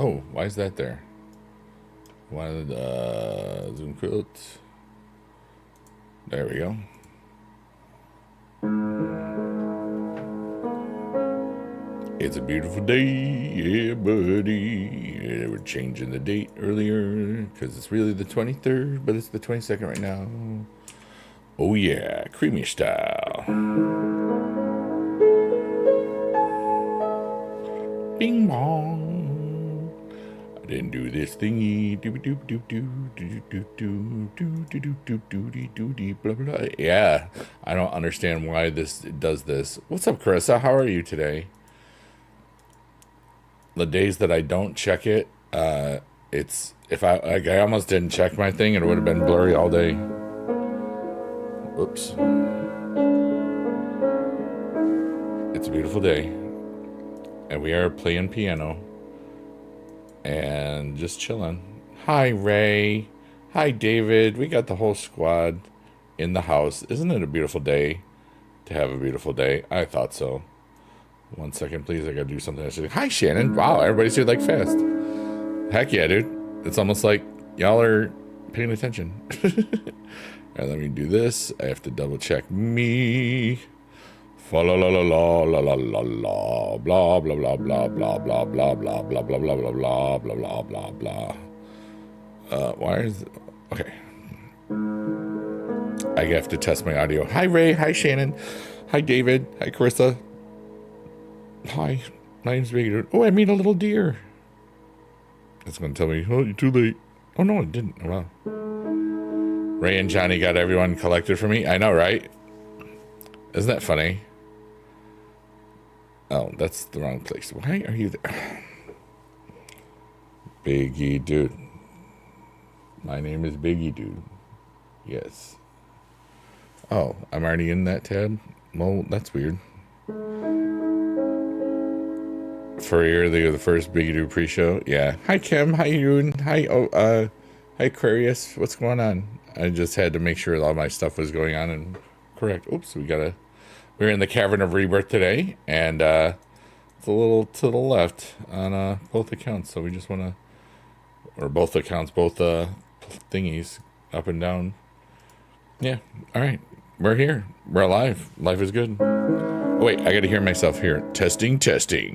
Oh, why is that there? Why did zoom quilt? There we go. It's a beautiful day, yeah, buddy. Yeah, we're changing the date earlier because it's really the 23rd, but it's the 22nd right now. Oh yeah, creamy style. Bing bong. I didn't do this thingy. Blah blah. Yeah, I don't understand why this does this. What's up, Carissa? How are you today? The days that I don't check it, it's if I almost didn't check my thing, it would have been blurry all day. Oops. It's a beautiful day, and we are playing piano and just chilling. Hi, Ray. Hi, David. We got the whole squad in the house. Isn't it a beautiful day to have a beautiful day? I thought so. 1 second, please. I gotta do something. Hi, Shannon. Wow, everybody's here like fast. Heck yeah, dude. It's almost like y'all are paying attention. Alright, let me do this. I have to double check me. Fa la la la la la la la la blah blah blah blah blah blah blah blah blah blah blah blah blah blah blah blah. Why is it? Okay. I have to test my audio. Hi, Ray. Hi, Shannon. Hi, David. Hi, Carissa. Hi, my name's Biggie. Oh, I made a little deer. It's going to tell me, oh, you're too late. Oh, no, it didn't. Oh, wow. Ray and Johnny got everyone collected for me. I know, right? Isn't that funny? Oh, that's the wrong place. Why are you there? Biggie Dude. My name is Biggie Dude. Yes. Oh, I'm already in that tab? Well, that's weird. For you're the first Biggie Dude pre-show. Yeah. Hi, Kim. How you doing? Hi, hi, Aquarius. What's going on? I just had to make sure all my stuff was going on and correct. Oops, we're in the Cavern of Rebirth today, and it's a little to the left on both accounts. So we just want to, or both accounts, both thingies, up and down. Yeah. All right. We're here. We're alive. Life is good. Oh, wait, I gotta hear myself here. Testing,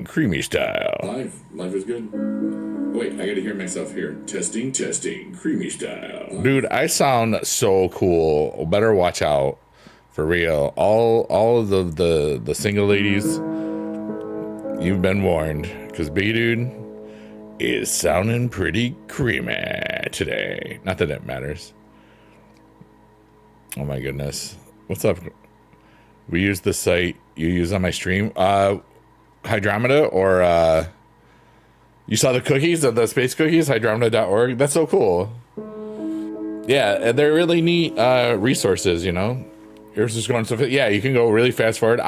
creamy style. Life is good. Oh, wait, I gotta hear myself here. Testing, creamy style. Dude, I sound so cool. Better watch out. For real. All of the single ladies, you've been warned. Because B-Dude is sounding pretty creamy today. Not that it matters. Oh my goodness. What's up? We use the site you use on my stream. Hydromeda, or you saw the cookies, the space cookies, hydromeda.org. That's so cool. Yeah, they're really neat resources, you know. Yours is going so fast. Yeah, you can go really fast forward.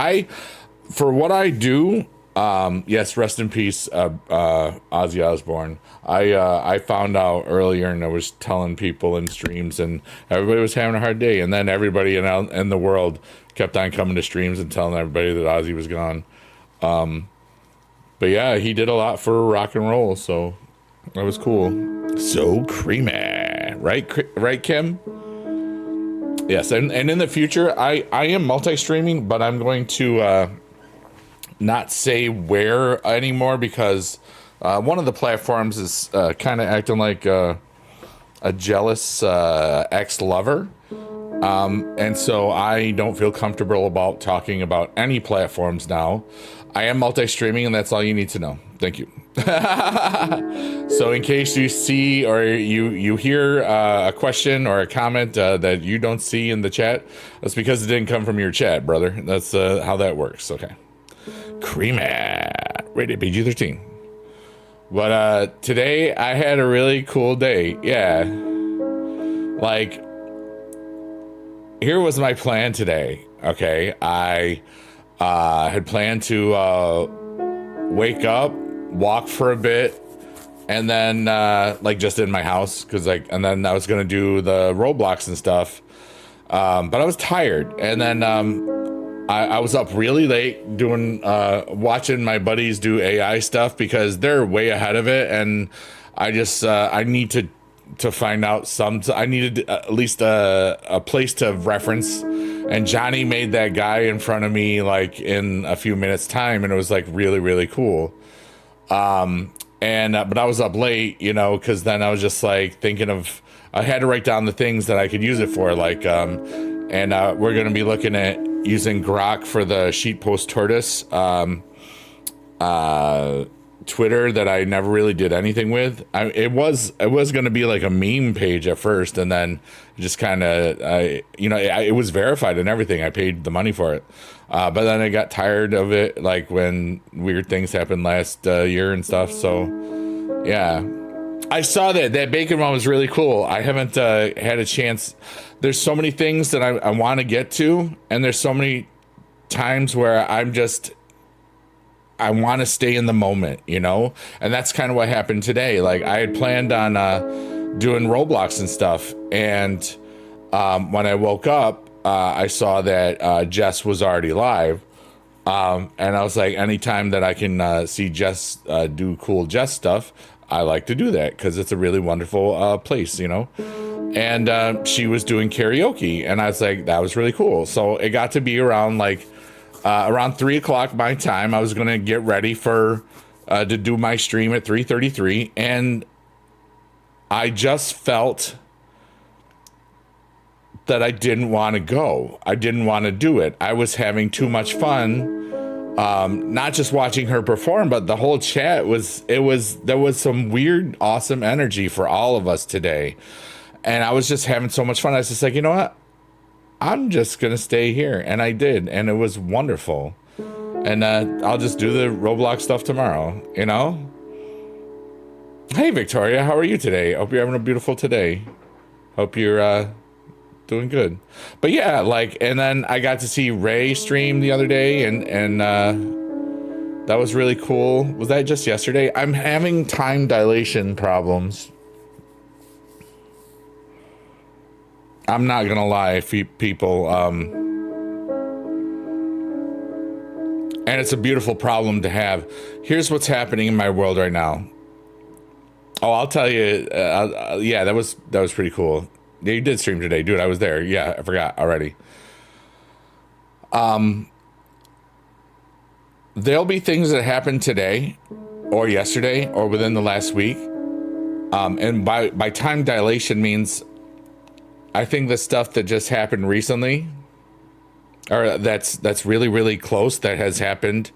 For what I do, yes, rest in peace, Ozzy Osbourne. I found out earlier, and I was telling people in streams, and everybody was having a hard day, and then everybody in the world kept on coming to streams and telling everybody that Ozzy was gone. But yeah, he did a lot for rock and roll, so that was cool. So creamy, right, Kim? Yes, and in the future, I am multi-streaming, but I'm going to not say where anymore, because one of the platforms is kind of acting like a jealous ex-lover. And so I don't feel comfortable about talking about any platforms now. I am multi-streaming, and that's all you need to know. Thank you. So in case you see or you hear a question or a comment that you don't see in the chat, that's because it didn't come from your chat, brother. That's how that works. Okay. Creamy. Rated PG-13. But today I had a really cool day. Yeah. Like, here was my plan today. Okay. I had planned to wake up, walk for a bit, and then like just in my house, and then I was gonna do the Roblox and stuff, but I was tired, and then I was up really late doing watching my buddies do AI stuff because they're way ahead of it, and I need to find out I needed at least a place to reference, and Johnny made that guy in front of me like in a few minutes time, and it was like really, really cool. And but I was up late, you know, because then I was just like thinking of, I had to write down the things that I could use it for, like and we're going to be looking at using Grok for the sheet post tortoise Twitter that I never really did anything with. It was going to be like a meme page at first, and then just kind of it was verified and everything. I paid the money for it, but then I got tired of it, like when weird things happened last year and stuff. So yeah, I saw that bacon one was really cool. I haven't had a chance. There's so many things that I want to get to, and there's so many times where I want to stay in the moment, you know? And that's kind of what happened today. Like, I had planned on doing Roblox and stuff. And when I woke up, I saw that Jess was already live. And I was like, anytime that I can see Jess do cool Jess stuff, I like to do that because it's a really wonderful place, you know? And she was doing karaoke. And I was like, that was really cool. So it got to be around like, around 3 o'clock my time. I was going to get ready for to do my stream at 3:33, and I just felt that I didn't want to go. I didn't want to do it. I was having too much fun, not just watching her perform, but the whole chat there was some weird, awesome energy for all of us today, and I was just having so much fun. I was just like, you know what? I'm just going to stay here. And I did. And it was wonderful. And I'll just do the Roblox stuff tomorrow, you know? Hey, Victoria, how are you today? Hope you're having a beautiful today. Hope you're doing good. But yeah, like, and then I got to see Ray stream the other day, and that was really cool. Was that just yesterday? I'm having time dilation problems. I'm not gonna lie, people, and it's a beautiful problem to have. Here's what's happening in my world right now. Oh, I'll tell you. Yeah, that was pretty cool. Yeah, you did stream today, dude. I was there. Yeah, I forgot already. There'll be things that happened today, or yesterday, or within the last week. And by time dilation means, I think the stuff that just happened recently, or that's really, really close, that has happened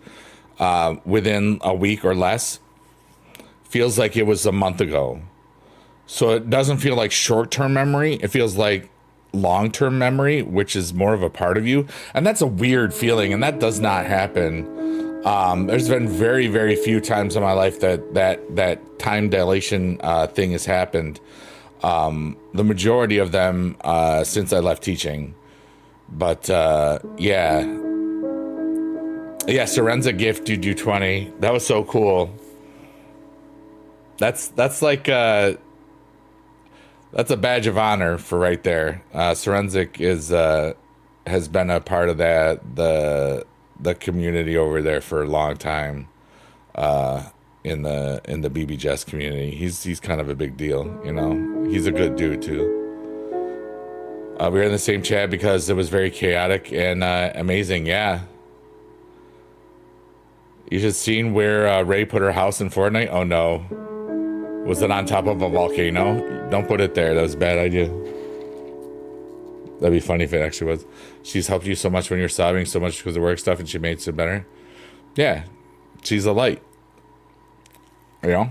within a week or less, feels like it was a month ago. So it doesn't feel like short-term memory. It feels like long-term memory, which is more of a part of you. And that's a weird feeling, and that does not happen. There's been very, very few times in my life that time dilation thing has happened. The majority of them since I left teaching. But yeah, Serenza gifted you 20. That was so cool. That's like that's a badge of honor for right there. Serenzic has been a part of the community over there for a long time. In the BB Jess community, he's kind of a big deal, you know. He's a good dude too. We were in the same chat because it was very chaotic and amazing. Yeah, you should seen where Ray put her house in Fortnite. Oh no, was it on top of a volcano? Don't put it there. That was a bad idea. That'd be funny if it actually was. She's helped you so much when you're sobbing so much because of work stuff, and she made it better. Yeah, she's a light. You know,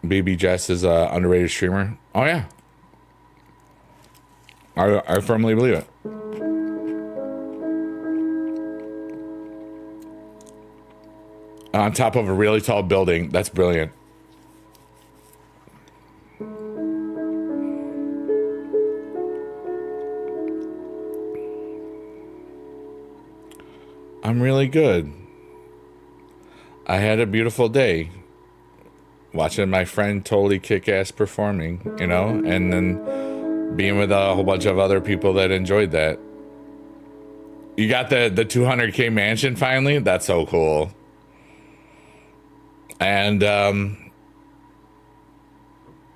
BB Jess is a underrated streamer. Oh yeah, I firmly believe it. On top of a really tall building. That's brilliant. I'm really good. I had a beautiful day watching my friend totally kick ass performing, you know, and then being with a whole bunch of other people that enjoyed that. You got the 200K mansion finally? That's so cool. And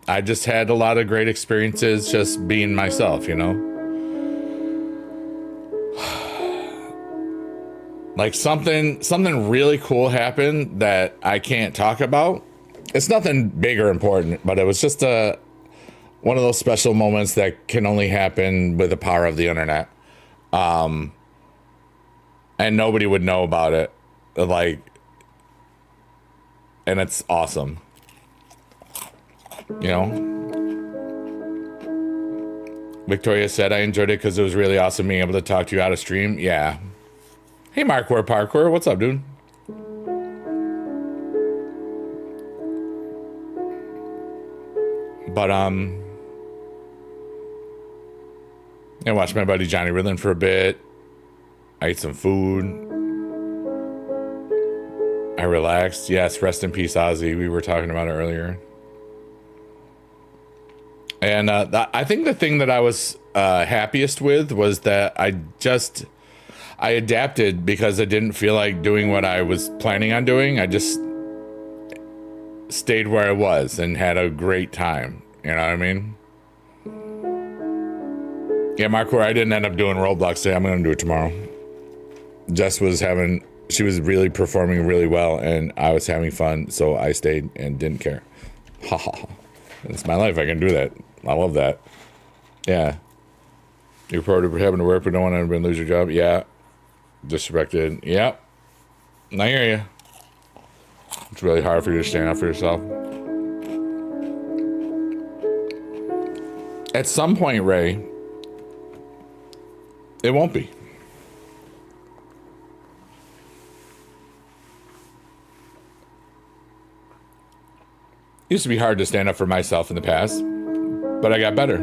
I just had a lot of great experiences just being myself, you know? Like something really cool happened that I can't talk about. It's nothing big or important, but it was just one of those special moments that can only happen with the power of the internet. And nobody would know about it. Like, and it's awesome. You know? Victoria said, I enjoyed it because it was really awesome being able to talk to you out of stream. Yeah. Hey, Markware Parkour. What's up, dude? But, I watched my buddy Johnny Riddlin for a bit. I ate some food. I relaxed. Yes, rest in peace, Ozzy. We were talking about it earlier. And I think the thing that I was happiest with was that I adapted because I didn't feel like doing what I was planning on doing. I just stayed where I was and had a great time. You know what I mean? Yeah, Mark, I didn't end up doing Roblox today. I'm going to do it tomorrow. Jess she was really performing really well and I was having fun. So I stayed and didn't care. Ha ha ha. It's my life. I can do that. I love that. Yeah. You reported for having to work, but don't want to lose your job. Yeah. Disrespected. Yep. I hear you. It's really hard for you to stand up for yourself. At some point, Ray, it won't be. It used to be hard to stand up for myself in the past, but I got better.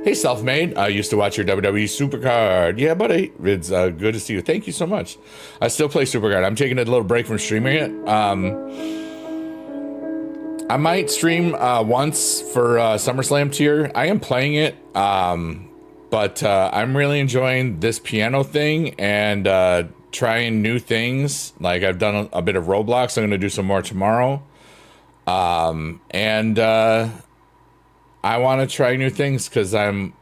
Hey, Selfmade. I used to watch your WWE Supercard. Yeah, buddy. It's good to see you. Thank you so much. I still play Supercard. I'm taking a little break from streaming it. I might stream once for SummerSlam tier. I am playing it, but I'm really enjoying this piano thing and trying new things. Like I've done a bit of Roblox. I'm going to do some more tomorrow. And I want to try new things because I'm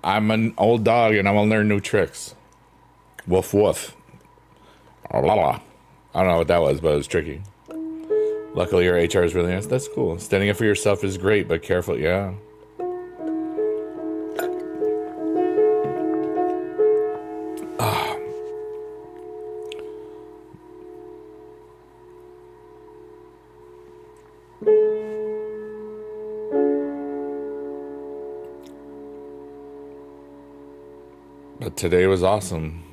an old dog and I want to learn new tricks. Woof woof. I don't know what that was, but it was tricky. Luckily, your HR is really nice. That's cool. Standing up for yourself is great, but careful. Yeah. But today was awesome.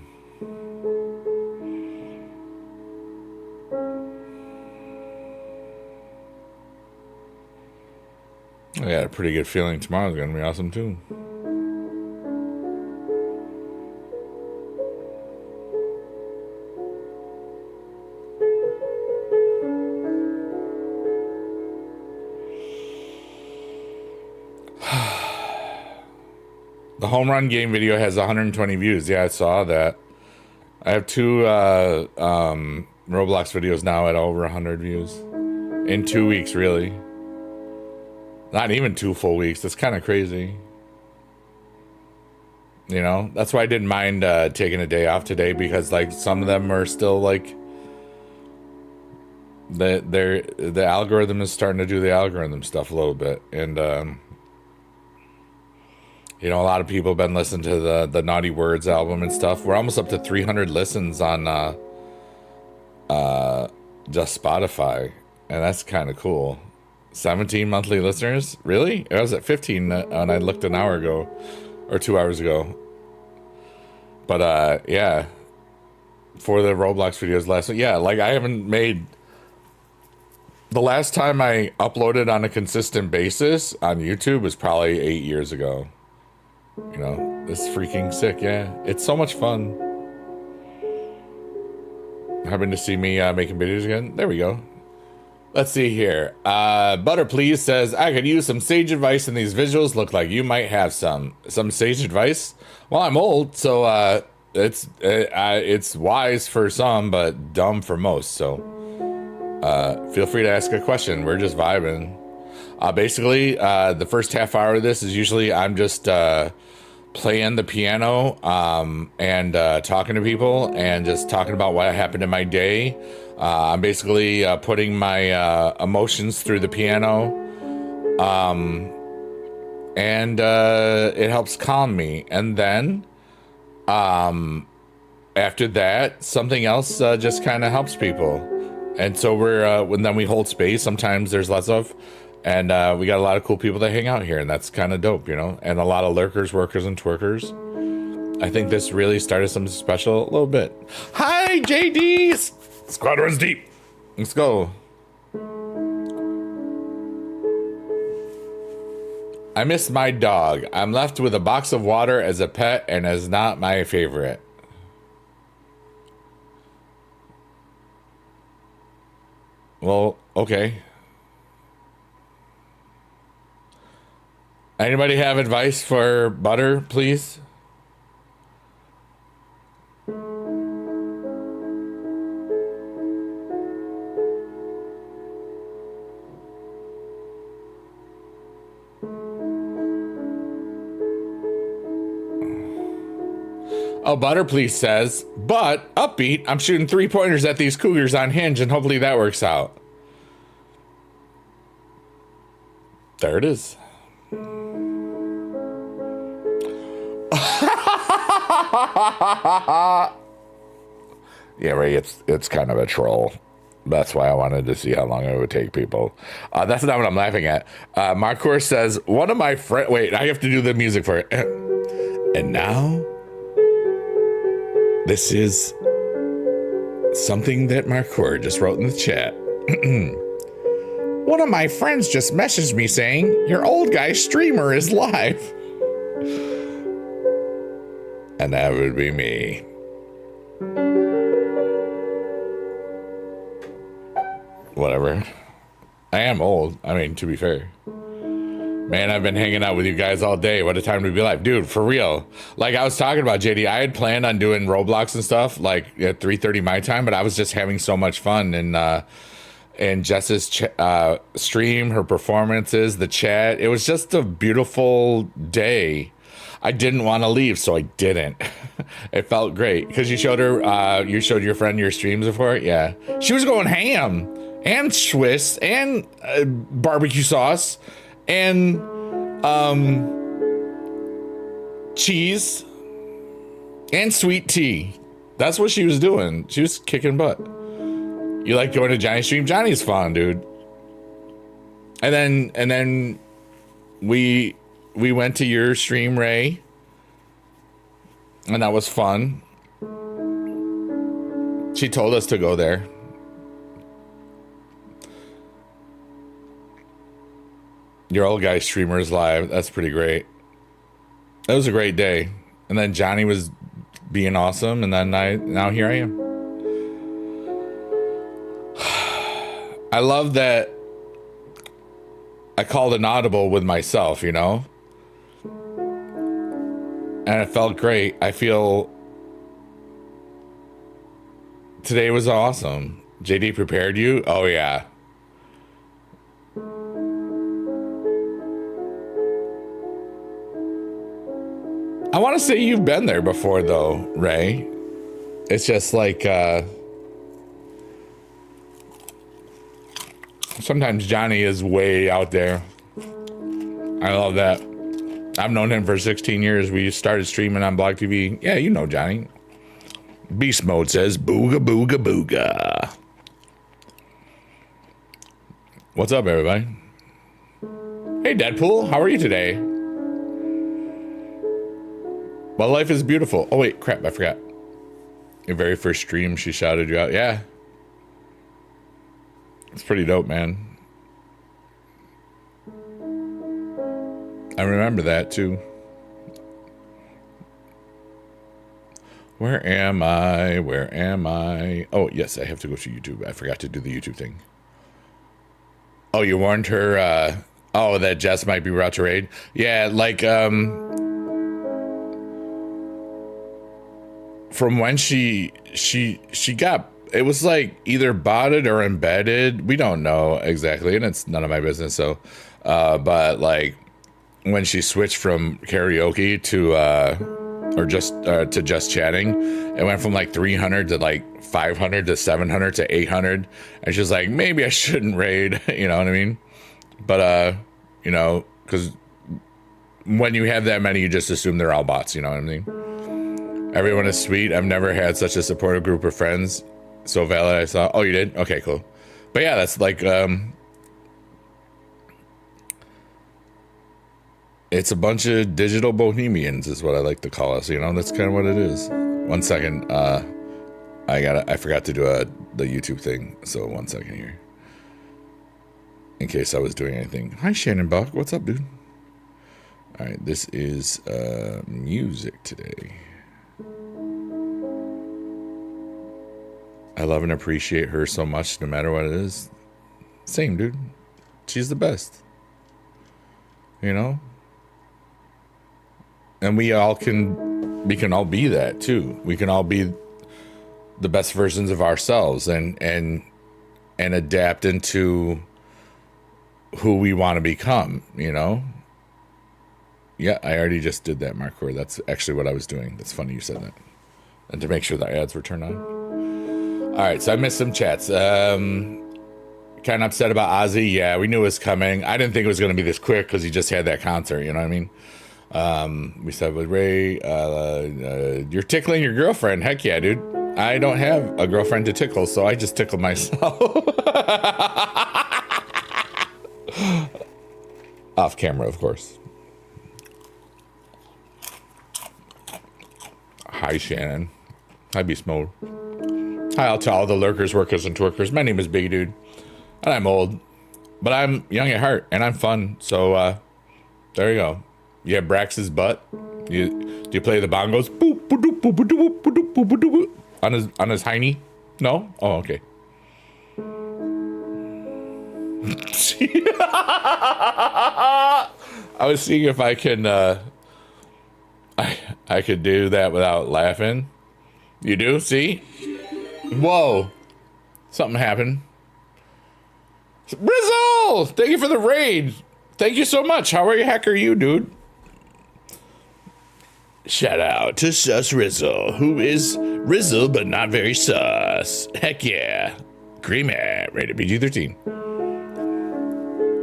I got a pretty good feeling tomorrow's going to be awesome too. The home run game video has 120 views. Yeah, I saw that. I have two Roblox videos now at over 100 views. In 2 weeks, really. Not even 2 full weeks. That's kind of crazy. You know? That's why I didn't mind taking a day off today, because like some of them are still like the algorithm is starting to do the algorithm stuff a little bit. And you know, a lot of people have been listening to the Naughty Words album and stuff. We're almost up to 300 listens on just Spotify, and that's kind of cool. 17 monthly listeners? Really? I was at 15 when I looked an hour ago or 2 hours ago. But yeah, for the Roblox videos last week, yeah, like I haven't made. The last time I uploaded on a consistent basis on YouTube was probably 8 years ago. You know, it's freaking sick. Yeah, it's so much fun. Having to see me making videos again. There we go. Let's see here. Butter Please says, I could use some sage advice, and these visuals look like you might have some sage advice. Well, I'm old, so it's wise for some, but dumb for most. So feel free to ask a question. We're just vibing. Basically, the first half hour of this is usually I'm just playing the piano and talking to people and just talking about what happened in my day. I'm basically putting my emotions through the piano, and it helps calm me. And then after that, something else just kind of helps people. And so then we hold space. Sometimes there's less of, and we got a lot of cool people that hang out here, and that's kind of dope, you know. And a lot of lurkers, workers, and twerkers. I think this really started something special a little bit. Hi, JDs. Squad runs deep. Let's go. I miss my dog. I'm left with a box of water as a pet and is not my favorite. Well, okay. Anybody have advice for Butter, please? Oh, Butter Please says, but upbeat, I'm shooting 3-pointers at these cougars on Hinge, and hopefully that works out. There it is. Yeah, Ray, it's kind of a troll. That's why I wanted to see how long it would take people. That's not what I'm laughing at. Marcor says, one of my friends... Wait, I have to do the music for it. And now... This is something that Marcor just wrote in the chat. One of my friends just messaged me saying, your old guy streamer is live. And that would be me. Whatever. I am old. I mean, to be fair. Man, I've been hanging out with you guys all day. What a time to be alive. Dude, for real. Like I was talking about, JD, I had planned on doing Roblox and stuff like at 3:30 my time, but I was just having so much fun. And Jess's stream, her performances, the chat. It was just a beautiful day. I didn't want to leave, so I didn't. It felt great. Because you showed her, you showed your friend your streams before? Yeah. She was going ham. And Swiss. And barbecue sauce. And cheese and sweet tea. That's what she was doing. She was kicking butt. You like going to Johnny's stream? Johnny's fun, dude. And then we went to your stream, Ray, and that was fun. She told us to go there. Your old guy streamer is live. That's pretty great. That was a great day. And then Johnny was being awesome. And then now here I am. I love that I called an audible with myself, you know? And it felt great. I feel today was awesome. JD prepared you? Oh, yeah. I want to say you've been there before, though, Ray. It's just like, sometimes Johnny is way out there. I love that. I've known him for 16 years. We started streaming on Block TV. Yeah, you know Johnny. Beast Mode says, booga, booga, booga. What's up, everybody? Hey, Deadpool. How are you today? Well, life is beautiful. Oh, wait, crap, I forgot. Your very first stream, she shouted you out. Yeah. It's pretty dope, man. I remember that, too. Where am I? Where am I? Oh, yes, I have to go to YouTube. I forgot to do the YouTube thing. Oh, you warned her, oh, that Jess might be about to raid? Yeah, like, from when she got, it was like either botted or embedded. We don't know exactly, and it's none of my business. So, but like when she switched from karaoke to to just chatting, it went from like 300 to like 500 to 700 to 800, and she's like, maybe I shouldn't raid. You know what I mean? But you know, because when you have that many, you just assume they're all bots. You know what I mean? Everyone is sweet. I've never had such a supportive group of friends. So valid. I saw. Oh, you did? Okay, cool. But yeah, that's like, it's a bunch of digital bohemians is what I like to call us. You know, that's kind of what it is. 1 second. I forgot to do the YouTube thing. So 1 second here. In case I was doing anything. Hi, Shannon Buck. What's up, dude? All right. This is, music today. I love and appreciate her so much, no matter what it is. Same, dude. She's the best. You know? And we can all be that too. We can all be the best versions of ourselves and adapt into who we want to become, you know? Yeah, I already just did that, Markor. That's actually what I was doing. That's funny you said that. And to make sure the ads were turned on. All right, so I missed some chats. Kind of upset about Ozzy. Yeah, we knew it was coming. I didn't think it was going to be this quick because he just had that concert. You know what I mean? We said with Ray, you're tickling your girlfriend. Heck yeah, dude. I don't have a girlfriend to tickle, so I just tickle myself. Off camera, of course. Hi, Shannon. Hi, Beast Mode. Hi out to all the lurkers, workers, and twerkers. My name is Big Dude, and I'm old, but I'm young at heart, and I'm fun. So, there you go. You have Brax's butt. Do you play the bongos? Boop, boop, boop, boop, boop, boop, boop, boop, boop, on his hiney? No? Oh, okay. I was seeing if I can, I could do that without laughing. You do? See? Whoa. Something happened. Rizzle! Thank you for the raid. Thank you so much. How are you, heck are you, dude? Shout out to Sus Rizzle, who is Rizzle but not very sus. Heck yeah. Creamy. Rated PG-13.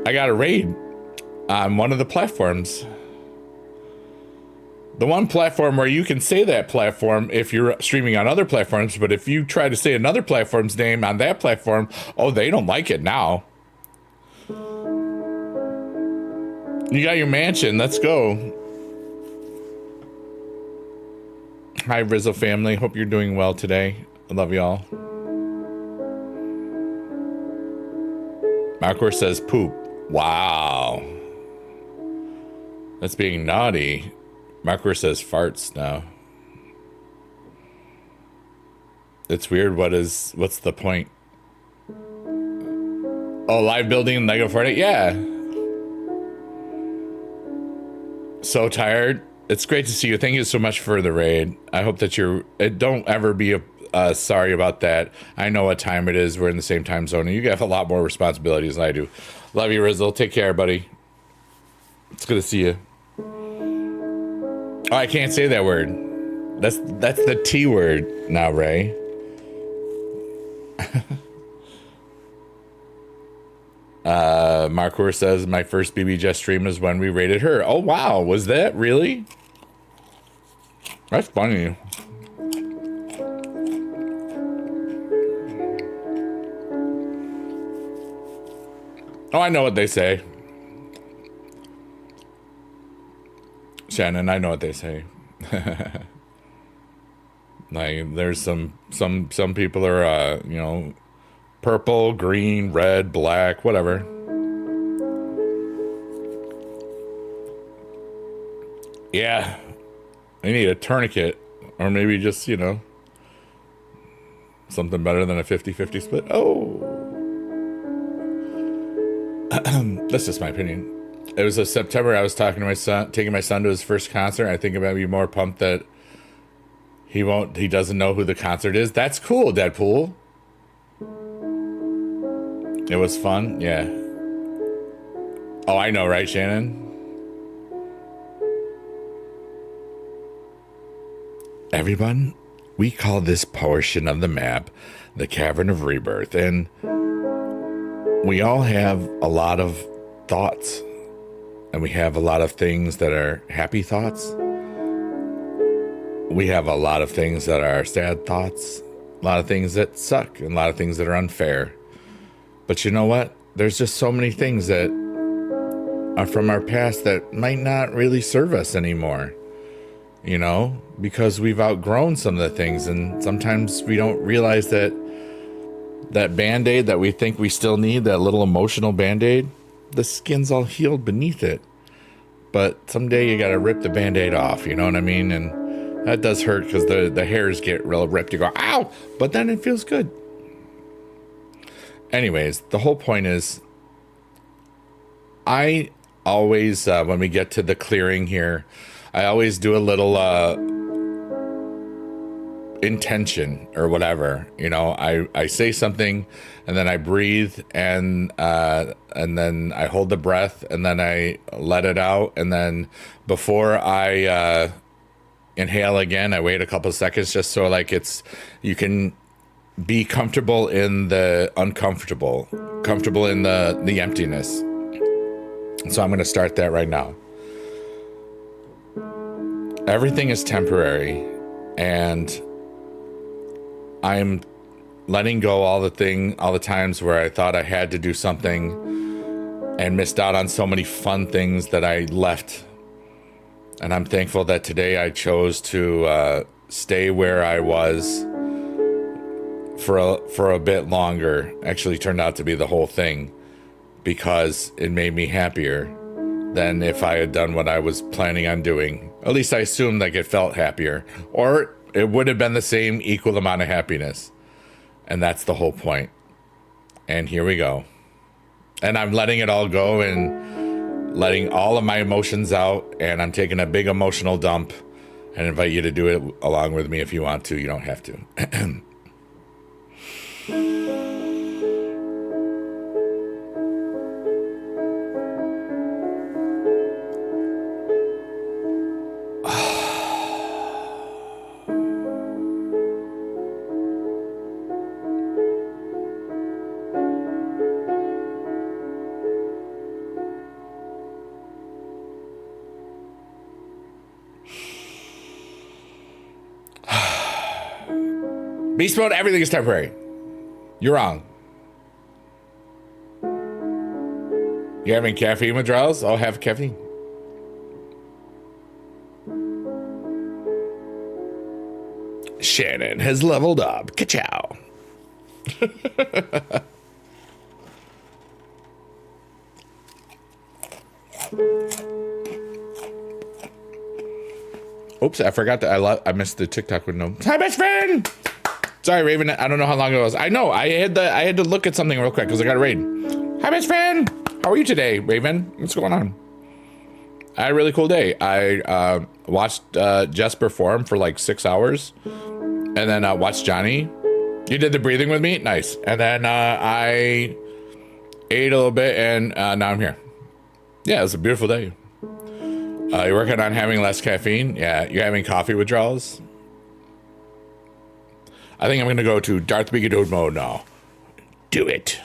I got a raid on one of the platforms. The one platform where you can say that platform if you're streaming on other platforms, but if you try to say another platform's name on that platform, oh, they don't like it now. You got your mansion. Let's go. Hi, Rizzo family. Hope you're doing well today. I love y'all. Markor says poop. Wow. That's being naughty. Markor says farts now. It's weird. What's the point? Oh, live building Lego Fortnite? Yeah. So tired. It's great to see you. Thank you so much for the raid. I hope that don't ever be sorry about that. I know what time it is. We're in the same time zone. And you have a lot more responsibilities than I do. Love you, Rizzle. Take care, buddy. It's good to see you. Oh, I can't say that word. That's the T word now, Ray. Markor says my first BB Jess stream is when we rated her. Oh wow, was that really? That's funny. Oh, I know what they say. Shannon, I know what they say. Like, there's some people are, you know, purple, green, red, black, whatever. Yeah, I need a tourniquet, or maybe just, you know, something better than a 50-50 split. Oh. That's just my opinion. It was a September. I was talking to my son, taking my son to his first concert. I think I'm gonna be more pumped that he doesn't know who the concert is. That's cool, Deadpool. It was fun, yeah. Oh, I know, right, Shannon? Everyone, we call this portion of the map the Cavern of Rebirth, and we all have a lot of thoughts, and we have a lot of things that are happy thoughts. We have a lot of things that are sad thoughts, a lot of things that suck, and a lot of things that are unfair. But you know what? There's just so many things that are from our past that might not really serve us anymore, you know, because we've outgrown some of the things, and sometimes we don't realize that that Band-Aid that we think we still need, that little emotional Band-Aid, the skin's all healed beneath it. But someday you gotta rip the Band-Aid off, you know what I mean? And that does hurt because the hairs get real ripped. You go, ow! But then it feels good. Anyways, the whole point is, I always, when we get to the clearing here, I always do a little intention or whatever. You know, I say something, and then I breathe, and then I hold the breath, and then I let it out, and then before I inhale again, I wait a couple of seconds just so like you can be comfortable in the uncomfortable, comfortable in the emptiness. So I'm going to start that right now. Everything is temporary, and I'm letting go all the times where I thought I had to do something and missed out on so many fun things that I left. And I'm thankful that today I chose to stay where I was for a bit longer. Actually turned out to be the whole thing, because it made me happier than if I had done what I was planning on doing. At least I assumed like it felt happier, or it would have been the same equal amount of happiness. And that's the whole point. And here we go. And I'm letting it all go and letting all of my emotions out, and I'm taking a big emotional dump, and invite you to do it along with me if you want to. You don't have to. Beast mode, everything is temporary. You're wrong. You having caffeine withdrawals? I'll have caffeine. Shannon has leveled up. Ka-chow. Oops, I forgot that I missed the TikTok window. Hi, best friend. Sorry, Raven. I don't know how long it was. I know. I had to look at something real quick because I got a raid. Hi, best friend. How are you today, Raven? What's going on? I had a really cool day. I watched Jess perform for like 6 hours, and then watched Johnny. You did the breathing with me? Nice. And then I ate a little bit, and now I'm here. Yeah, it was a beautiful day. You're working on having less caffeine? Yeah. You're having coffee withdrawals? I think I'm going to go to Darth Bigadode mode now. Do it.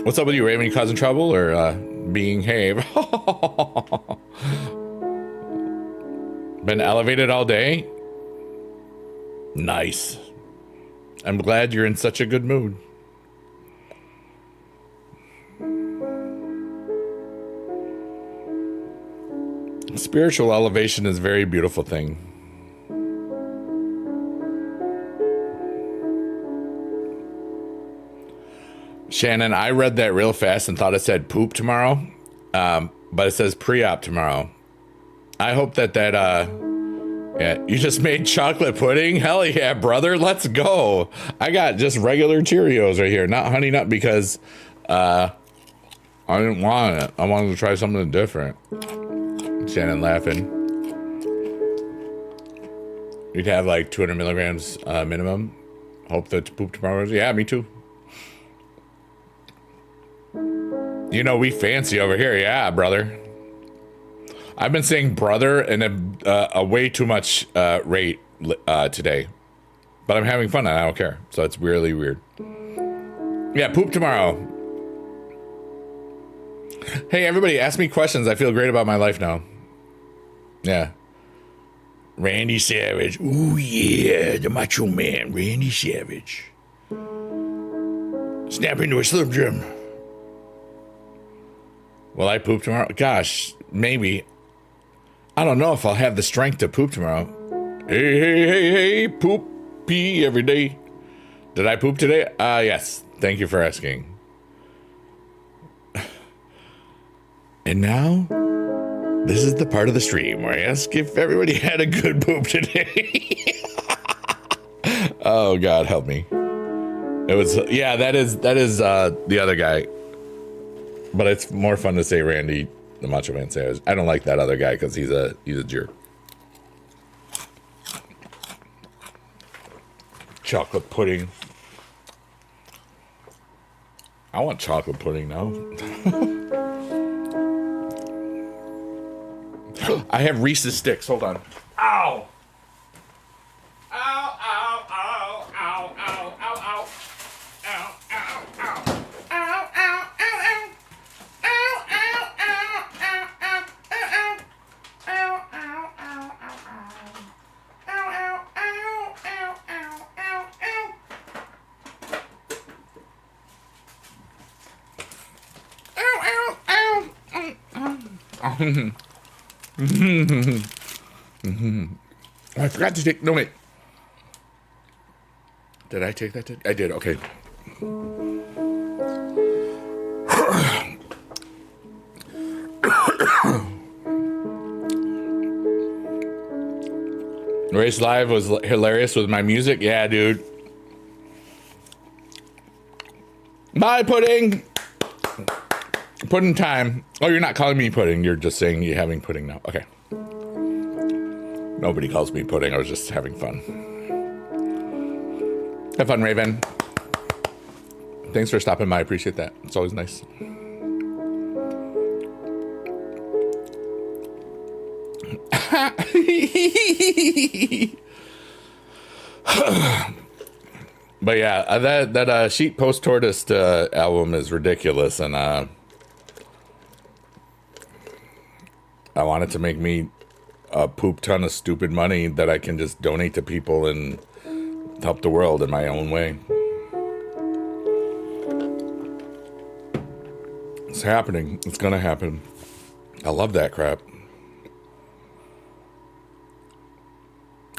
What's up with you, Raven? You causing trouble or being have? Been elevated all day? Nice. I'm glad you're in such a good mood. Spiritual elevation is a very beautiful thing. Shannon, I read that real fast and thought it said poop tomorrow, but it says pre-op tomorrow. I hope that Yeah, you just made chocolate pudding? Hell yeah, brother. Let's go. I got just regular Cheerios right here, not Honey Nut because I didn't want it. I wanted to try something different. Shannon laughing. You'd have like 200 milligrams minimum. Hope that poop tomorrow. Yeah, me too. You know, we fancy over here. Yeah, brother. I've been saying brother in a way too much rate today. But I'm having fun and I don't care. So it's really weird. Yeah, poop tomorrow. Hey, everybody, ask me questions. I feel great about my life now. Yeah. Randy Savage. Ooh, yeah. The Macho Man, Randy Savage. Snap into a Slim Jim. Will I poop tomorrow? Gosh, maybe. I don't know if I'll have the strength to poop tomorrow. Hey, poop pee every day. Did I poop today? Yes. Thank you for asking. And now, this is the part of the stream where I ask if everybody had a good poop today. Oh, God, help me. It was, yeah, that is the other guy. But it's more fun to say Randy, the Macho Man Savage. I don't like that other guy because he's a jerk. Chocolate pudding. I want chocolate pudding now. I have Reese's Sticks. Hold on. Ow! Ow, ow, ow, ow, ow, ow, ow. Ow, ow, ow. Ow, ow, ow, ow. Ow, ow, ow, ow, ow, ow, ow. Ow, ow, ow, ow, ow. Ow, ow, ow, ow, ow, ow, ow. Ow, ow, ow, ow. I forgot to take. No, wait. Did I take that? I did. Okay. Race Live was hilarious with my music. Yeah, dude. Bye, pudding. Pudding time. Oh, you're not calling me pudding. You're just saying you're having pudding now. Okay. Nobody calls me pudding. I was just having fun. Have fun, Raven. Thanks for stopping by. I appreciate that. It's always nice. But yeah, that Sheep Post Tortoise album is ridiculous, and I want it to make me a poop ton of stupid money that I can just donate to people and help the world in my own way. It's happening. It's gonna happen. I love that crap.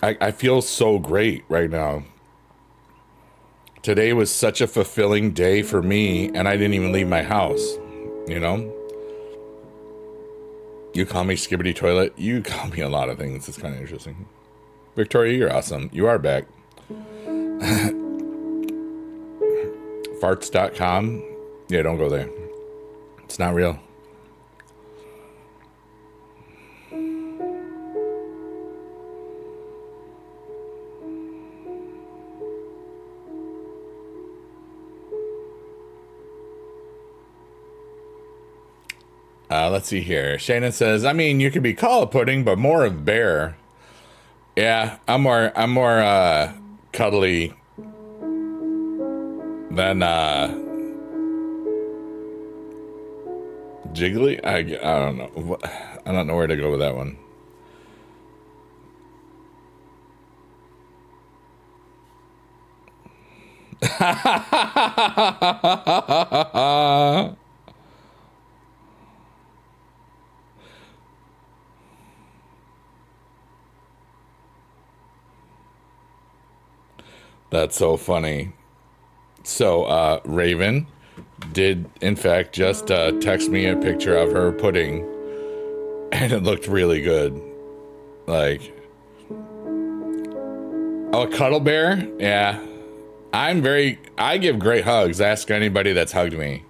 I feel so great right now. Today was such a fulfilling day for me, and I didn't even leave my house, you know? You call me Skibbity Toilet. You call me a lot of things. It's kind of interesting. Victoria, you're awesome. You are back. Farts.com. Yeah, don't go there. It's not real. Let's see here. Shannon says, I mean, you could be called pudding, but more of bear. Yeah, I'm more cuddly than jiggly. I don't know. I don't know where to go with that one. That's so funny. So, Raven did, in fact, just text me a picture of her pudding, and it looked really good. Like, Oh, a cuddle bear? Yeah. I give great hugs. Ask anybody that's hugged me.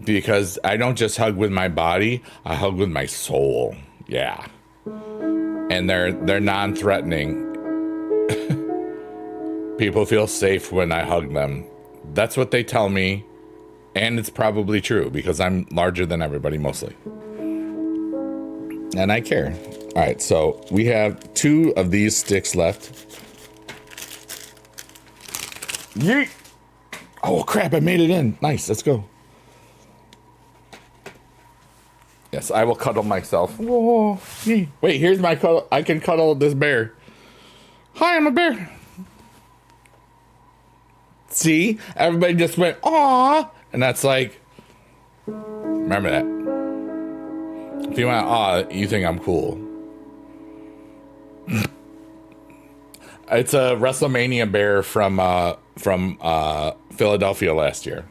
Because I don't just hug with my body, I hug with my soul. Yeah. And they're non-threatening. People feel safe when I hug them. That's what they tell me. And it's probably true because I'm larger than everybody mostly. And I care. All right, so we have 2 of these sticks left. Yeet! Oh crap, I made it in. Nice, let's go. Yes, I will cuddle myself. Whoa, wait, here's my cuddle. I can cuddle this bear. Hi, I'm a bear. See? Everybody just went, aw. And that's like, remember that. If you went, aw, you think I'm cool. It's a WrestleMania bear from Philadelphia last year.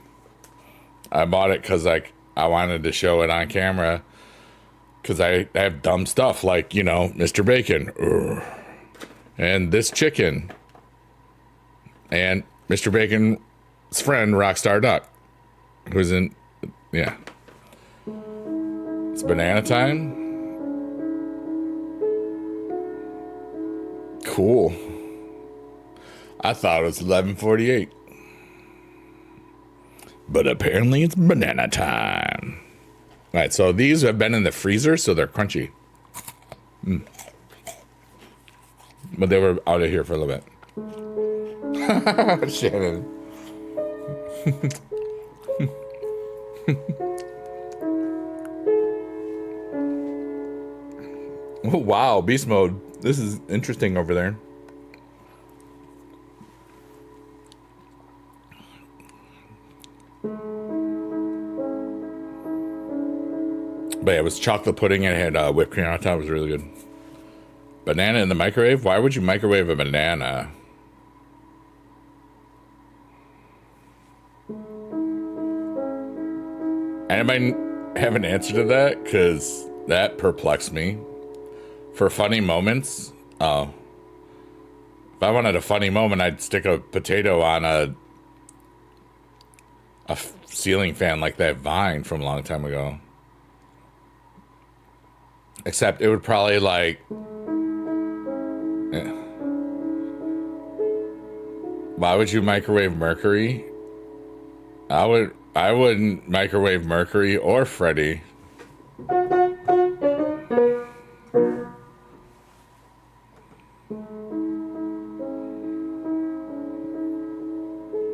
I bought it because I wanted to show it on camera. Because I have dumb stuff like, you know, Mr. Bacon. Ugh. And this chicken. And Mr. Bacon's friend, Rockstar Duck. Who's in, yeah. It's banana time. Cool. I thought it was 11:48. But apparently it's banana time. All right, so these have been in the freezer, so they're crunchy. But they were out of here for a little bit. Shannon. Oh, wow, beast mode. This is interesting over there. But yeah, it was chocolate pudding and it had whipped cream on top. It was really good. Banana in the microwave? Why would you microwave a banana? Anybody have an answer to that? Because that perplexed me. For funny moments, if I wanted a funny moment, I'd stick a potato on a ceiling fan like that Vine from a long time ago. Except it would probably like... Yeah. Why would you microwave mercury? I wouldn't microwave Mercury or Freddy.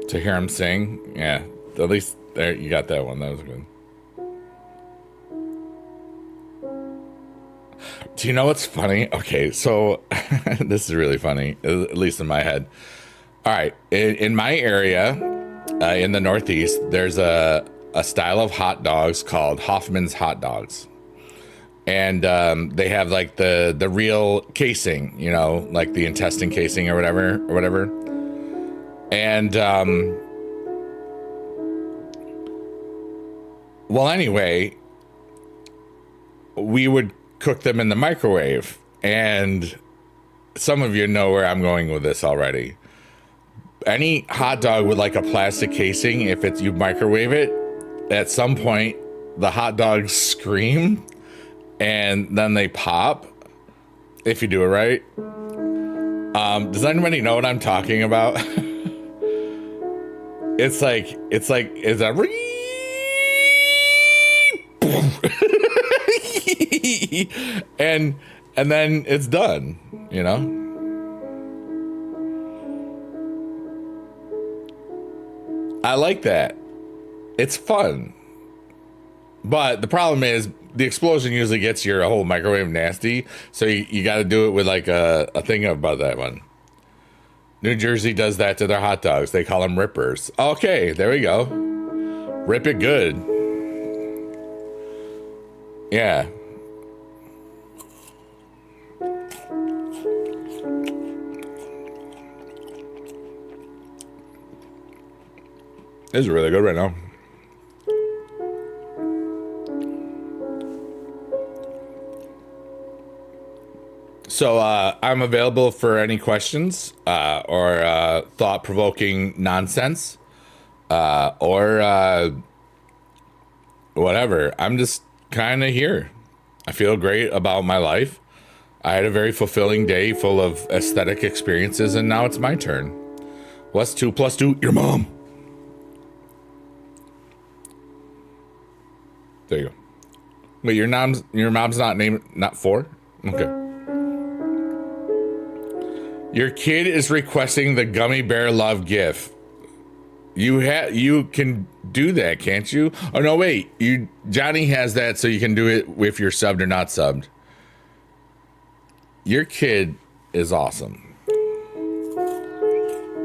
To hear him sing, yeah. At least there you got that one. That was good. Do you know what's funny? Okay, so this is really funny, at least in my head. All right, in my area, in the Northeast, there's a style of hot dogs called Hoffman's hot dogs. And they have like the real casing, you know, like the intestine casing or whatever. And well, anyway, we would cook them in the microwave, and some of you know where I'm going with this already. Any hot dog with like a plastic casing, if it's you microwave it, at some point the hot dogs scream and then they pop if you do it right. Does anybody know what I'm talking about? it's a and then it's done, you know. I like that. It's fun. But the problem is the explosion usually gets your whole microwave nasty. So you got to do it with like a thing about that one. New Jersey does that to their hot dogs. They call them rippers. Okay, there we go. Rip it good. Yeah. This is really good right now. So I'm available for any questions or thought-provoking nonsense or whatever. I'm just kind of here. I feel great about my life. I had a very fulfilling day full of aesthetic experiences, and now it's my turn. What's 2 + 2? Your mom. There you go. Wait, your mom's not 4? Okay. Your kid is requesting the gummy bear love gif. You can do that, can't you? Oh no, wait. Johnny has that, so you can do it if you're subbed or not subbed. Your kid is awesome.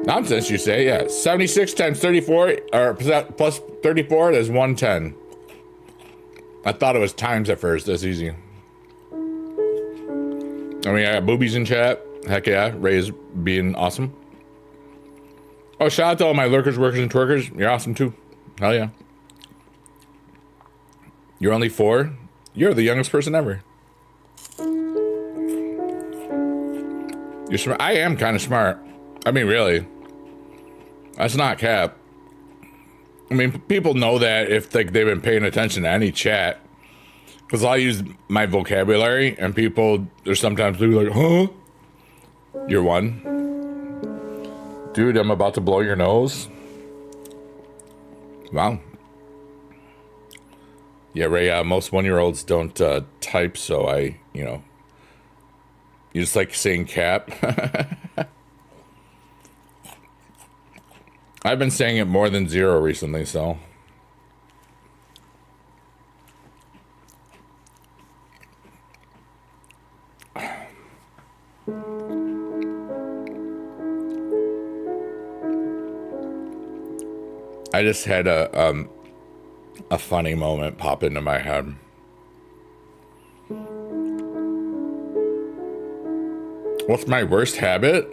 Nonsense, you say? Yeah. 76 times 34 or plus 34 is 110. I thought it was times at first. That's easy. I mean, I got boobies in chat. Heck yeah, Ray's being awesome. Oh, shout out to all my lurkers, workers, and twerkers. You're awesome too. Hell yeah. You're only 4? You're the youngest person ever. You're smart. I am kind of smart. I mean, really. That's not cap. I mean, people know that if they've been paying attention to any chat. Because I use my vocabulary, and people are sometimes like, huh? You're one. Dude, I'm about to blow your nose. Wow. Yeah, Ray, most 1-year-olds don't type, so you just like saying cap. I've been saying it more than 0 recently, so. I just had a funny moment pop into my head. What's my worst habit?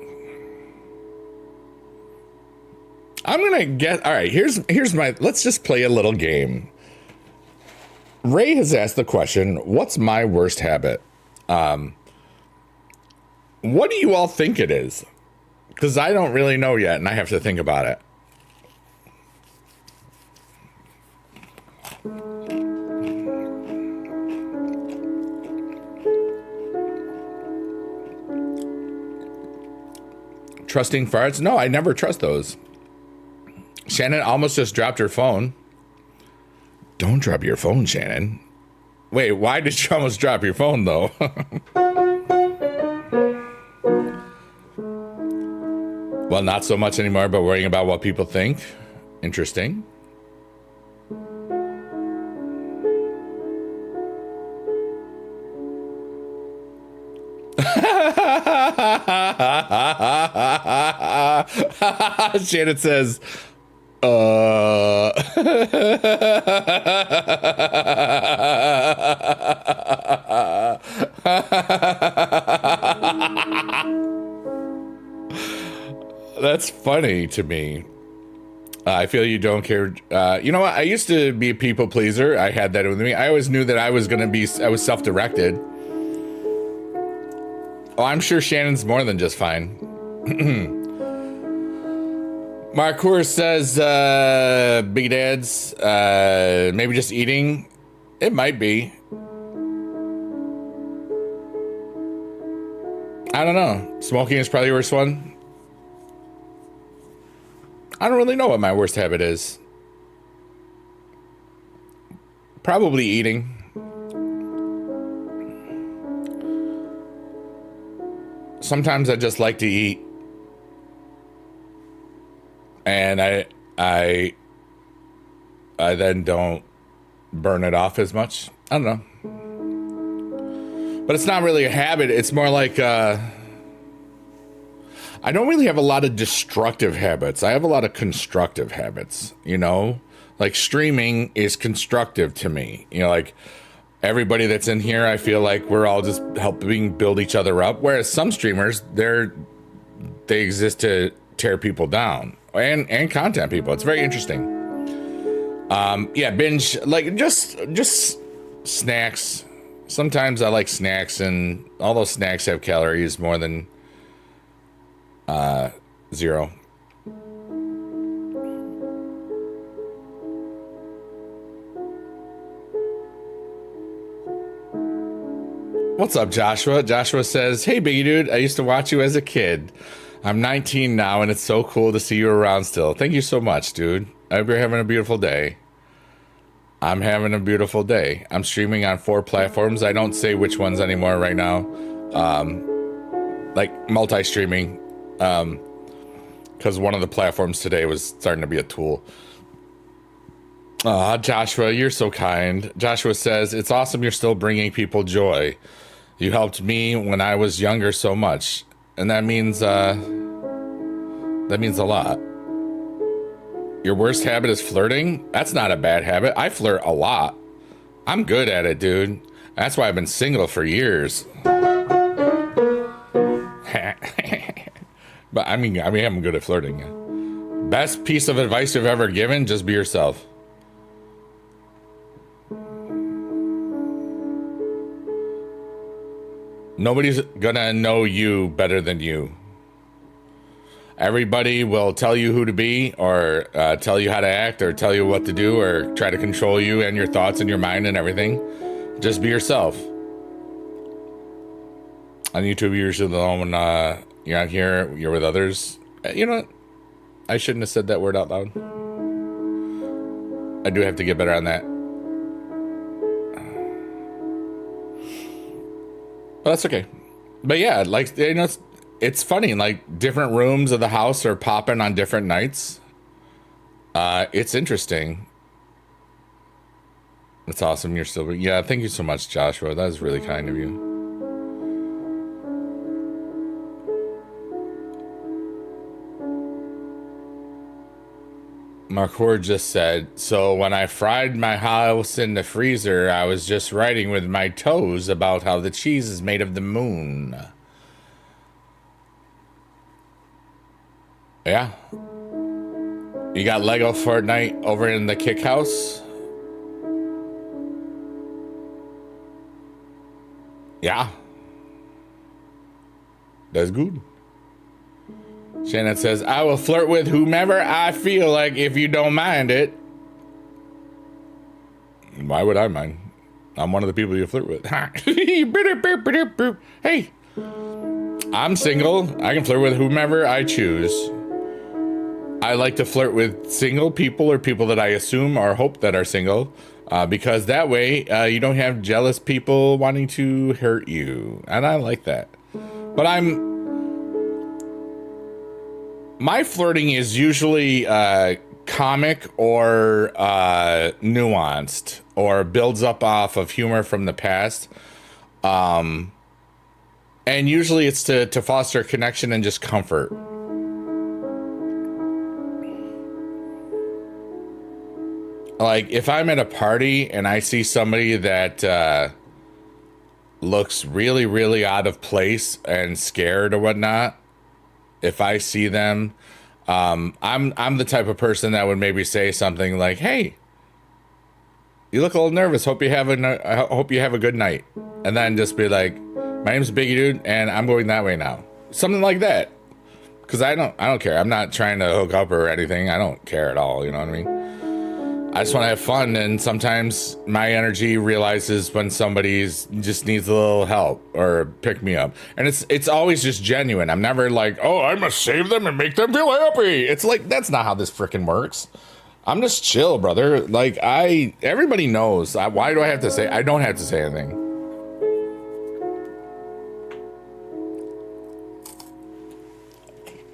I'm gonna get. All right, here's my. Let's just play a little game. Ray has asked the question, "What's my worst habit?" What do you all think it is? Because I don't really know yet, and I have to think about it. Trusting farts? No, I never trust those. Shannon almost just dropped her phone. Don't drop your phone, Shannon. Wait, why did you almost drop your phone, though? Well, not so much anymore, but worrying about what people think. Interesting. Shannon says, That's funny to me. I feel you don't care. You know what? I used to be a people pleaser. I had that with me. I always knew that I was self-directed. Oh, I'm sure Shannon's more than just fine. Marcour says, Big Dad's, maybe just eating. It might be. I don't know. Smoking is probably the worst one. I don't really know what my worst habit is. Probably eating. Sometimes I just like to eat. And I then don't burn it off as much. I don't know. But it's not really a habit. It's more like I don't really have a lot of destructive habits. I have a lot of constructive habits, you know? Like streaming is constructive to me. You know, like everybody that's in here, I feel like we're all just helping build each other up. Whereas some streamers, they exist to tear people down and content people. It's very interesting. Yeah, binge, like just snacks, Sometimes I like snacks, and all those snacks have calories more than 0. What's up, Joshua? Joshua says, hey, Biggie Dude, I used to watch you as a kid. I'm 19 now, and it's so cool to see you around still. Thank you so much, dude. I hope you're having a beautiful day. I'm having a beautiful day. I'm streaming on 4 platforms. I don't say which ones anymore right now. Like multi-streaming. Because one of the platforms today was starting to be a tool. Joshua, you're so kind. Joshua says, it's awesome you're still bringing people joy. You helped me when I was younger so much. And that means a lot. Your worst habit is flirting? That's not a bad habit. I flirt a lot. I'm good at it, dude. That's why I've been single for years. But I mean, I'm good at flirting. Best piece of advice you've ever given, just be yourself. Nobody's gonna know you better than you. Everybody will tell you who to be, or tell you how to act, or tell you what to do, or try to control you and your thoughts and your mind and everything. Just be yourself. On YouTube, you're usually the one when you're out here, you're with others. You know what? I shouldn't have said that word out loud. I do have to get better on that. But that's okay. But yeah, like, you know, it's funny. Like, different rooms of the house are popping on different nights. It's interesting. It's awesome. You're still, yeah. Thank you so much, Joshua. That was really kind of you. Marcour just said, so when I fried my house in the freezer, I was just writing with my toes about how the cheese is made of the moon. Yeah. You got Lego Fortnite over in the kick house? Yeah. That's good. Shannon says, I will flirt with whomever I feel like if you don't mind it. Why would I mind? I'm one of the people you flirt with. Hey, I'm single. I can flirt with whomever I choose. I like to flirt with single people or people that I assume or hope that are single, because that way you don't have jealous people wanting to hurt you. And I like that. But my flirting is usually comic or nuanced, or builds up off of humor from the past. And usually it's to foster connection and just comfort. Like, if I'm at a party and I see somebody that looks really, really out of place and scared or whatnot, if I see them, I'm the type of person that would maybe say something like, "Hey, you look a little nervous. I hope you have a good night," and then just be like, "My name's Biggie Dude, and I'm going that way now." Something like that, because I don't care. I'm not trying to hook up or anything. I don't care at all. You know what I mean? I just want to have fun, and sometimes my energy realizes when somebody's just needs a little help or pick me up, and it's always just genuine. I'm never like, oh, I must save them and make them feel happy. It's like, that's not how this freaking works. I'm just chill, brother. Like, everybody knows. Why do I have to say? I don't have to say anything.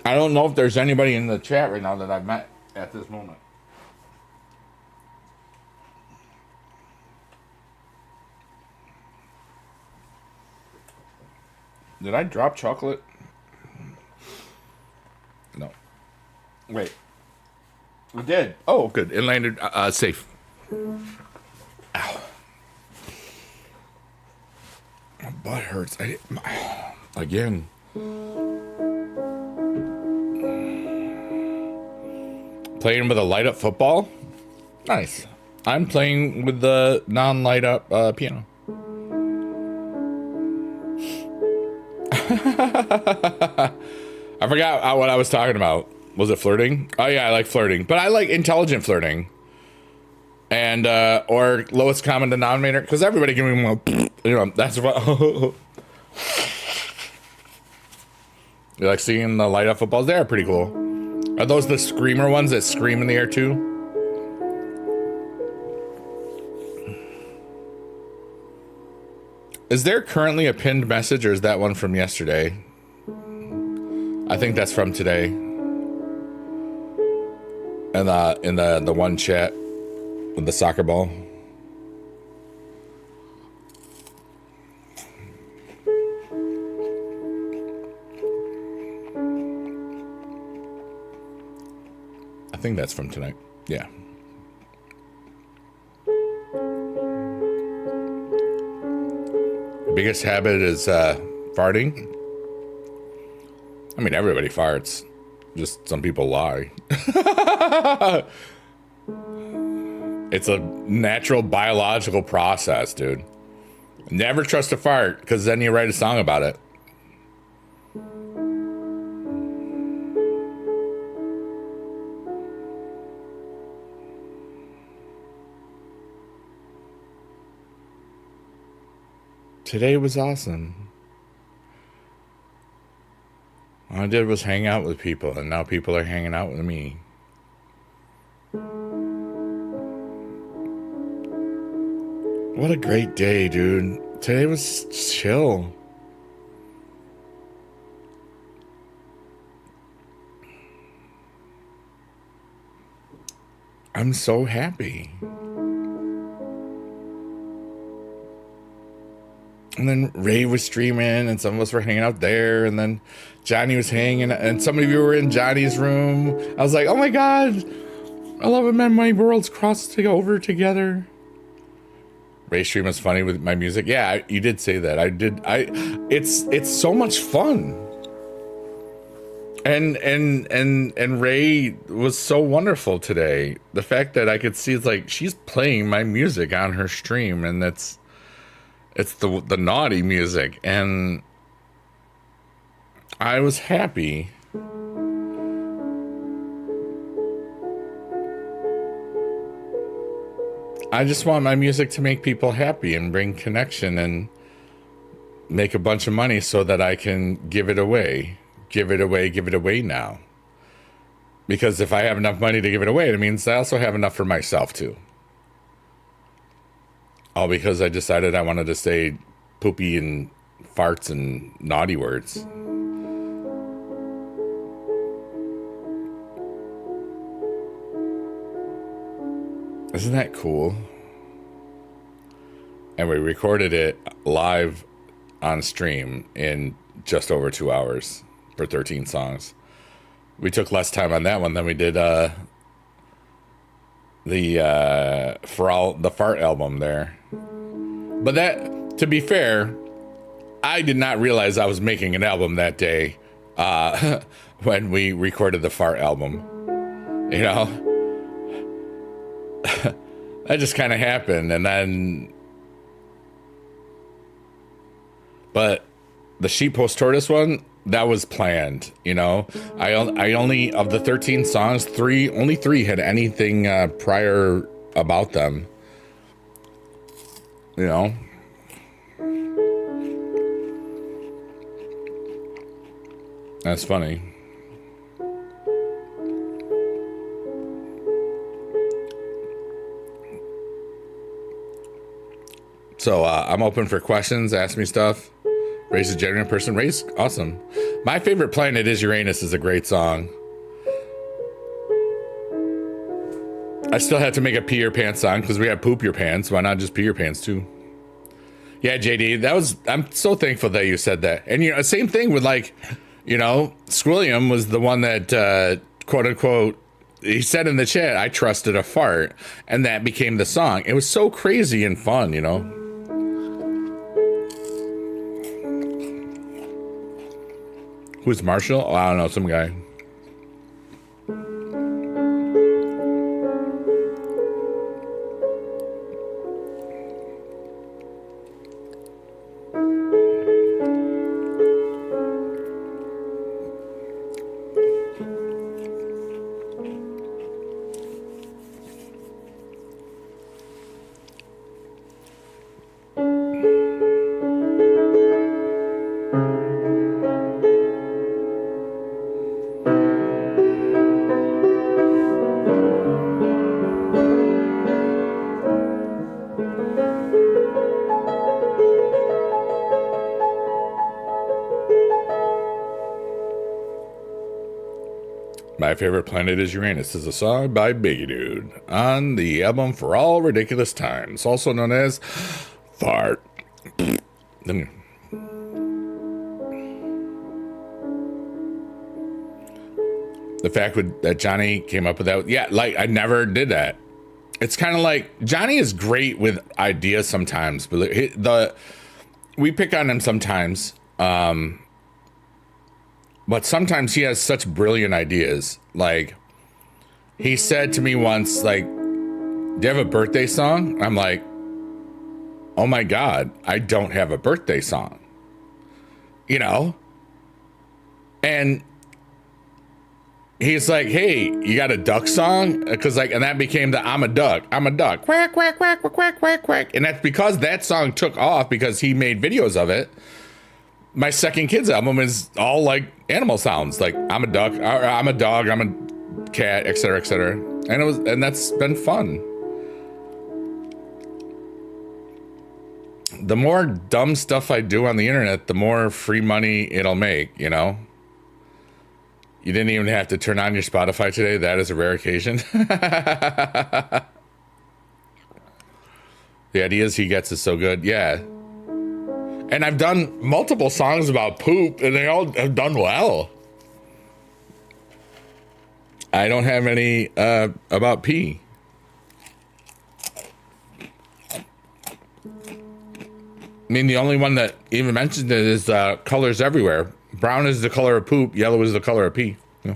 I don't know if there's anybody in the chat right now that I've met at this moment. Did I drop chocolate? No. Wait. We did. Oh, good. It landed safe. Ow. My butt hurts. Again. Playing with a light up football? Nice. I'm playing with the non-light up piano. I forgot what I was talking about. Was it flirting? Oh yeah, I like flirting, but I like intelligent flirting. And or lowest common denominator, because everybody can be, you know, that's what. You like seeing the light up footballs? They're pretty cool. Are those the screamer ones that scream in the air too? Is there currently a pinned message, or is that one from yesterday? I think that's from today. And in the one chat with the soccer ball. I think that's from tonight. Yeah. The biggest habit is farting. I mean, everybody farts. Just some people lie. It's a natural biological process, dude. Never trust a fart, because then you write a song about it. Today was awesome. All I did was hang out with people, and now people are hanging out with me. What a great day, dude. Today was chill. I'm so happy. And then Ray was streaming, and some of us were hanging out there, and then Johnny was hanging, and some of you were in Johnny's room. I was like, oh my God, I love it, man. My worlds crossed over together. Ray stream was funny with my music. Yeah, you did say that. It's so much fun. And Ray was so wonderful today. The fact that I could see, it's like she's playing my music on her stream, and it's the naughty music, and I was happy. I just want my music to make people happy and bring connection and make a bunch of money so that I can give it away now. Because if I have enough money to give it away, it means I also have enough for myself too. All because I decided I wanted to say poopy and farts and naughty words. Isn't that cool? And we recorded it live on stream in just over 2 hours for 13 songs. We took less time on that one than we did the Fart album there. But that, to be fair, I did not realize I was making an album that day when we recorded the Fart album. You know? That just kind of happened, and then... But the Sheep Post Tortoise one, that was planned, you know? I only, of the 13 songs, only three had anything prior about them. You know? That's funny. So I'm open for questions. Ask me stuff. Ray's a genuine person. Ray's awesome. My favorite planet is Uranus is a great song. I still had to make a pee your pants song because we had poop your pants. Why not just pee your pants too? Yeah, JD, I'm so thankful that you said that. And you know, same thing with like, you know, Squilliam was the one that quote unquote, he said in the chat, I trusted a fart, and that became the song. It was so crazy and fun, you know. Who's Marshall? Oh, I don't know, some guy. My Favorite Planet is Uranus is a song by Biggie Dude on the album For All Ridiculous Times, also known as Fart. The fact that Johnny came up with that, yeah, like I never did that. It's kind of like Johnny is great with ideas sometimes, but we pick on him sometimes. But sometimes he has such brilliant ideas. Like, he said to me once, like, do you have a birthday song? I'm like, oh my God, I don't have a birthday song. You know? And he's like, hey, you got a duck song? Because, like, and that became the I'm a duck. Quack, quack, quack, quack, quack, quack, quack. And that's because that song took off because he made videos of it. My second kid's album is all like animal sounds, like I'm a duck, or I'm a dog, I'm a cat, etc., etc. And that's been fun. The more dumb stuff I do on the internet, the more free money it'll make, you know? You didn't even have to turn on your Spotify today. That is a rare occasion. The ideas he gets is so good. Yeah. And I've done multiple songs about poop, and they all have done well. I don't have any about pee. I mean, the only one that even mentions it is colors everywhere. Brown is the color of poop. Yellow is the color of pee. Yeah.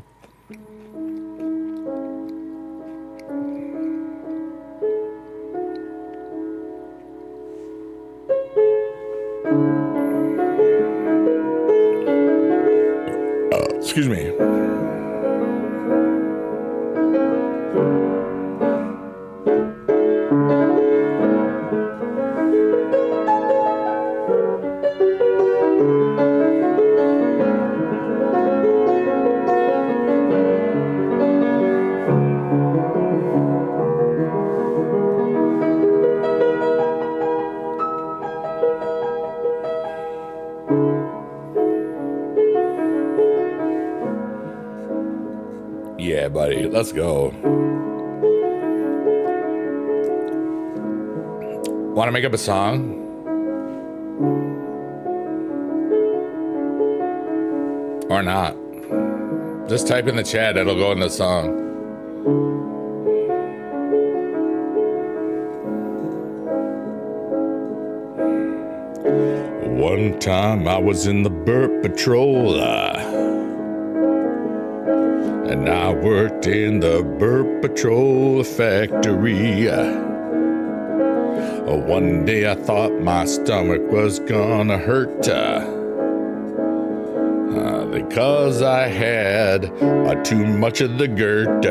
Excuse me. Yeah, buddy, let's go. Want to make up a song? Or not? Just type in the chat, it'll go in the song. One time I was in the Burp Patrol, and I worked in the Burp Patrol factory. One day I thought my stomach was gonna hurt, because I had too much of the GERT.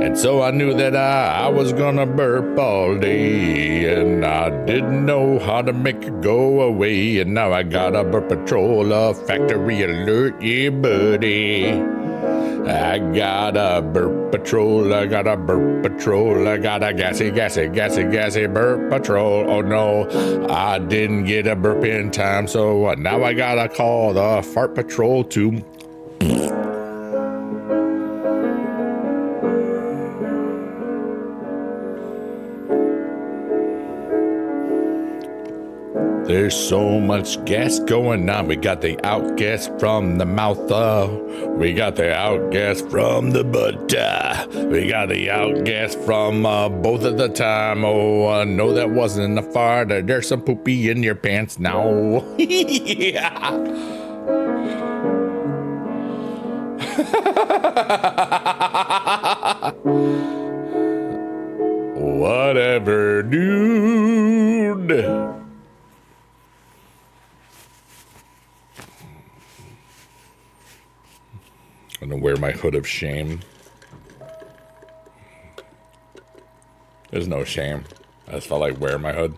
And so I knew that I was gonna burp all day, and I didn't know how to make it go away. And now I got a Burp Patrol factory alert, yeah, buddy. I got a Burp Patrol, I got a Burp Patrol, I got a gassy Burp Patrol. Oh no, I didn't get a burp in time, so now I gotta call the Fart Patrol to... There's so much gas going on. We got the outgas from the mouth. We got the outgas from the butt. We got the outgas from both at the time. Oh, no, that wasn't a fart. There's some poopy in your pants now. Yeah. Whatever, dude. I'm gonna wear my hood of shame. There's no shame. I just felt like wearing my hood.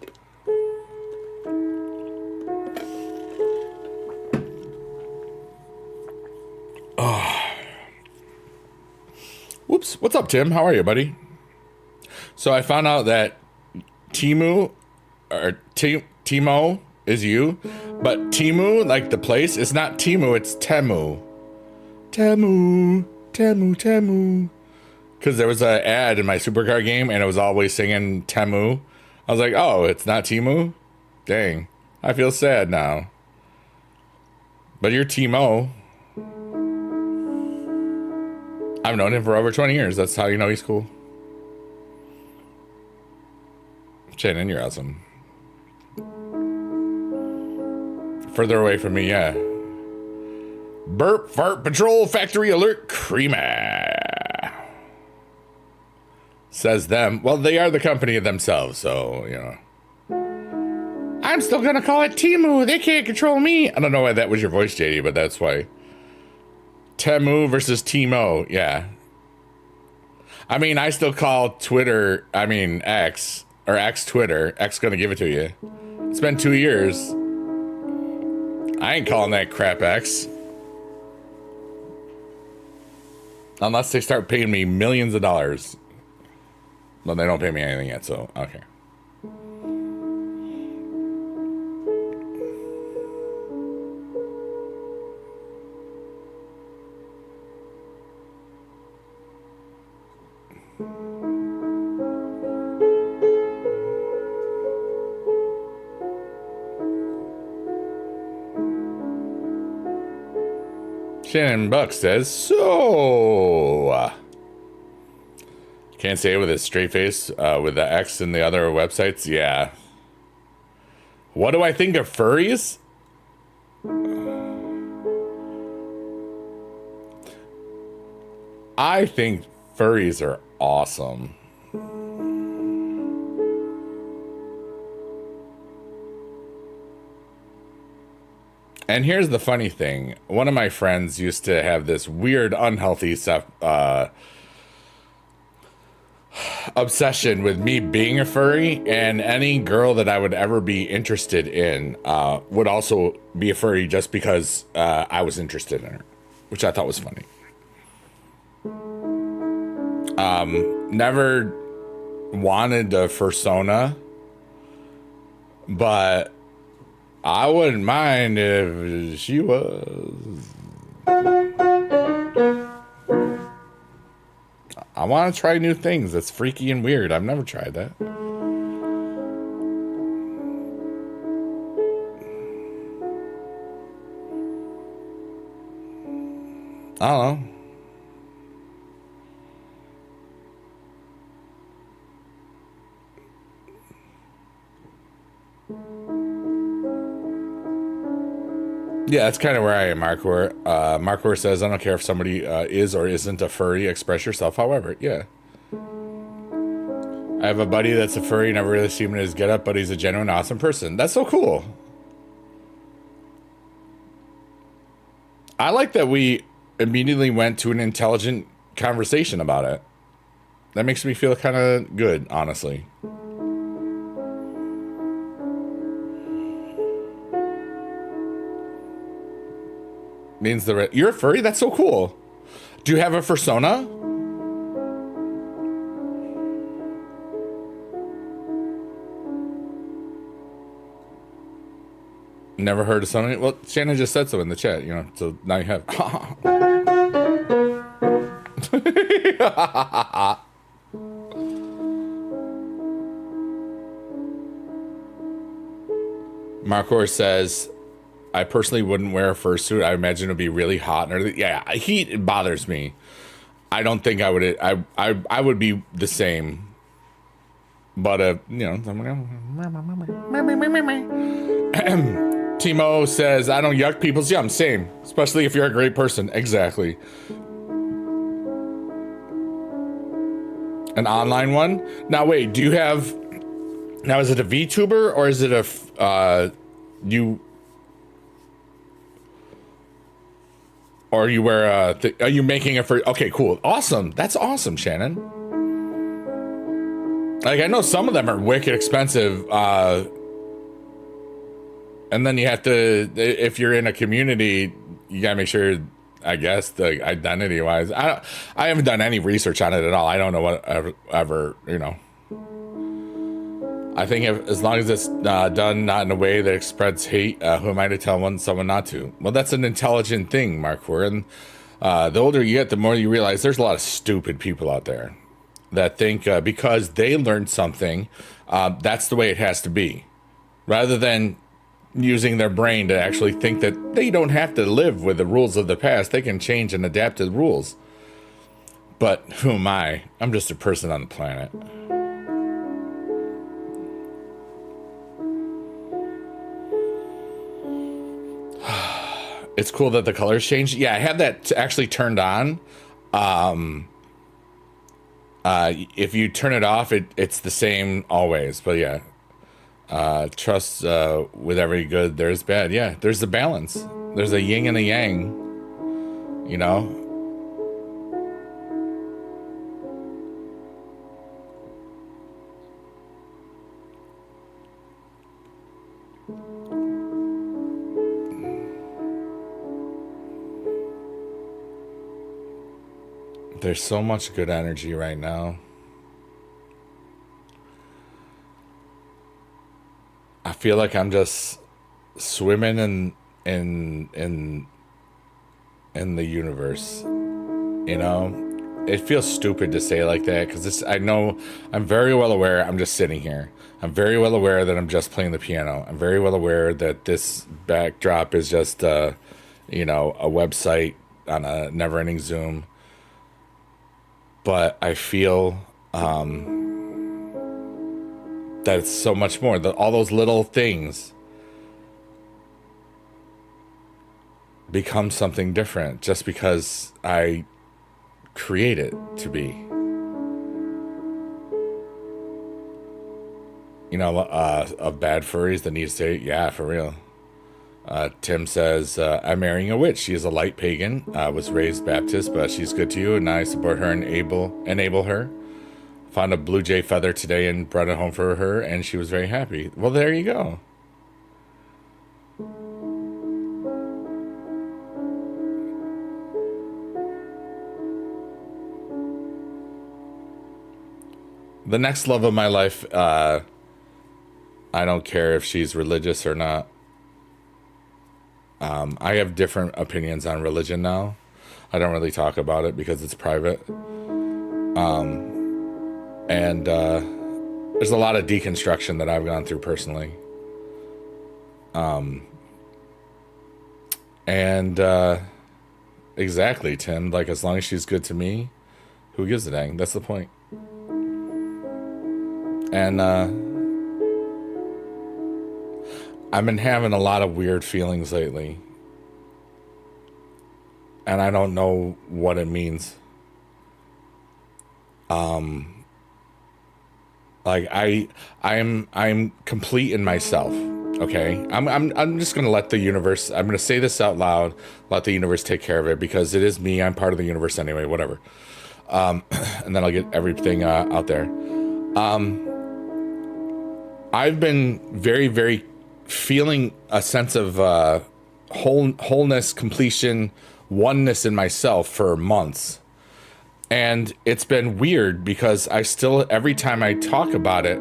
Oh. Whoops. What's up, Tim? How are you, buddy? So I found out that Timo is you, but Temu, like the place, it's not Temu, it's Temu. Temu. Because there was an ad in my supercar game and it was always singing Temu. I was like, oh, it's not Temu? Dang. I feel sad now. But you're Timo. I've known him for over 20 years. That's how you know he's cool. Shannon, you're awesome. Further away from me, yeah. Burp, fart, patrol, factory alert, creamer. Says them. Well, they are the company of themselves, so, you know. I'm still gonna call it Temu. They can't control me. I don't know why that was your voice, JD, but that's why. Temu versus Timo, yeah. I mean, I still call Twitter, X, or X Twitter. X gonna give it to you. It's been 2 years. I ain't calling that crap X. Unless they start paying me millions of dollars. But they don't pay me anything yet, so, okay. Shannon Buck says, so... Can't say it with a straight face, with the X and the other websites. Yeah. What do I think of furries? I think furries are awesome. And here's the funny thing. One of my friends used to have this weird, unhealthy stuff, obsession with me being a furry, and any girl that I would ever be interested in would also be a furry just because I was interested in her, which I thought was funny. Never wanted a fursona, but I wouldn't mind if she was. I want to try new things. That's freaky and weird. I've never tried that. I don't know. Yeah, that's kind of where I am, Markor. Markor says, I don't care if somebody is or isn't a furry, express yourself however. Yeah. I have a buddy that's a furry, never really seen him in his getup, but he's a genuine awesome person. That's so cool. I like that we immediately went to an intelligent conversation about it. That makes me feel kind of good, honestly. Means you're a furry? That's so cool. Do you have a fursona? Never heard of something. Well, Shannon just said so in the chat, you know, so now you have. Markor says, I personally wouldn't wear a fursuit. I imagine it'd be really hot and everything. Yeah, heat bothers me. I don't think I would. I would be the same. But you know. Timo says, I don't yuck people's yum. Same, especially if you're a great person. Exactly. An online one. Now wait, do you have? Now is it a VTuber or is it a you? Or you wear are you making it for? Okay, cool, awesome. That's awesome, Shannon. Like I know some of them are wicked expensive, and then you have to, if you're in a community, you gotta make sure I guess the identity wise, I haven't done any research on it at all. I don't know what ever you know. I think as long as it's done not in a way that spreads hate, who am I to tell someone not to? Well, that's an intelligent thing, Mark. And the older you get, the more you realize there's a lot of stupid people out there that think because they learned something, that's the way it has to be, rather than using their brain to actually think that they don't have to live with the rules of the past. They can change and adapt to the rules. But who am I? I'm just a person on the planet. It's cool that the colors changed. Yeah, I had that actually turned on. If you turn it off, it's the same always. But yeah, trust with every good, there's bad. Yeah, there's the balance. There's a yin and a yang, you know? There's so much good energy right now. I feel like I'm just swimming in the universe. You know, it feels stupid to say it like that because I know I'm very well aware I'm just sitting here. I'm very well aware that I'm just playing the piano. I'm very well aware that this backdrop is just you know, a website on a never-ending Zoom. But I feel that it's so much more. All those little things become something different just because I create it to be. You know, of bad furries that needs to, yeah, for real. Tim says, I'm marrying a witch. She is a light pagan, was raised Baptist, but she's good to you, and I support her and enable her. Found a blue jay feather today and brought it home for her, and she was very happy. Well, there you go. The next love of my life, I don't care if she's religious or not. I have different opinions on religion now. I don't really talk about it because it's private. And there's a lot of deconstruction that I've gone through personally. And exactly, Tim. Like, as long as she's good to me, who gives a dang? That's the point. And I've been having a lot of weird feelings lately. And I don't know what it means. Like I'm complete in myself. Okay. I'm just gonna let the universe, I'm gonna say this out loud, let the universe take care of it because it is me. I'm part of the universe anyway, whatever. And then I'll get everything out there. I've been very, very feeling a sense of wholeness, completion, oneness in myself for months. And it's been weird because I still, every time I talk about it,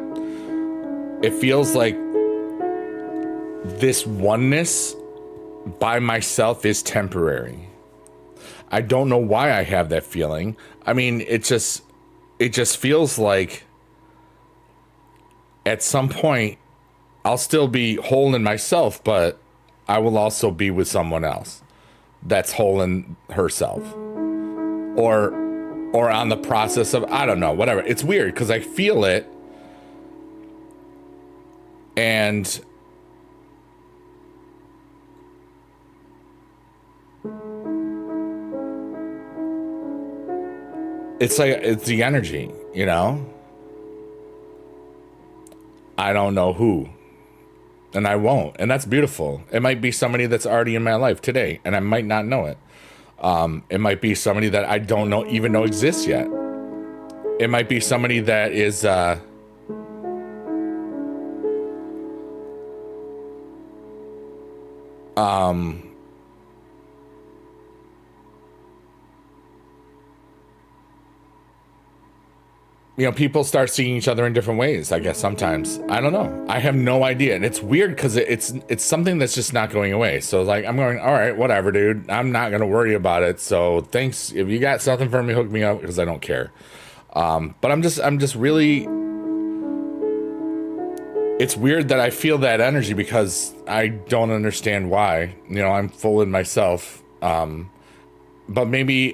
it feels like this oneness by myself is temporary. I don't know why I have that feeling. I mean, it just feels like at some point I'll still be whole in myself, but I will also be with someone else that's whole in herself. Or on the process of, I don't know, whatever. It's weird because I feel it. And it's like, it's the energy, you know? I don't know who. And I won't. And that's beautiful. It might be somebody that's already in my life today, and I might not know it. It might be somebody that I don't even know exists yet. It might be somebody that is people start seeing each other in different ways, I guess sometimes. I don't know. I have no idea. And it's weird because it's something that's just not going away. So like I'm going, all right, whatever, dude. I'm not gonna worry about it. So thanks. If you got something for me, hook me up because I don't care. But I'm just really, it's weird that I feel that energy because I don't understand why. I'm full in myself. But maybe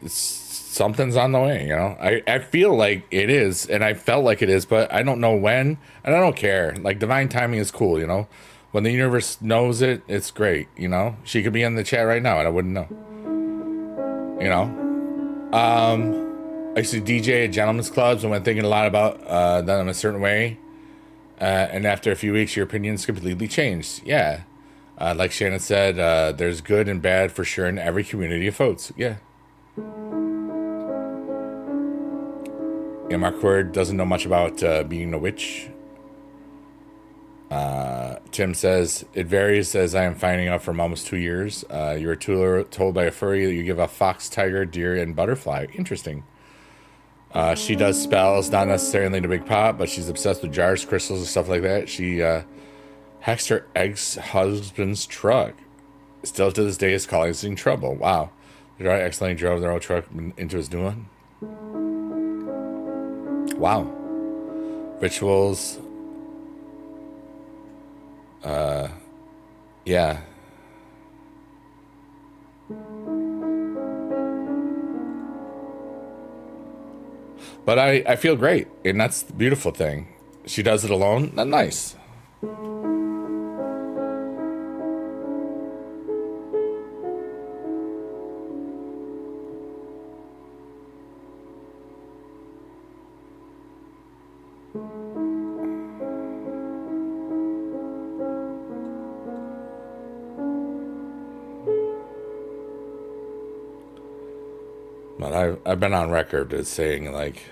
something's on the way. I feel like it is, and I felt like it is, but I don't know when, and I don't care. Like divine timing is cool. When the universe knows it, it's great. She could be in the chat right now, and I wouldn't know. I used to DJ at gentlemen's clubs and went thinking a lot about them in a certain way. And after a few weeks, your opinions completely changed. Yeah. Like Shannon said, there's good and bad for sure in every community of folks. Yeah. Yeah, Mark Word doesn't know much about being a witch. Tim says, it varies as I am finding out from almost 2 years. You were told by a furry that you give a fox, tiger, deer, and butterfly. Interesting. She does spells, not necessarily in a big pot, but she's obsessed with jars, crystals, and stuff like that. She hacked her ex-husband's truck. Still to this day is causing trouble. Wow. The driver accidentally drove their old truck into his new one. Wow. Rituals. Yeah. But I feel great, and that's the beautiful thing. She does it alone. Nice. But I've been on record as saying, like,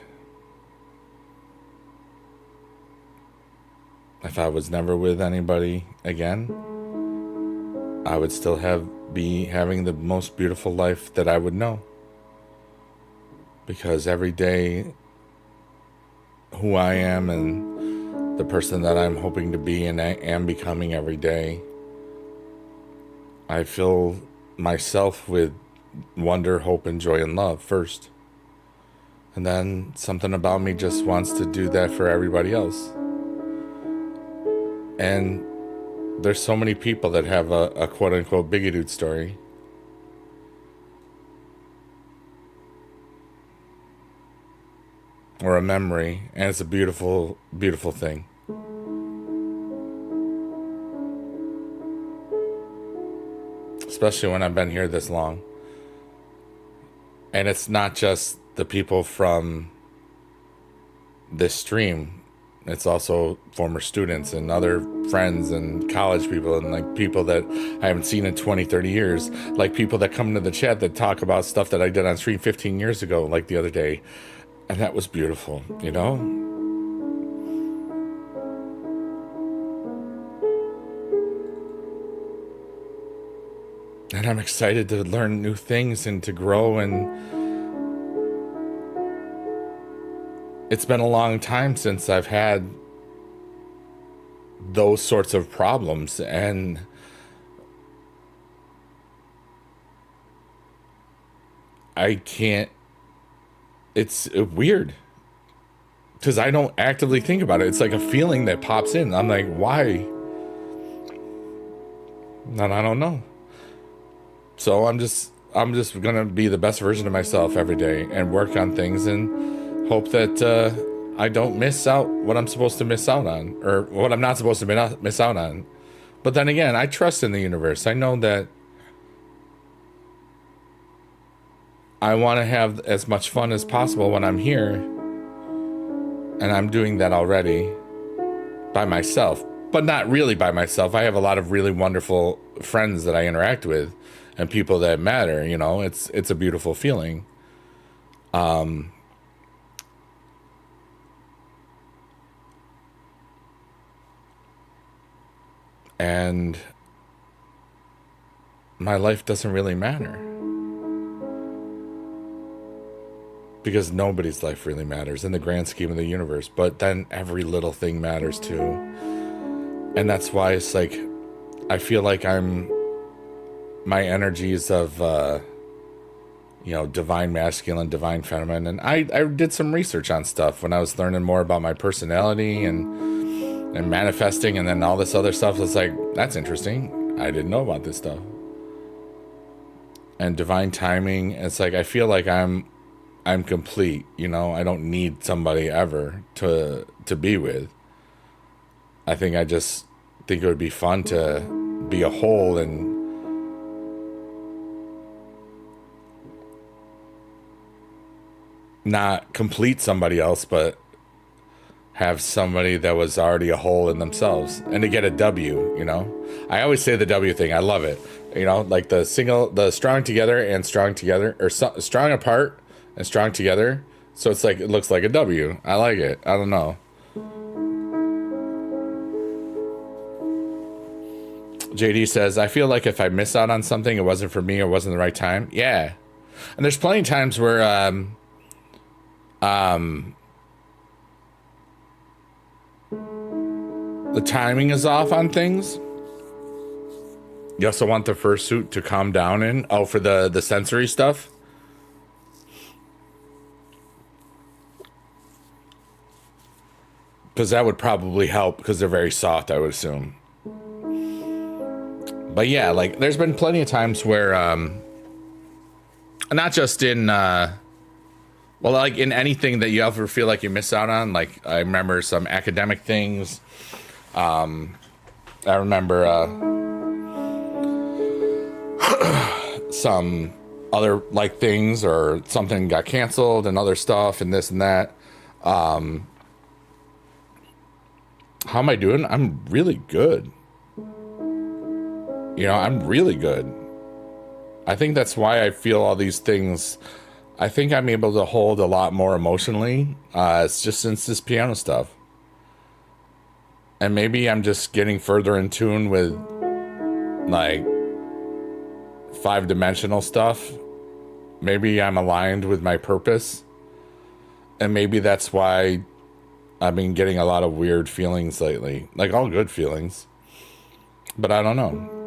if I was never with anybody again, I would still be having the most beautiful life that I would know. Because every day, who I am and the person that I'm hoping to be and I am becoming every day, I fill myself with wonder, hope, and joy and love first. And then something about me just wants to do that for everybody else. And there's so many people that have a quote-unquote bigoted story. Or a memory, and it's a beautiful, beautiful thing. Especially when I've been here this long. And it's not just the people from this stream. It's also former students and other friends and college people and like people that I haven't seen in 20, 30 years. Like people that come into the chat that talk about stuff that I did on stream 15 years ago, like the other day. And that was beautiful, And I'm excited to learn new things and to grow. And it's been a long time since I've had those sorts of problems. And I can't, it's weird because I don't actively think about it. It's like a feeling that pops in. I'm like, why? And I don't know. So I'm just gonna be the best version of myself every day and work on things and hope that I don't miss out what I'm supposed to miss out on, or what I'm not supposed to miss out on. But then again, I trust in the universe. I know that I want to have as much fun as possible when I'm here, and I'm doing that already by myself, but not really by myself. I have a lot of really wonderful friends that I interact with and people that matter. It's a beautiful feeling. And my life doesn't really matter. because nobody's life really matters in the grand scheme of the universe, but then every little thing matters too. And that's why it's like, I feel like my energies of, divine masculine, divine feminine. And I did some research on stuff when I was learning more about my personality and manifesting and then all this other stuff. It's like, that's interesting. I didn't know about this stuff. And divine timing. It's like, I feel like I'm complete, I don't need somebody ever to be with. I just think it would be fun to be a whole and not complete somebody else, but have somebody that was already a whole in themselves, and to get a W, I always say the W thing. I love it. Like the strong together and strong together, or strong apart and strong together. So it's like, it looks like a W. I like it. I don't know. JD says, I feel like if I miss out on something, it wasn't for me or wasn't the right time. Yeah. And there's plenty of times where, the timing is off on things. You also want the fursuit to calm down in. Oh, for the sensory stuff. Because that would probably help, because they're very soft, I would assume. But yeah, like, there's been plenty of times where, not just in, like in anything that you ever feel like you miss out on. Like, I remember some academic things. I remember, some other like things, or something got canceled and other stuff and this and that. How am I doing? I'm really good. I'm really good. I think that's why I feel all these things. I think I'm able to hold a lot more emotionally. It's just since this piano stuff. And maybe I'm just getting further in tune with like 5-dimensional stuff. Maybe I'm aligned with my purpose. And maybe that's why I've been getting a lot of weird feelings lately. Like, all good feelings. But I don't know.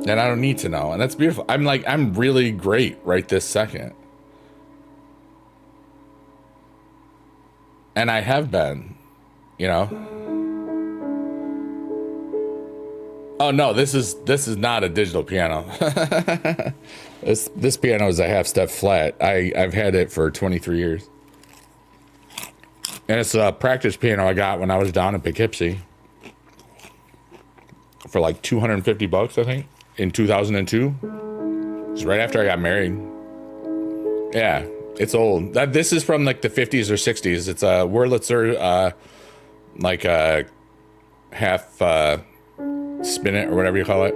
And I don't need to know. And that's beautiful. I'm really great right this second. And I have been, Oh no, this is not a digital piano. This piano is a half-step flat. I've had it for 23 years. And it's a practice piano I got when I was down in Poughkeepsie for like $250, I think, in 2002. It's right after I got married. Yeah, it's old. This is from like the 50s or 60s. It's a Wurlitzer, like a half spin it or whatever you call it.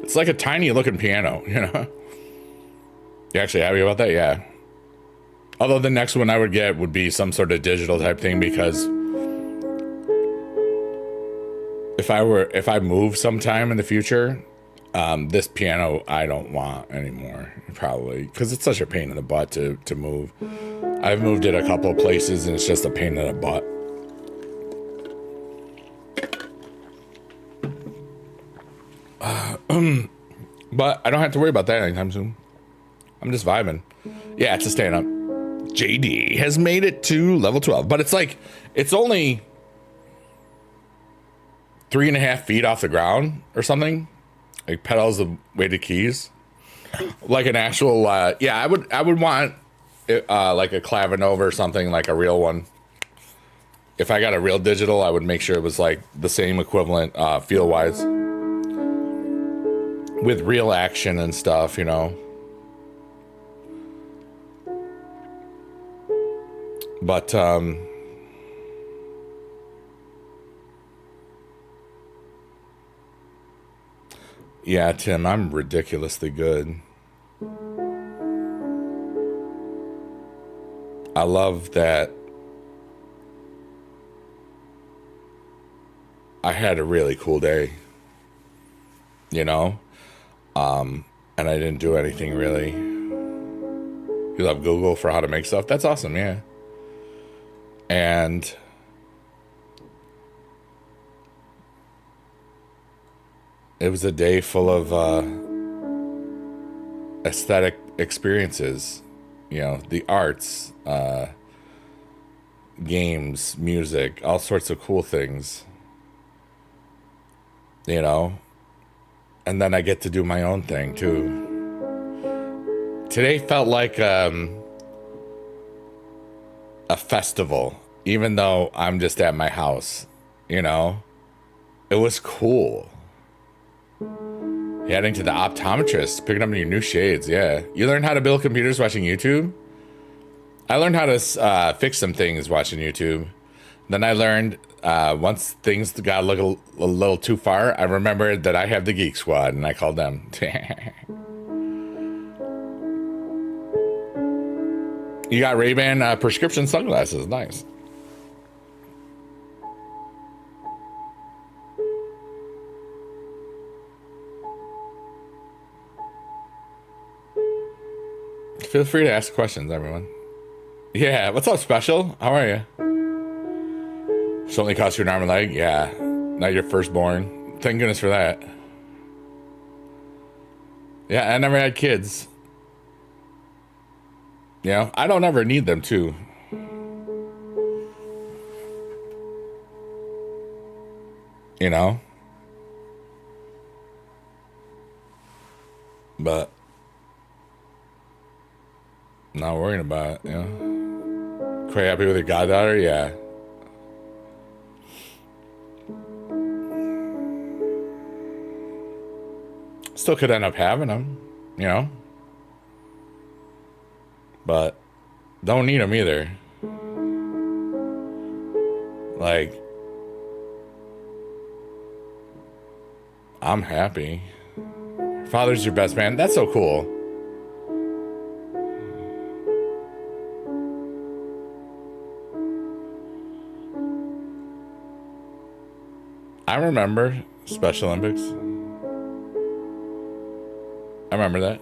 It's like a tiny looking piano, You actually happy about that? Yeah. Although the next one I would get would be some sort of digital type thing, because if I move sometime in the future, this piano I don't want anymore, probably, because it's such a pain in the butt to move. I've moved it a couple of places and it's just a pain in the butt. But I don't have to worry about that anytime soon. I'm just vibing. Yeah, it's a stand up. JD has made it to level 12, but it's like, it's only 3.5 feet off the ground or something. Like, pedals the way to keys. Like an actual, I would want like a Clavinova or something, like a real one. If I got a real digital, I would make sure it was like the same equivalent feel wise, with real action and stuff, But yeah, Tim, I'm ridiculously good. I love that I had a really cool day, and I didn't do anything really. You love Google for how to make stuff. That's awesome, yeah. And it was a day full of aesthetic experiences, you know, the arts, games, music, all sorts of cool things, you know. And then I get to do my own thing too. Today felt like a festival, even though I'm just at my house, you know. It was cool. Heading to the optometrist, picking up your new shades, yeah. You learn how to build computers watching YouTube? I learned how to fix some things watching YouTube. Then I learned once things got a little too far, I remembered that I have the Geek Squad, and I called them. You got Ray-Ban prescription sunglasses, nice. Feel free to ask questions, everyone. Yeah, what's up, Special? How are you? It's only cost you an arm and leg? Yeah, not your firstborn. Thank goodness for that. Yeah, I never had kids. You know, I don't ever need them, too. You know? But not worrying about it, you know? Quite happy with your goddaughter? Yeah. Still could end up having them, you know? But don't need them either. Like, I'm happy. Father's your best man. That's so cool. I remember Special Olympics. I remember that.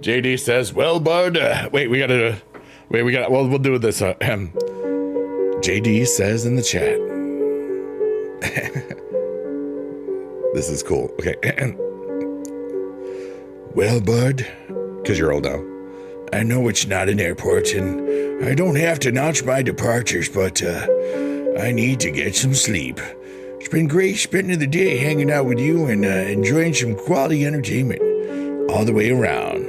JD says, well, bud, we'll do this. JD says in the chat. This is cool. Okay. Well, bud, because you're old now. I know it's not an airport, and I don't have to announce my departures, but I need to get some sleep. It's been great spending the day hanging out with you and enjoying some quality entertainment all the way around.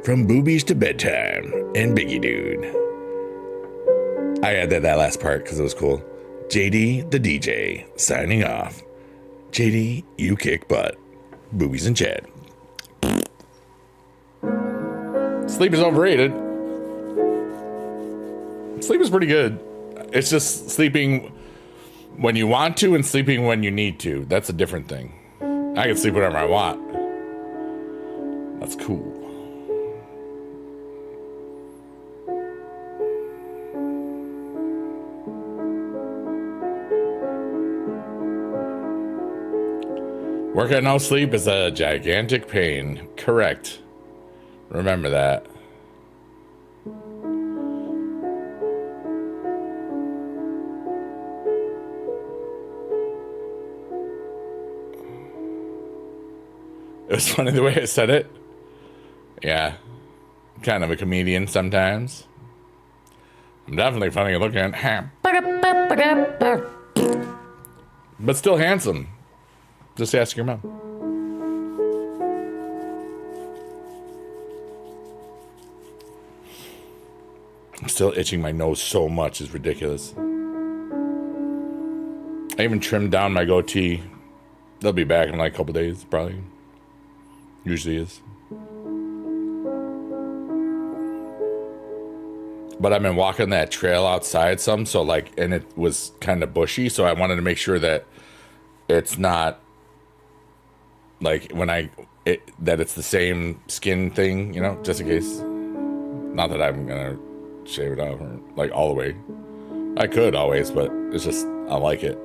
From boobies to bedtime and Biggie Dude. I added that last part because it was cool. JD, the DJ, signing off. JD, you kick butt. Boobies and Chad. Sleep is overrated. Sleep is pretty good. It's just sleeping when you want to and sleeping when you need to. That's a different thing. I can sleep whenever I want. That's cool. Work at no sleep is a gigantic pain. Correct. Remember that. It was funny the way I said it. Yeah. Kind of a comedian sometimes. I'm definitely funny looking. But still handsome. Just ask your mom. I'm still itching my nose so much, it's ridiculous. I even trimmed down my goatee. They'll be back in like a couple days, probably. Usually is. But I've been walking that trail outside some, so like, and it was kind of bushy, so I wanted to make sure that it's not like that it's the same skin thing, you know, just in case. Not that I'm gonna shave it off or like all the way. I could always, but it's just I like it.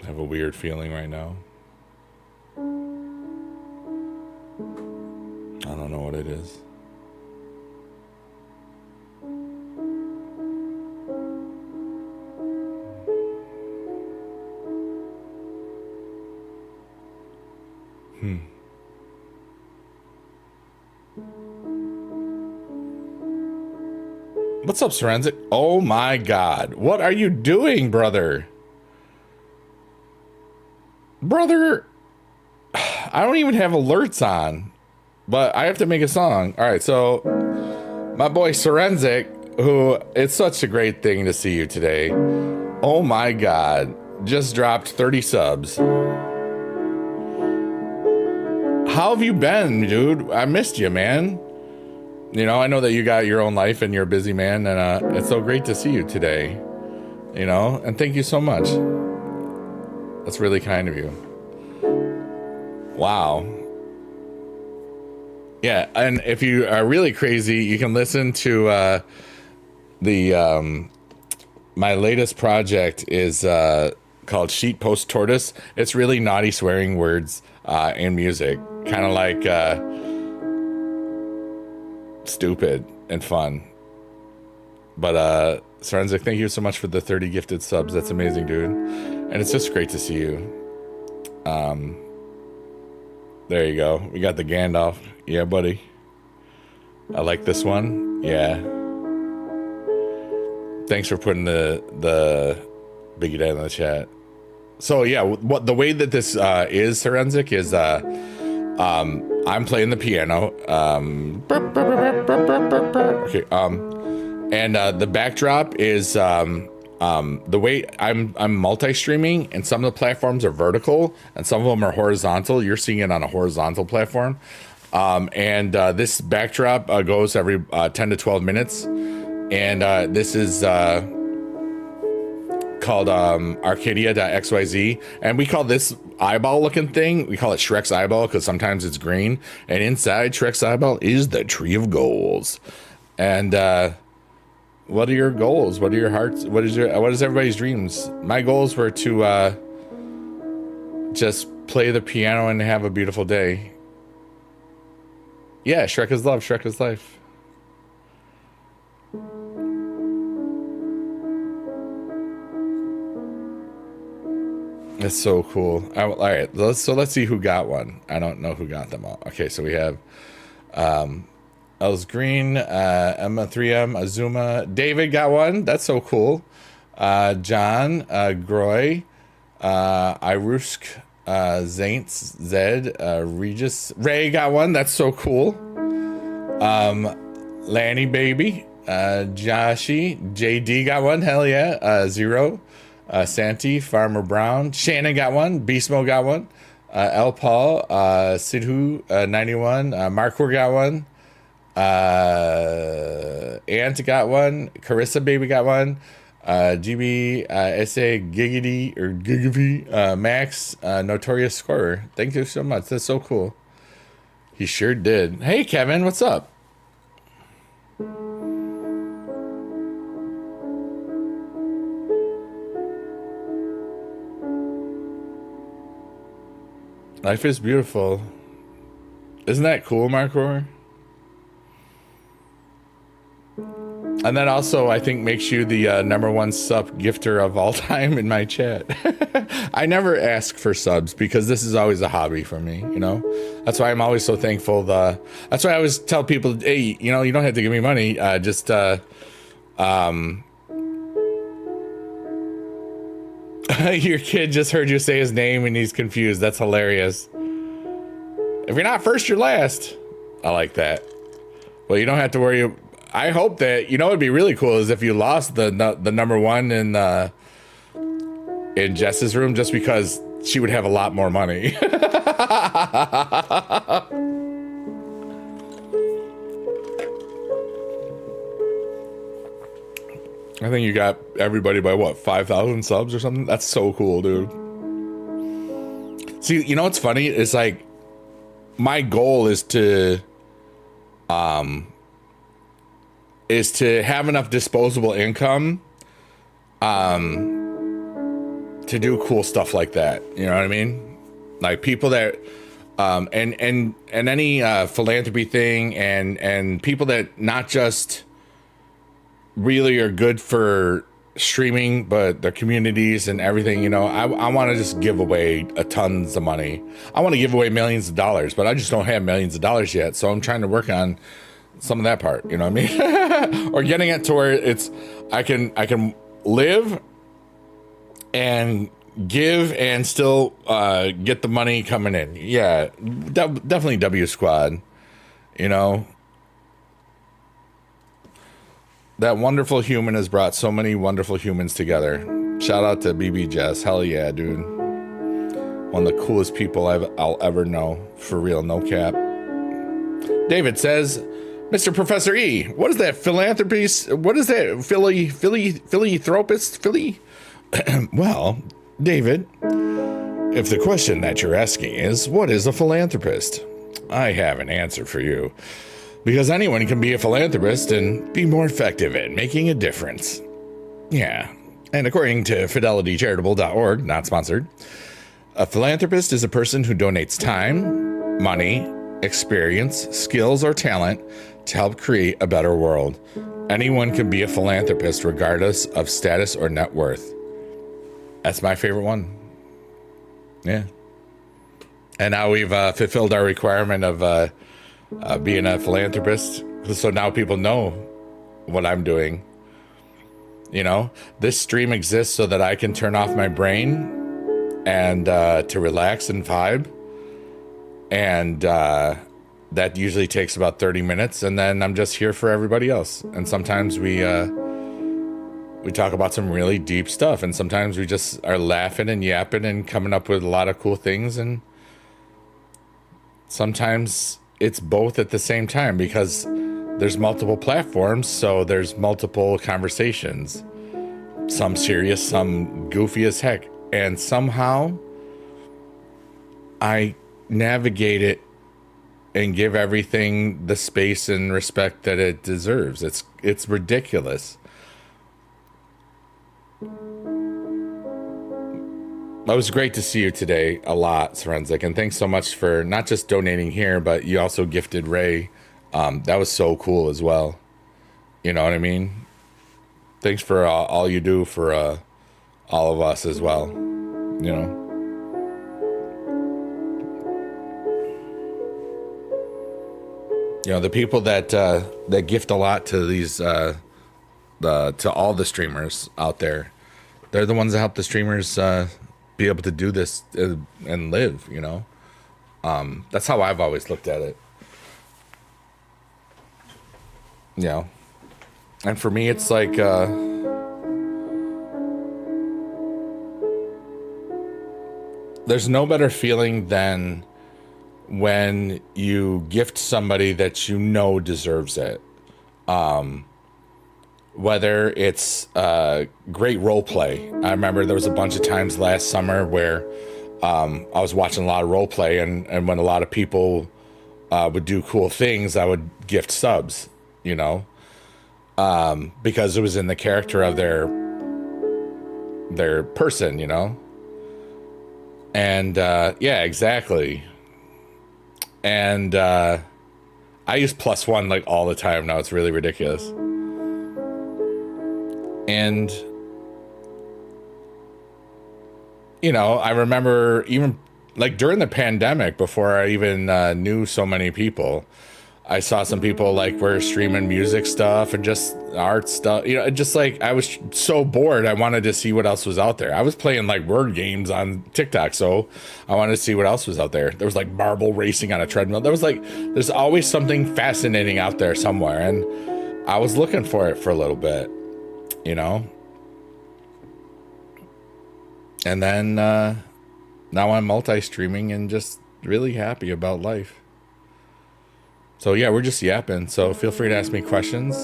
I have a weird feeling right now. I don't know what it is. What's up, Forensic? Oh my God. What are you doing, brother? Brother, I don't even have alerts on, but I have to make a song. All right, so my boy Forensic, who, it's such a great thing to see you today. Oh my God, just dropped 30 subs. How have you been, dude? I missed you, man. You know, I know that you got your own life and you're a busy man, and it's so great to see you today. You know, and thank you so much. That's really kind of you. Wow. Yeah, and if you are really crazy, you can listen to my latest project is called Sheet Post Tortoise. It's really naughty swearing words and music, kind of like stupid and fun. But Forensic, thank you so much for the 30 gifted subs. That's amazing, dude. And it's just great to see you. There you go. We got the Gandalf. Yeah, buddy. I like this one. Yeah. Thanks for putting the Biggie Dad in the chat. So yeah, what the way that this is, Forensic, is I'm playing the piano. Okay. And the backdrop is the way I'm multi-streaming, and some of the platforms are vertical and some of them are horizontal. You're seeing it on a horizontal platform. And this backdrop goes every 10 to 12 minutes. And this is called Arcadia.xyz. And we call this eyeball looking thing, we call it Shrek's eyeball because sometimes it's green. And inside Shrek's eyeball is the tree of goals. And what are your goals? What are your hearts? What is everybody's dreams? My goals were to just play the piano and have a beautiful day. Yeah, Shrek is love, Shrek is life. That's so cool. All right, let's see who got one. I don't know who got them all. Okay, so we have Els Green, Emma 3M, Azuma, David got one. That's so cool. John, Groy, Irusk, Zaints, Zed, Regis, Ray got one. That's so cool. Lanny Baby, Joshi, JD got one. Hell yeah. Zero, Santi, Farmer Brown, Shannon got one. Beastmo got one. El Paul, Sidhu, 91, Markor got one. Ant got one. Carissa Baby got one. GB, SA, Giggity, or Giggity, Max, Notorious Scorer. Thank you so much. That's so cool. He sure did. Hey, Kevin, what's up? Life is beautiful. Isn't that cool, Markor? And that also, I think, makes you the #1 sub gifter of all time in my chat. I never ask for subs because this is always a hobby for me, you know? That's why I'm always so thankful. That's why I always tell people, hey, you know, you don't have to give me money. Just your kid just heard you say his name and he's confused. That's hilarious. If you're not first, you're last. I like that. Well, you don't have to worry. I hope that, you know, what'd be really cool is if you lost the #1 in Jess's room, just because she would have a lot more money. I think you got everybody by what, 5,000 subs or something? That's so cool, dude. See, you know what's funny? It's like my goal is to have enough disposable income to to do cool stuff like that. You know what I mean? Like people that and any philanthropy thing and people that not just really are good for streaming, but their communities and everything. You know, I want to just give away tons of money. I want to give away millions of dollars, but I just don't have millions of dollars yet. So I'm trying to work on some of that part. You know what I mean? Or getting it to where it's I can live and give and still get the money coming in. Yeah, definitely W Squad. You know, that wonderful human has brought so many wonderful humans together. Shout out to BB Jess. Hell yeah, dude. One of the coolest people I'll ever know. For real, no cap. David says, Mr. Professor E, what is that philanthropy? What is that philanthropist? Well, David, if the question that you're asking is, what is a philanthropist? I have an answer for you. Because anyone can be a philanthropist and be more effective at making a difference. Yeah. And according to fidelitycharitable.org, not sponsored, a philanthropist is a person who donates time, money, experience, skills, or talent to help create a better world. Anyone can be a philanthropist regardless of status or net worth. That's my favorite one. Yeah. And now we've fulfilled our requirement of being a philanthropist. So now people know what I'm doing. You know, this stream exists so that I can turn off my brain and to relax and vibe. And that usually takes about 30 minutes. And then I'm just here for everybody else. And sometimes we talk about some really deep stuff. And sometimes we just are laughing and yapping and coming up with a lot of cool things. And sometimes it's both at the same time because there's multiple platforms. So there's multiple conversations, some serious, some goofy as heck. And somehow I navigate it and give everything the space and respect that it deserves. It's ridiculous. It was great to see you today a lot, Forensic, and thanks so much for not just donating here, but you also gifted Ray. That was so cool as well. You know what I mean? Thanks for all you do for all of us as well. You know? You know, the people that gift a lot to these to all the streamers out there, they're the ones that help the streamers be able to do this and live, you know? That's how I've always looked at it. You know? And for me, it's like, there's no better feeling than when you gift somebody that you know deserves it. Whether it's great role play. I remember there was a bunch of times last summer where I was watching a lot of role play, and when a lot of people would do cool things, I would gift subs, you know, because it was in the character of their person, you know. And yeah, exactly. And I use +1 like all the time now. It's really ridiculous. And, you know, I remember even like during the pandemic, before I even knew so many people, I saw some people like were streaming music stuff and just art stuff, you know, just like I was so bored. I wanted to see what else was out there. I was playing like word games on TikTok, so I wanted to see what else was out there. There was like marble racing on a treadmill. There was like, there's always something fascinating out there somewhere. And I was looking for it for a little bit, you know? And then now I'm multi-streaming and just really happy about life. So yeah, we're just yapping. So feel free to ask me questions.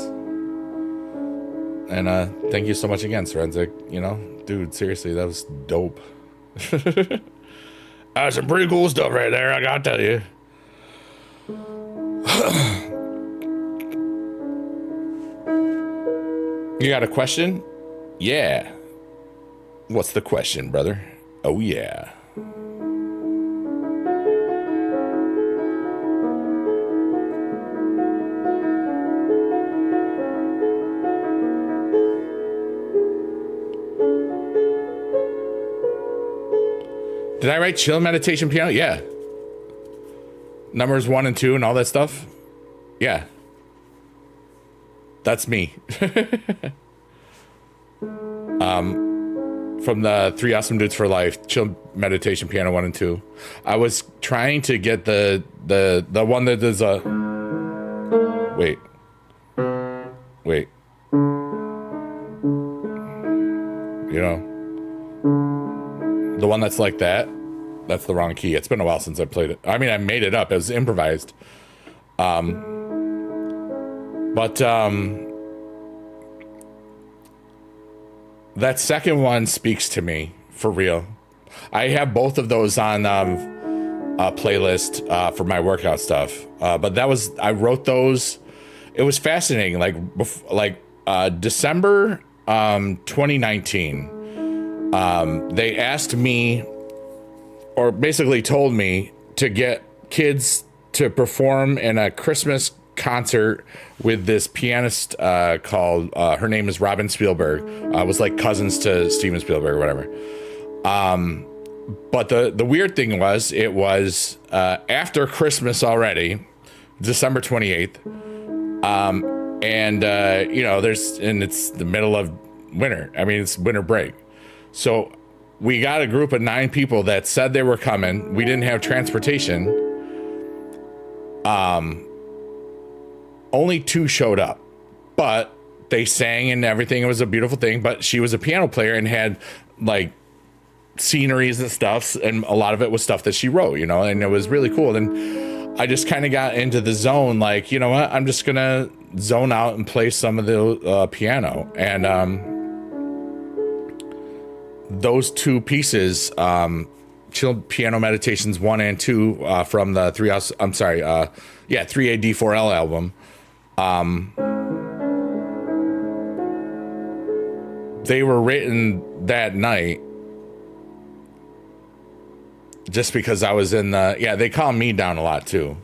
And thank you so much again, Forensic. You know, dude, seriously, that was dope. That's some pretty cool stuff right there, I gotta tell you. You got a question? Yeah. What's the question, brother? Oh, yeah. Did I write chill meditation piano? Yeah. Numbers 1 and 2 and all that stuff? Yeah. That's me. From the 3 Awesome Dudes for Life, chill meditation piano 1 and 2. I was trying to get the one that does a wait. You know, the one that's like that. That's the wrong key. It's been a while since I played it. I mean, I made it up. It was improvised. That second one speaks to me for real. I have both of those on a playlist for my workout stuff. But I wrote those. It was fascinating. Like December 2019, they asked me, or basically told me, to get kids to perform in a Christmas concert with this pianist called, her name is Robin Spielberg. Was like cousins to Steven Spielberg or whatever. But the weird thing was, it was after Christmas already, December 28th. It's the middle of winter. I mean, it's winter break. So we got a group of 9 people that said they were coming. We didn't have transportation. Only 2 showed up, but they sang and everything. It was a beautiful thing, but she was a piano player and had like sceneries and stuff. And a lot of it was stuff that she wrote, and it was really cool. And I just kind of got into the zone, like, you know what, I'm just going to zone out and play some of the piano. And those 2 pieces, Chill Piano Meditations 1 and 2 from the 3AD4L album. They were written that night just because I was in they calmed me down a lot too.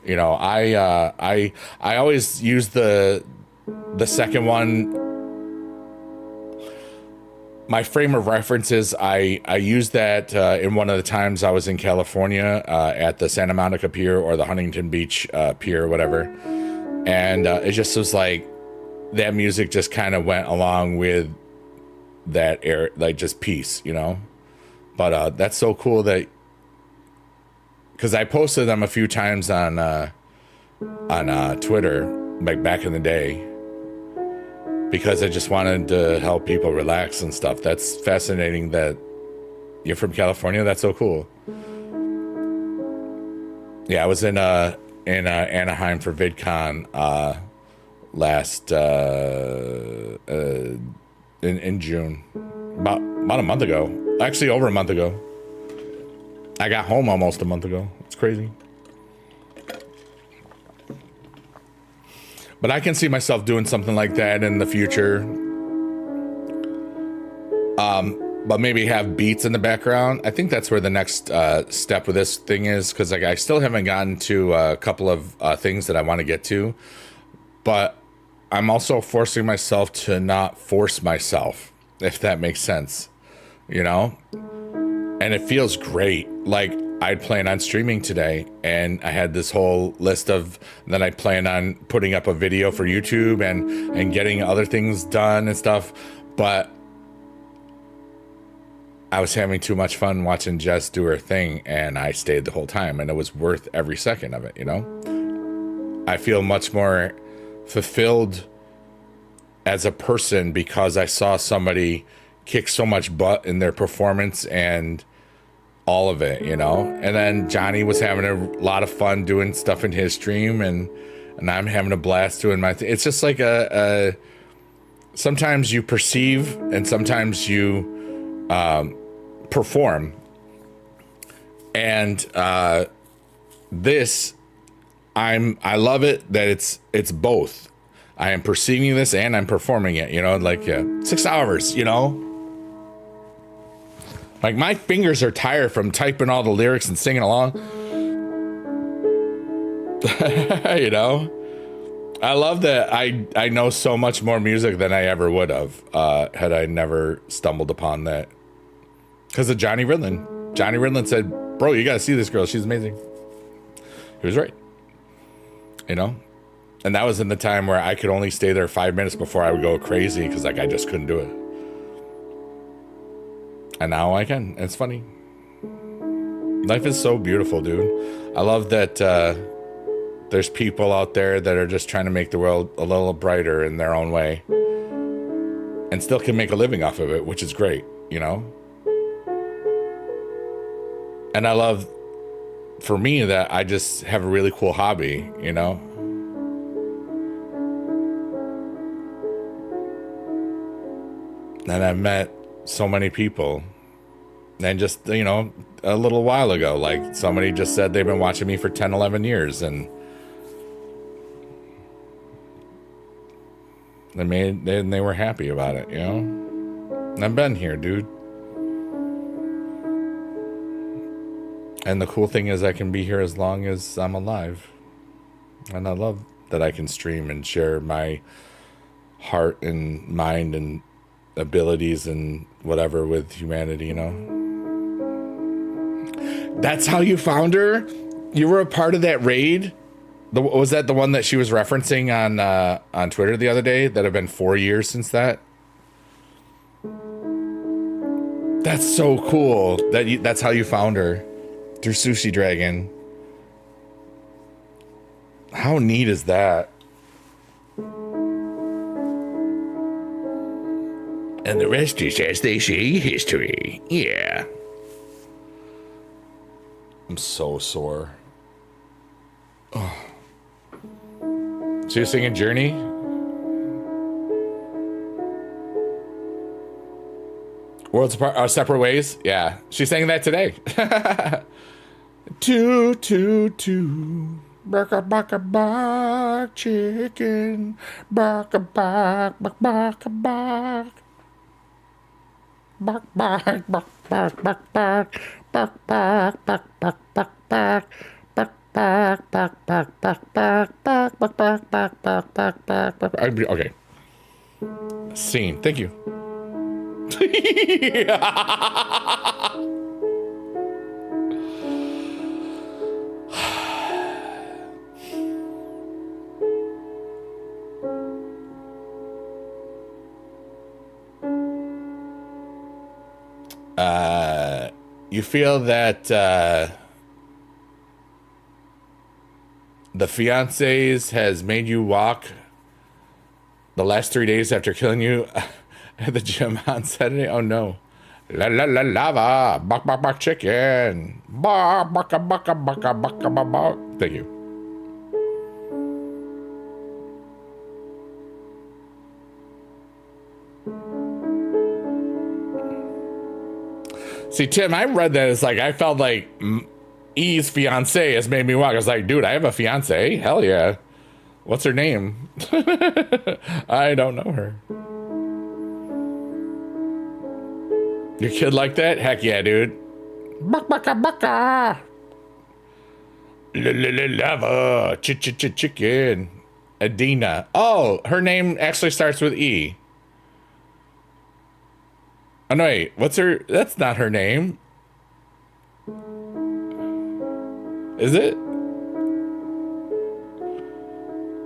I always use the second one. My frame of reference is I used that in one of the times I was in California at the Santa Monica Pier or the Huntington Beach Pier or whatever. And it just was like that music just kind of went along with that air, like just peace, But that's so cool that, because I posted them a few times on Twitter, like back in the day, because I just wanted to help people relax and stuff. That's fascinating that you're from California. That's so cool. Yeah, I was in Anaheim for VidCon last in June, about a month ago. Actually, over a month ago. I got home almost a month ago. It's crazy. But I can see myself doing something like that in the future. But maybe have beats in the background. I think that's where the next step with this thing is, because I still haven't gotten to a couple of things that I want to get to. But I'm also forcing myself to not force myself, if that makes sense. And it feels great. Like, I'd planned on streaming today, and I had this whole list of, then I planned on putting up a video for YouTube and getting other things done and stuff. But I was having too much fun watching Jess do her thing, and I stayed the whole time, and it was worth every second of it, I feel much more fulfilled as a person because I saw somebody kick so much butt in their performance and all of it, and then Johnny was having a lot of fun doing stuff in his stream, and I'm having a blast doing my thing. It's just like sometimes you perceive and sometimes you perform, and this, I love it that it's both. I am perceiving this and I'm performing it, 6 hours, Like, my fingers are tired from typing all the lyrics and singing along. You know? I love that I know so much more music than I ever would have had I never stumbled upon that. Because of Johnny Ridlin. Johnny Ridlin said, bro, you got to see this girl. She's amazing. He was right. You know? And that was in the time where I could only stay there 5 minutes before I would go crazy because, like, I just couldn't do it. And now I can. It's funny. Life is so beautiful, dude. I love that there's people out there that are just trying to make the world a little brighter in their own way and still can make a living off of it, which is great, you know? And I love, for me, that I just have a really cool hobby, you know? And I've met so many people. And just, you know, a little while ago, like, somebody just said they've been watching me for 10, 11 years. And they were happy about it, you know? And I've been here, dude. And the cool thing is I can be here as long as I'm alive. And I love that I can stream and share my heart and mind and abilities and whatever with humanity, you know? That's how you found her? You were a part of that raid? Was that the one that she was referencing on Twitter the other day? That have been 4 years since that? That's so cool. That's how you found her. Through Sushi Dragon. How neat is that? And the rest is, as they say, history. Yeah. I'm so sore. Oh. So you're singing Journey? Worlds Apart, Separate Ways? Yeah. She's saying that today. Two, two, two. Baka baka bak chicken. Baka bak bak baka bak. Bak bak bak bak bak bak. Bak bak bak bak bak bak. Bak bak bak bak bak bak bak bak bak bak bak bak bak. Okay. Scene. Thank you. You feel that the fiancés has made you walk the last 3 days after killing you at the gym on Saturday? Oh no. La la la lava. Bak bak bak chicken. Bak baka baka baka baka baka. Thank you. See, Tim, I read that as like, I felt like E's fiance has made me walk. I was like, dude, I have a fiance. Hell yeah. What's her name? I don't know her. Your kid like that? Heck yeah, dude. Baka baka baka. Lava. Chicken. Adina. Oh, her name actually starts with E. Oh, no, wait. What's her... That's not her name. Is it?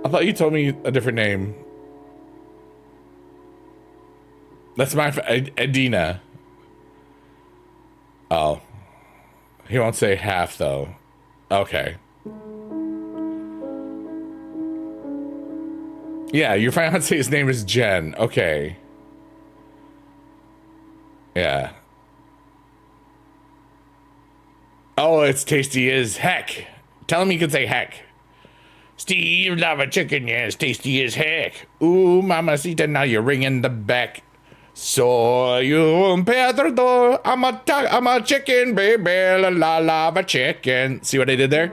I thought you told me a different name. That's my... Adina. Oh. He won't say half, though. Okay. Yeah, your fiance's name is Jen. Okay. Yeah. Oh, it's tasty as heck. Tell him he can say heck. Steve, love a chicken, yes, tasty as heck. Ooh, mamacita, now you're ringing the back. Soy un pedro, I'm a chicken, baby, la lava chicken. See what I did there?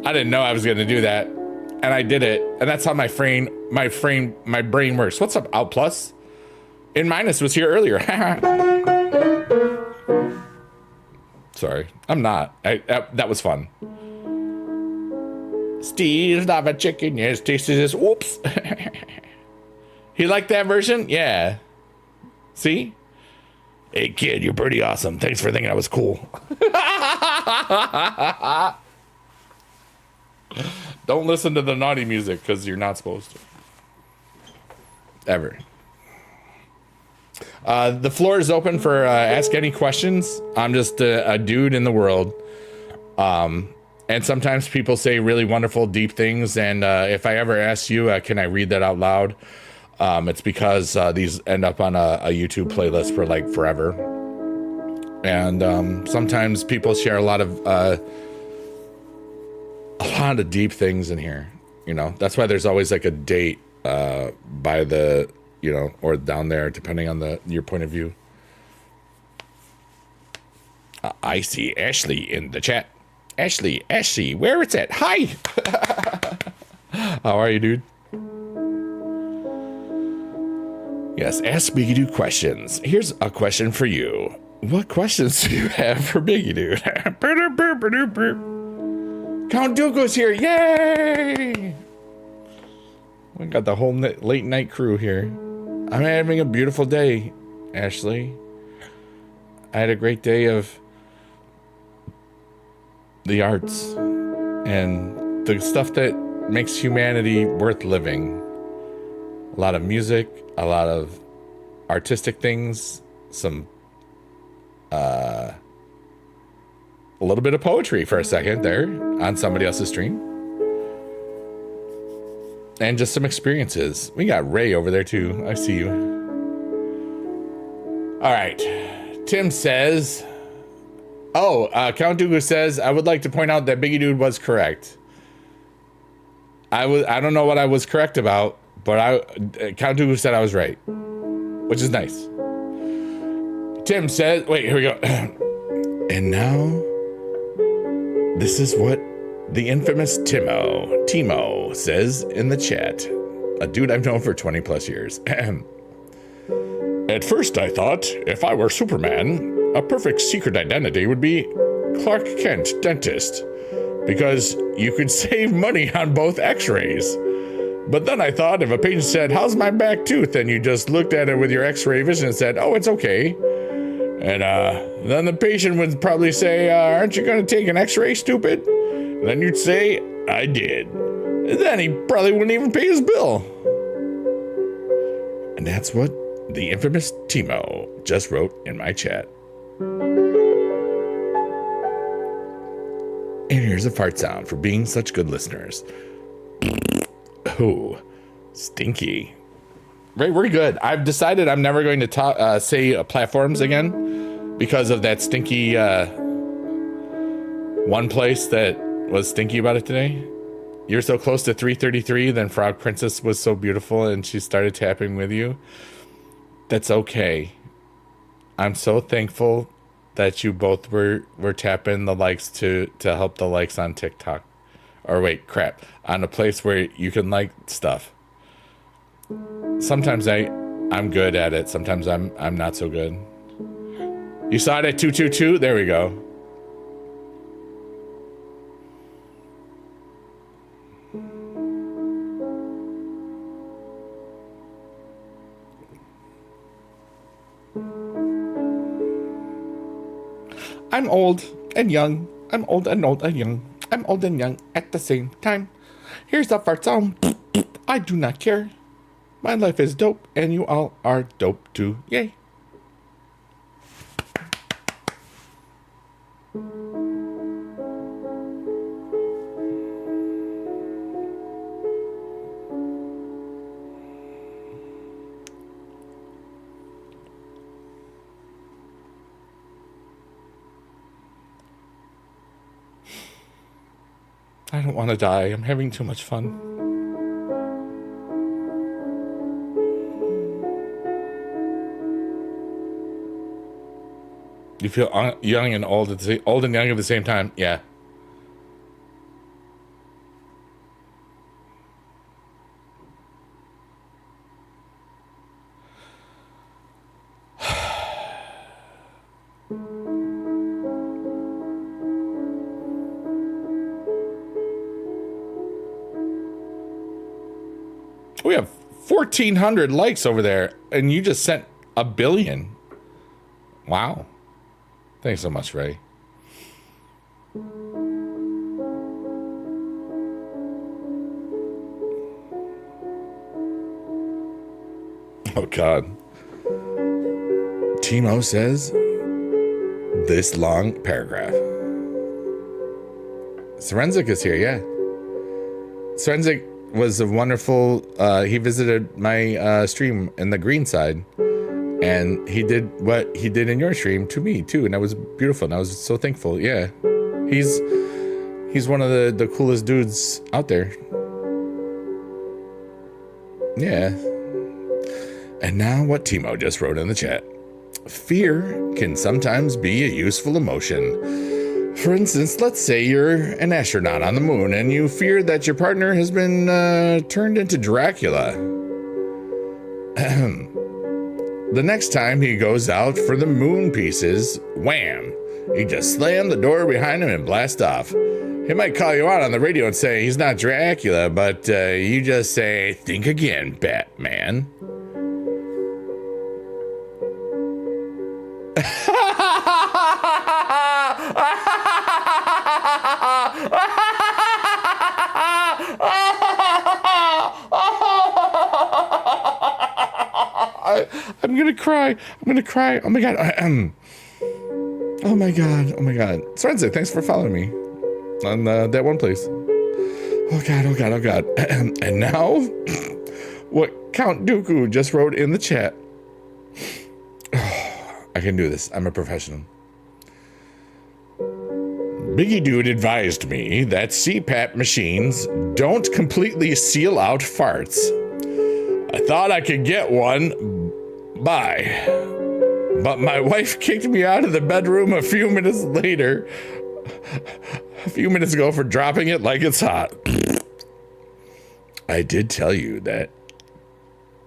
I didn't know I was gonna do that, and I did it, and that's how my brain works. What's up, Out Plus? In Minus was here earlier. Sorry. I'm not. That was fun. Steve's not a chicken. Yes, tastes this. Whoops. He liked that version? Yeah. See? Hey, kid, you're pretty awesome. Thanks for thinking I was cool. Don't listen to the naughty music because you're not supposed to. Ever. The floor is open for ask any questions. I'm just a dude in the world. And sometimes people say really wonderful, deep things. And if I ever ask you, can I read that out loud? It's because these end up on a YouTube playlist for like forever. And sometimes people share a lot of deep things in here. You know, that's why there's always like a date by the, you know, or down there, depending on your point of view. I see Ashley in the chat. Ashley, where it's at? Hi. How are you, dude? Yes, ask Biggie Dude questions. Here's a question for you. What questions do you have for Biggie Dude? Count Dooku's here. Yay! We got the whole late night crew here. I'm having a beautiful day, Ashley. I had a great day of the arts and the stuff that makes humanity worth living. A lot of music, a lot of artistic things, some a little bit of poetry for a second there on somebody else's stream. And just some experiences. We got Ray over there too. I see you. All right. Tim says, Count Dooku says, I would like to point out that Biggie Dude was correct. I don't know what I was correct about, but Count Dooku said I was right, which is nice. Tim says, wait, here we go. And now, this is what the infamous Timo says in the chat. A dude I've known for 20 plus years. At first I thought, if I were Superman, a perfect secret identity would be Clark Kent, dentist, because you could save money on both x-rays. But then I thought if a patient said, how's my back tooth? And you just looked at it with your x-ray vision and said, oh, it's okay. And then the patient would probably say, aren't you going to take an x-ray, stupid? And then you'd say, I did. And then he probably wouldn't even pay his bill. And that's what the infamous Timo just wrote in my chat. And here's a fart sound for being such good listeners. Oh, stinky. Right, we're good. I've decided I'm never going to say platforms again because of that stinky one place that was stinky about it today. You're so close to 333, then Frog Princess was so beautiful and she started tapping with you. That's okay. I'm so thankful that you both were tapping the likes to help the likes on TikTok. Or wait, crap. On a place where you can like stuff. Sometimes I'm good at it. Sometimes I'm not so good. You saw it at 222? There we go. I'm old and young. I'm old and young. I'm old and young at the same time. Here's a fart sound. I do not care. My life is dope, and you all are dope too. Yay. I don't want to die. I'm having too much fun. You feel young and old old and young at the same time? Yeah. We have 1,400 likes over there, and you just sent 1 billion. Wow. Thanks so much, Ray. Oh, God. Timo says this long paragraph. Serenzik is here, yeah. Serenzik was a wonderful, he visited my stream in the green side, and he did what he did in your stream to me too, and that was beautiful, and I was so thankful. Yeah, he's one of the coolest dudes out there. Yeah. And now what Timo just wrote in the chat. Fear can sometimes be a useful emotion. For instance, let's say you're an astronaut on the moon and you fear that your partner has been turned into Dracula. The next time he goes out for the moon pieces, wham, you just slam the door behind him and blast off. He might call you out on the radio and say he's not Dracula, but you just say, think again, Batman. I'm gonna cry. I'm gonna cry. Oh my god. Oh my god. Oh my god. Srenzik, thanks for following me on that one place. Oh god. Oh god. Oh god. And now, what Count Dooku just wrote in the chat. I can do this. I'm a professional. Biggie Dude advised me that CPAP machines don't completely seal out farts. I thought I could get one. Bye. But my wife kicked me out of the bedroom a few minutes ago for dropping it like it's hot. I did tell you that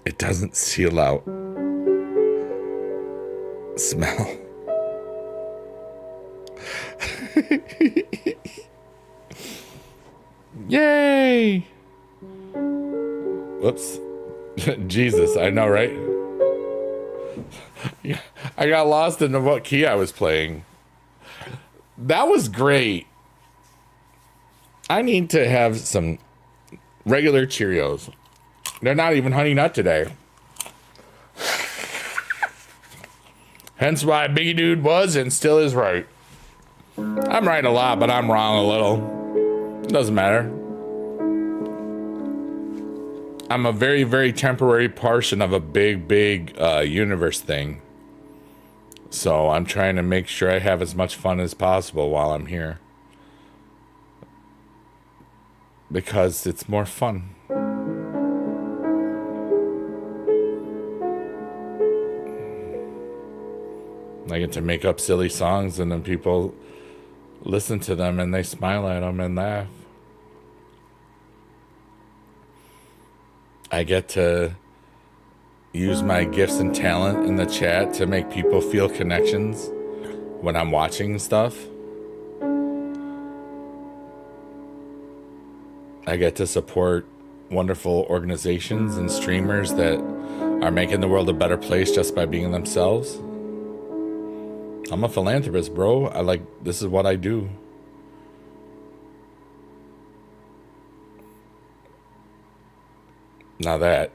it doesn't seal out smell. Yay! Whoops. Jesus, I know, right? I got lost in what key I was playing. That was great. I need to have some regular Cheerios. They're not even Honey Nut today. Hence why Biggie Dude was and still is right. I'm right a lot, but I'm wrong a little. It doesn't matter. I'm a very, very temporary portion of a big, big universe thing. So I'm trying to make sure I have as much fun as possible while I'm here. Because it's more fun. I get to make up silly songs and then people listen to them and they smile at them and laugh. I get to use my gifts and talent in the chat to make people feel connections when I'm watching stuff. I get to support wonderful organizations and streamers that are making the world a better place just by being themselves. I'm a philanthropist, bro. This is what I do. Now that.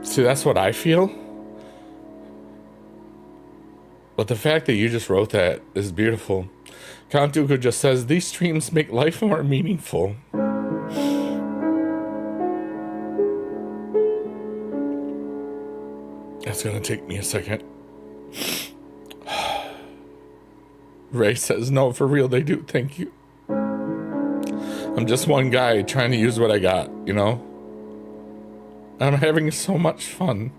See, that's what I feel. But the fact that you just wrote that is beautiful. Count Dooku just says, these streams make life more meaningful. That's gonna take me a second. Ray says, no, for real, they do. Thank you. I'm just one guy trying to use what I got, you know? I'm having so much fun.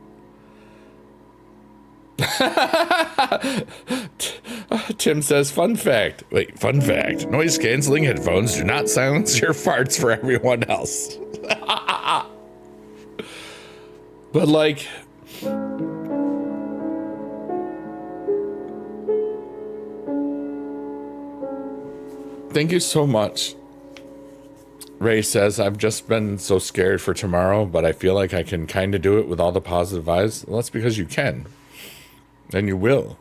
Tim says, fun fact. Wait, fun fact. Noise canceling headphones do not silence your farts for everyone else. But like, Thank you so much. Ray says, I've just been so scared for tomorrow, but I feel like I can kind of do it with all the positive vibes. Well, that's because you can. And you will.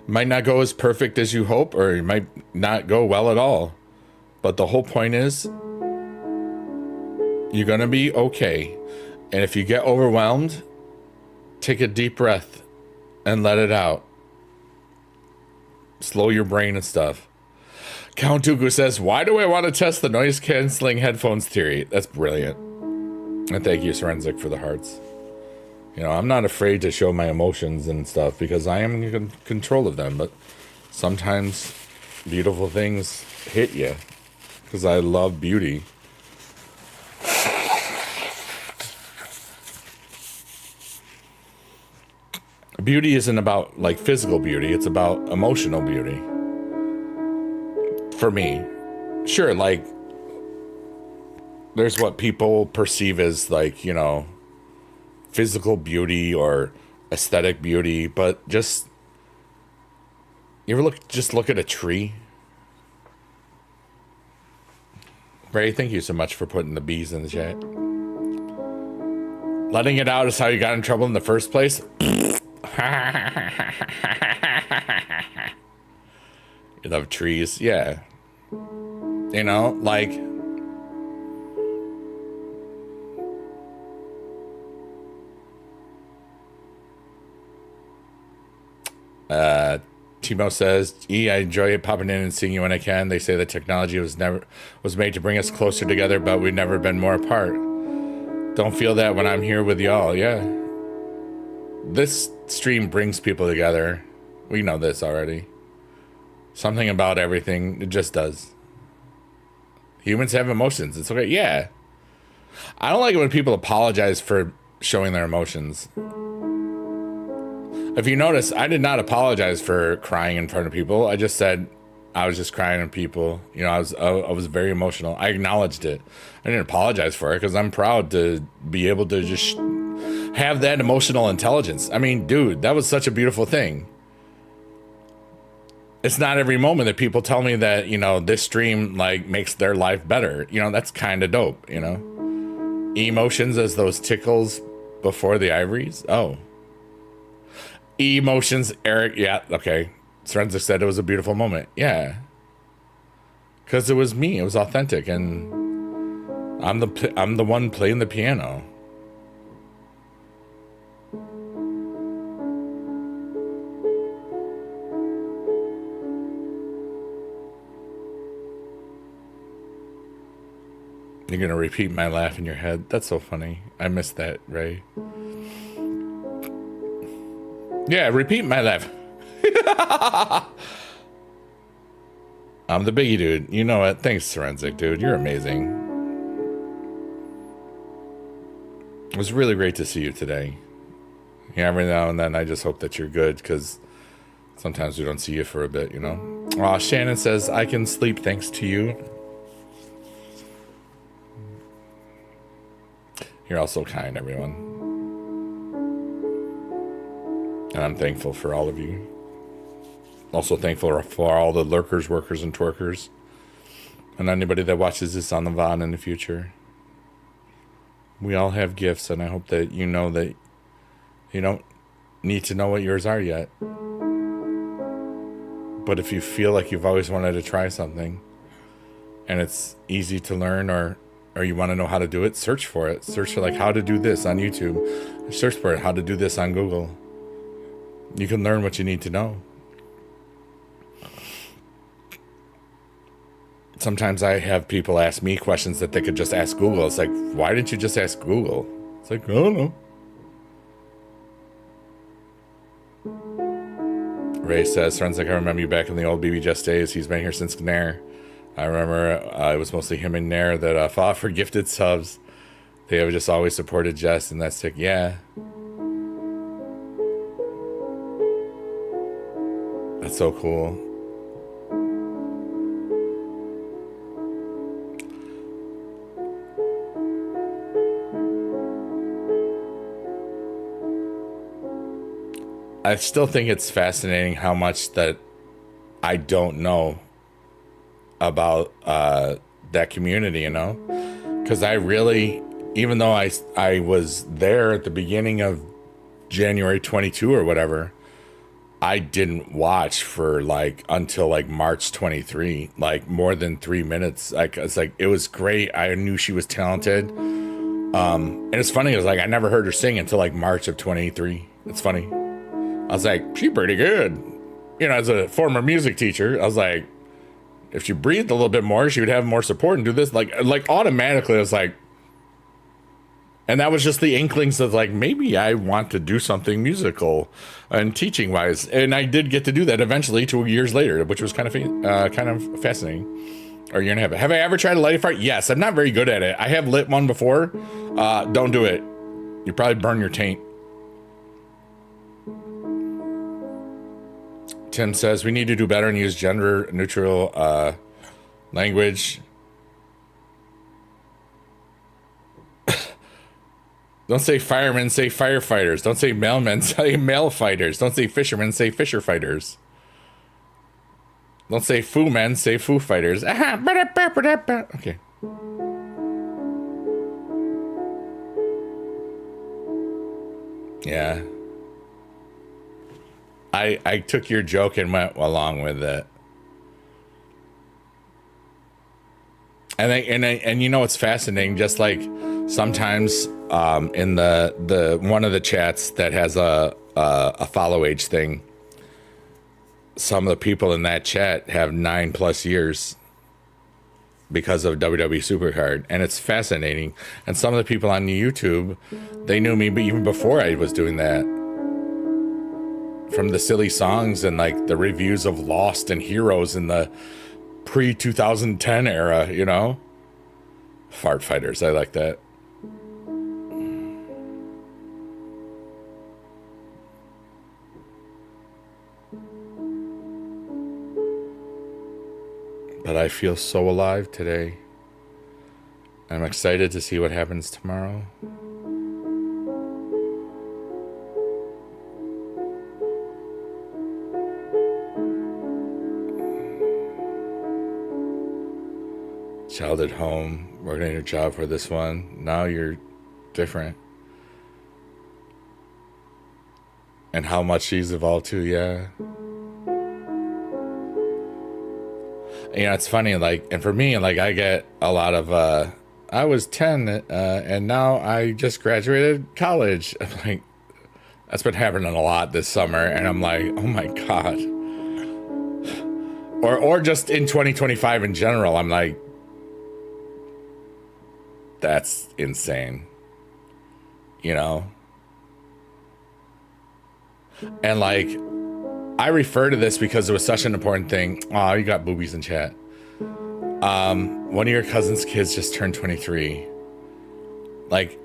Might not go as perfect as you hope, or it might not go well at all. But the whole point is, you're going to be okay. And if you get overwhelmed, take a deep breath and let it out. Slow your brain and stuff. Count Dooku says, why do I want to test the noise canceling headphones theory? That's brilliant. And thank you, Forensic, for the hearts. You know, I'm not afraid to show my emotions and stuff because I am in control of them. But sometimes beautiful things hit you because I love beauty. Beauty isn't about like physical beauty. It's about emotional beauty. For me. Sure, like there's what people perceive as like, you know, physical beauty or aesthetic beauty, but just you ever look at a tree? Ray, thank you so much for putting the bees in the chat. Letting it out is how you got in trouble in the first place. You love trees, yeah. You know, like Timo says, I enjoy it popping in and seeing you when I can. They say the technology was made to bring us closer together, but we've never been more apart. Don't feel that when I'm here with y'all, yeah. This stream brings people together. We know this already. Something about everything, it just does. Humans have emotions, it's okay, yeah. I don't like it when people apologize for showing their emotions. If you notice, I did not apologize for crying in front of people. I just said I was just crying at people. You know, I was very emotional. I acknowledged it. I didn't apologize for it because I'm proud to be able to just have that emotional intelligence. I mean, dude, that was such a beautiful thing. It's not every moment that people tell me that, you know, this stream like makes their life better. You know, that's kind of dope, you know? Emotions as those tickles before the ivories. Oh. Emotions, Eric. Yeah, okay. Forensic said it was a beautiful moment. Yeah. Because it was me. It was authentic. And I'm the one playing the piano. You're going to repeat my laugh in your head. That's so funny. I missed that, Ray. Yeah, repeat my laugh. I'm the biggie dude. You know it. Thanks, Forensic, dude. You're amazing. It was really great to see you today. Yeah, every now and then I just hope that you're good because sometimes we don't see you for a bit, you know? Aw, Shannon says, I can sleep thanks to you. You're all so kind, everyone. And I'm thankful for all of you. Also thankful for all the lurkers, workers, and twerkers. And anybody that watches this on the VOD in the future. We all have gifts, and I hope that you know that you don't need to know what yours are yet. But if you feel like you've always wanted to try something, and it's easy to learn, or you want to know how to do it, search for it. Search for like how to do this on YouTube. Search for it, how to do this on Google. You can learn what you need to know. Sometimes I have people ask me questions that they could just ask Google. It's like, why didn't you just ask Google? It's like, I don't know. Ray says, friends, like I remember you back in the old BB Just days. He's been here since Nair. I remember it was mostly him and Nair that fought for gifted subs. They have just always supported Jess, and that's sick. Yeah. That's so cool. I still think it's fascinating how much that I don't know about that community, you know? Because I really, even though I was there at the beginning of January 22 or whatever, I didn't watch for like until like March 23, like more than 3 minutes. Like it's like it was great. I knew she was talented. And it's funny, it was like I never heard her sing until like March of 23. It's funny. I was like, she's pretty good. You know, as a former music teacher, I was like, if she breathed a little bit more, she would have more support and do this. Like automatically, I was like, and that was just the inklings of like, maybe I want to do something musical and teaching wise. And I did get to do that eventually 2 years later, which was kind of fascinating. Or a year and a half. Have I ever tried to light a fire? Yes, I'm not very good at it. I have lit one before. Don't do it. You probably burn your taint. Tim says we need to do better and use gender neutral language. Don't say firemen, say firefighters. Don't say mailmen, say mail fighters. Don't say fishermen, say fisher fighters. Don't say foo men, say foo fighters. Okay. Yeah. I took your joke and went along with it. And you know what's fascinating? Just like sometimes in the one of the chats that has a follow age thing, some of the people in that chat have 9+ years because of WWE Supercard, and it's fascinating. And some of the people on YouTube, they knew me even before I was doing that, from the silly songs and like the reviews of Lost and Heroes in the pre-2010 era, you know? Fart fighters, I like that. But I feel so alive today. I'm excited to see what happens tomorrow. Child at home, working at your job for this one. Now you're different. And how much she's evolved too, yeah. You know, it's funny, like, and for me, like, I get a lot of, I was 10, and now I just graduated college. I'm like, that's been happening a lot this summer, and I'm like, oh my God. Or just in 2025 in general, I'm like, that's insane. You know? And like, I refer to this because it was such an important thing. Oh, you got boobies in chat. One of your cousin's kids just turned 23. Like,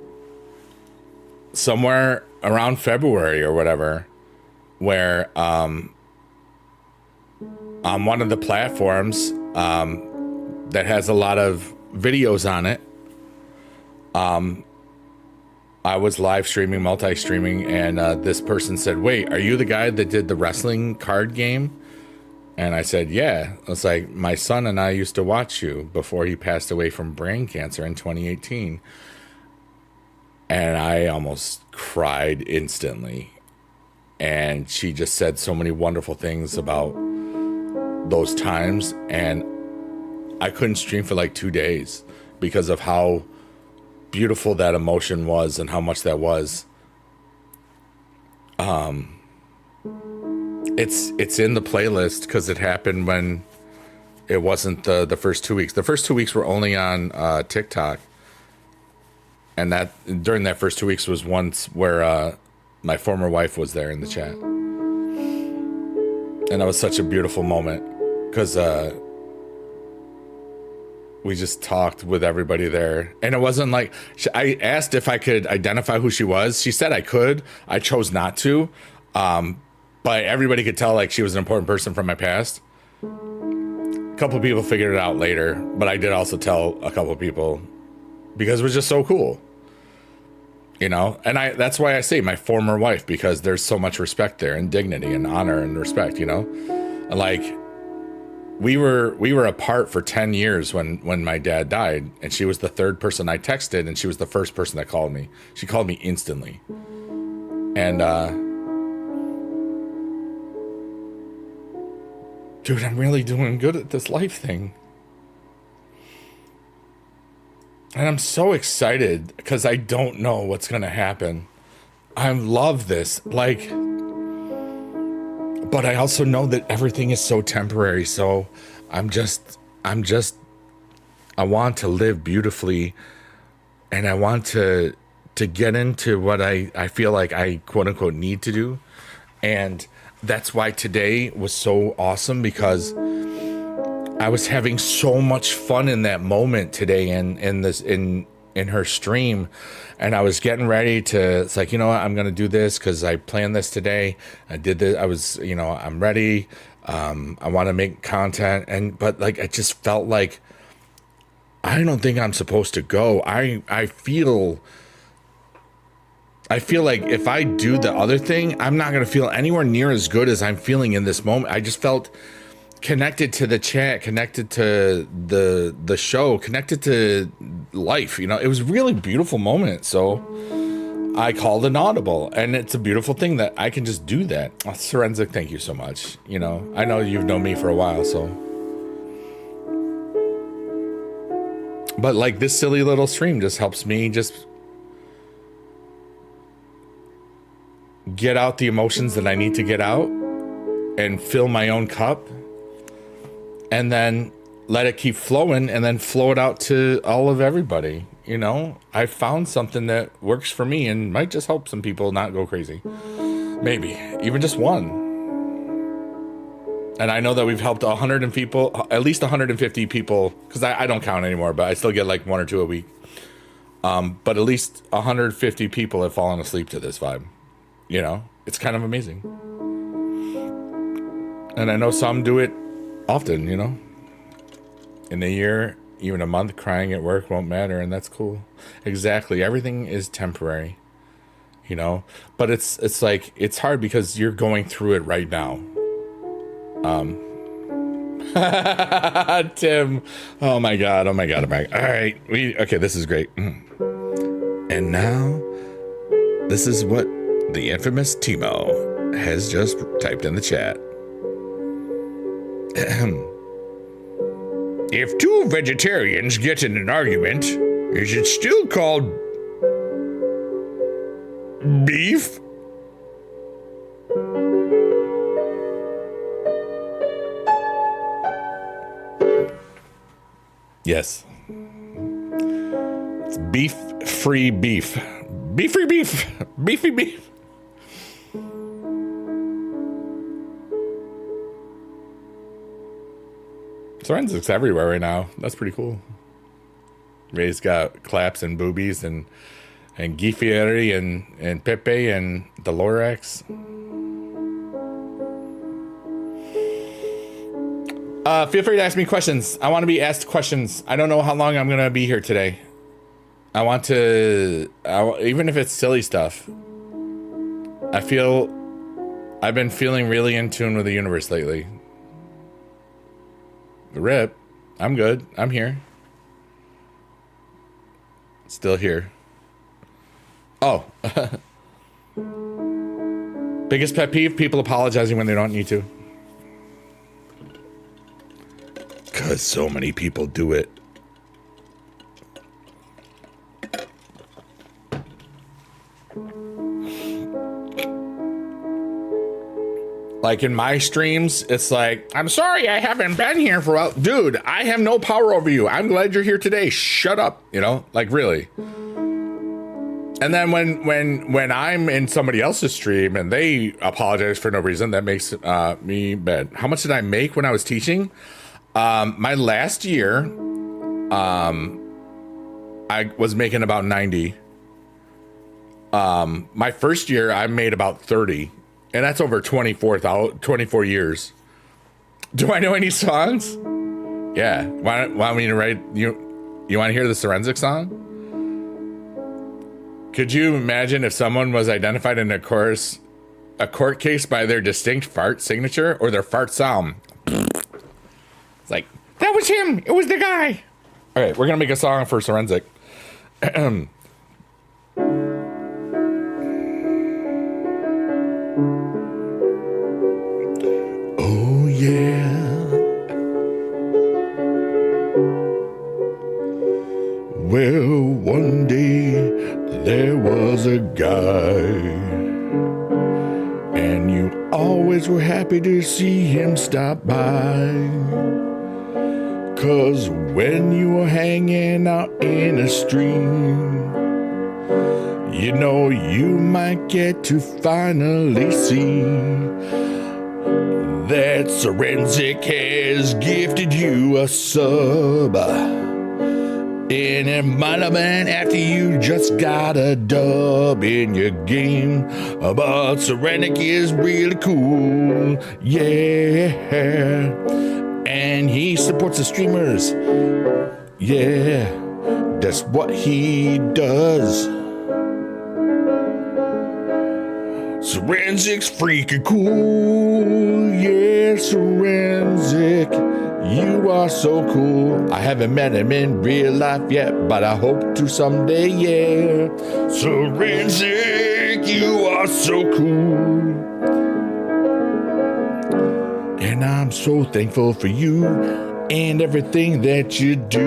somewhere around February or whatever, where on one of the platforms that has a lot of videos on it, I was live streaming, multi-streaming, and this person said, wait, are you the guy that did the wrestling card game? And I said, yeah. I was like, my son and I used to watch you before he passed away from brain cancer in 2018. And I almost cried instantly. And she just said so many wonderful things about those times. And I couldn't stream for like 2 days because of how beautiful that emotion was and how much that was. It's in the playlist because it happened when it wasn't the first 2 weeks. The first 2 weeks were only on TikTok, and that during that first 2 weeks was once where my former wife was there in the chat, and that was such a beautiful moment because we just talked with everybody there. And it wasn't like, I asked if I could identify who she was. She said I could. I chose not to. But everybody could tell like she was an important person from my past. A couple of people figured it out later, but I did also tell a couple of people because it was just so cool. you know, and that's why I say my former wife, because there's so much respect there and dignity and honor and respect, you know, like we were apart for 10 years when my dad died, and she was the third person I texted, and she was the first person that called me. She called me instantly. And dude, I'm really doing good at this life thing. And I'm so excited because I don't know what's going to happen. I love this. Like, but I also know that everything is so temporary. So I want to live beautifully, and I want to get into what I feel like I quote unquote need to do. And that's why today was so awesome, because I was having so much fun in that moment today in her stream, and I was getting ready to, it's like, you know what, I'm going to do this because I planned this today. I did this. I was, you know, I'm ready. I want to make content, but like, I just felt like, I don't think I'm supposed to go. I feel like if I do the other thing, I'm not going to feel anywhere near as good as I'm feeling in this moment. I just felt connected to the chat, connected to the show, connected to life. You know, it was a really beautiful moment. So I called an audible, and it's a beautiful thing that I can just do that. Oh, Forensic, thank you so much. You know, I know you've known me for a while, so. But like, this silly little stream just helps me just get out the emotions that I need to get out and fill my own cup, and then let it keep flowing, and then flow it out to all of everybody. You know, I found something that works for me and might just help some people not go crazy. Maybe even just one. And I know that we've helped 100 people, at least 150 people, because I don't count anymore, but I still get like 1 or 2 a week. But at least 150 people have fallen asleep to this vibe. You know, it's kind of amazing. And I know some do it often, you know, in a year, even a month. Crying at work won't matter, and that's cool. Exactly. Everything is temporary, you know, but it's like, it's hard because you're going through it right now. Tim, oh my god, all right, okay, this is great. And now this is what the infamous Timo has just typed in the chat. If 2 vegetarians get in an argument, is it still called beef? Yes. It's beef-free beef. Beef-free beef. Beefy beef. Forensics everywhere right now. That's pretty cool. Ray's got claps and boobies and Guy Fieri and Pepe and Dolorex. Feel free to ask me questions. I want to be asked questions. I don't know how long I'm going to be here today. I want to, even if it's silly stuff. I've been feeling really in tune with the universe lately. Rip, I'm good. I'm here. Still here. Oh. Biggest pet peeve, people apologizing when they don't need to. Because so many people do it. Like in my streams, it's like, I'm sorry I haven't been here for a while. Dude, I have no power over you. I'm glad you're here today. Shut up. You know, like really. And then when I'm in somebody else's stream and they apologize for no reason, that makes me mad. How much did I make when I was teaching? My last year, I was making about 90. My first year, I made about 30. And that's over 24 years. Do I know any songs? Yeah. Want me to write? You want to hear the Forensic song? Could you imagine if someone was identified in a court case by their distinct fart signature or their fart sound? It's like, that was him. It was the guy. All right, we're going to make a song for Forensic. Oh, yeah. Well, one day there was a guy, and you always were happy to see him stop by. 'Cause when you were hanging out in a stream, you know you might get to finally see that Forensic has gifted you a sub. And it might have been after you just got a dub in your game. But Forensic is really cool, yeah. And he supports the streamers, yeah. That's what he does. Forensic's freaking cool, yeah, Forensic. You are so cool. I haven't met him in real life yet, but I hope to someday, yeah. Forensic, you are so cool. And I'm so thankful for you and everything that you do.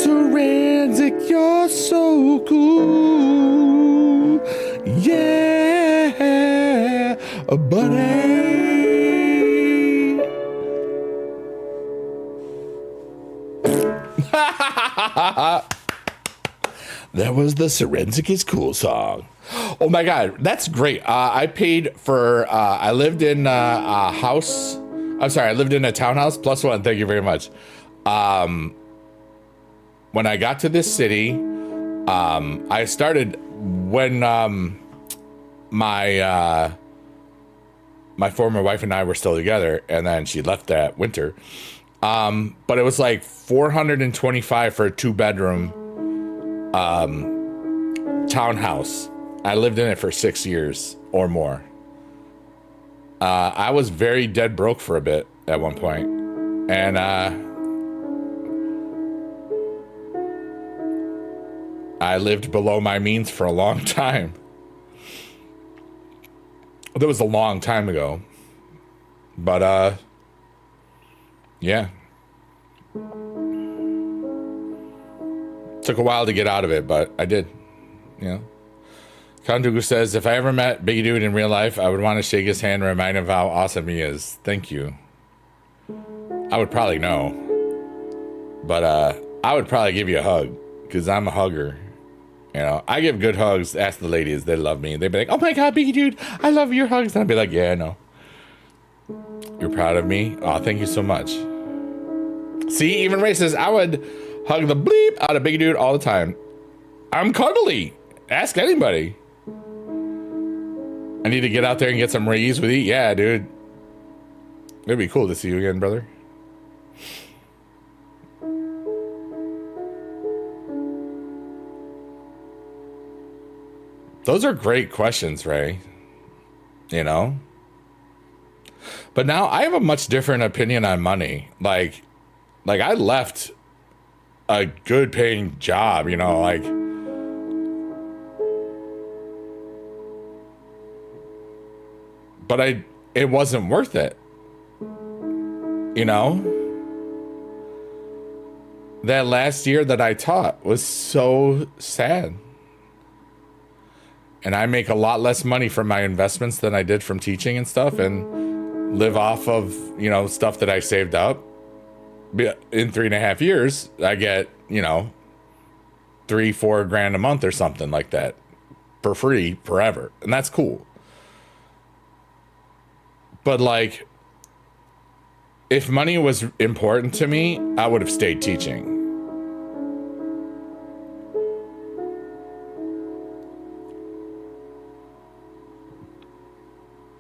Forensic, you're so cool. Yeah, buddy. That was the Forensic is Cool song. Oh my God, that's great. I paid for, I lived in a house. I'm sorry, I lived in a townhouse, +1. Thank you very much. When I got to this city, I started when my former wife and I were still together, and then she left that winter. But it was like $425 for a 2-bedroom townhouse. I lived in it for 6 years or more. I was very dead broke for a bit at one point, and I lived below my means for a long time. That was a long time ago, but yeah. Took a while to get out of it, but I did, you know. Kondugu says, if I ever met Big Dude in real life, I would want to shake his hand and remind him of how awesome he is. Thank you. I would probably know. But I would probably give you a hug, because I'm a hugger. You know, I give good hugs. Ask the ladies, they love me. They'd be like, oh my God, Big Dude, I love your hugs. And I'd be like, yeah, I know. You're proud of me? Oh, thank you so much. See, even Ray says, I would hug the bleep out of Big Dude all the time. I'm cuddly. Ask anybody. I need to get out there and get some rays with you. Yeah, dude. It'd be cool to see you again, brother. Those are great questions, Ray. You know? But now I have a much different opinion on money. Like I left a good paying job, you know, like but it wasn't worth it. You know? That last year that I taught was so sad. And I make a lot less money from my investments than I did from teaching and stuff, and live off of, you know, stuff that I saved up. In 3.5 years, I get, you know, $3-4 grand a month or something like that for free forever. And that's cool. But like, if money was important to me, I would have stayed teaching.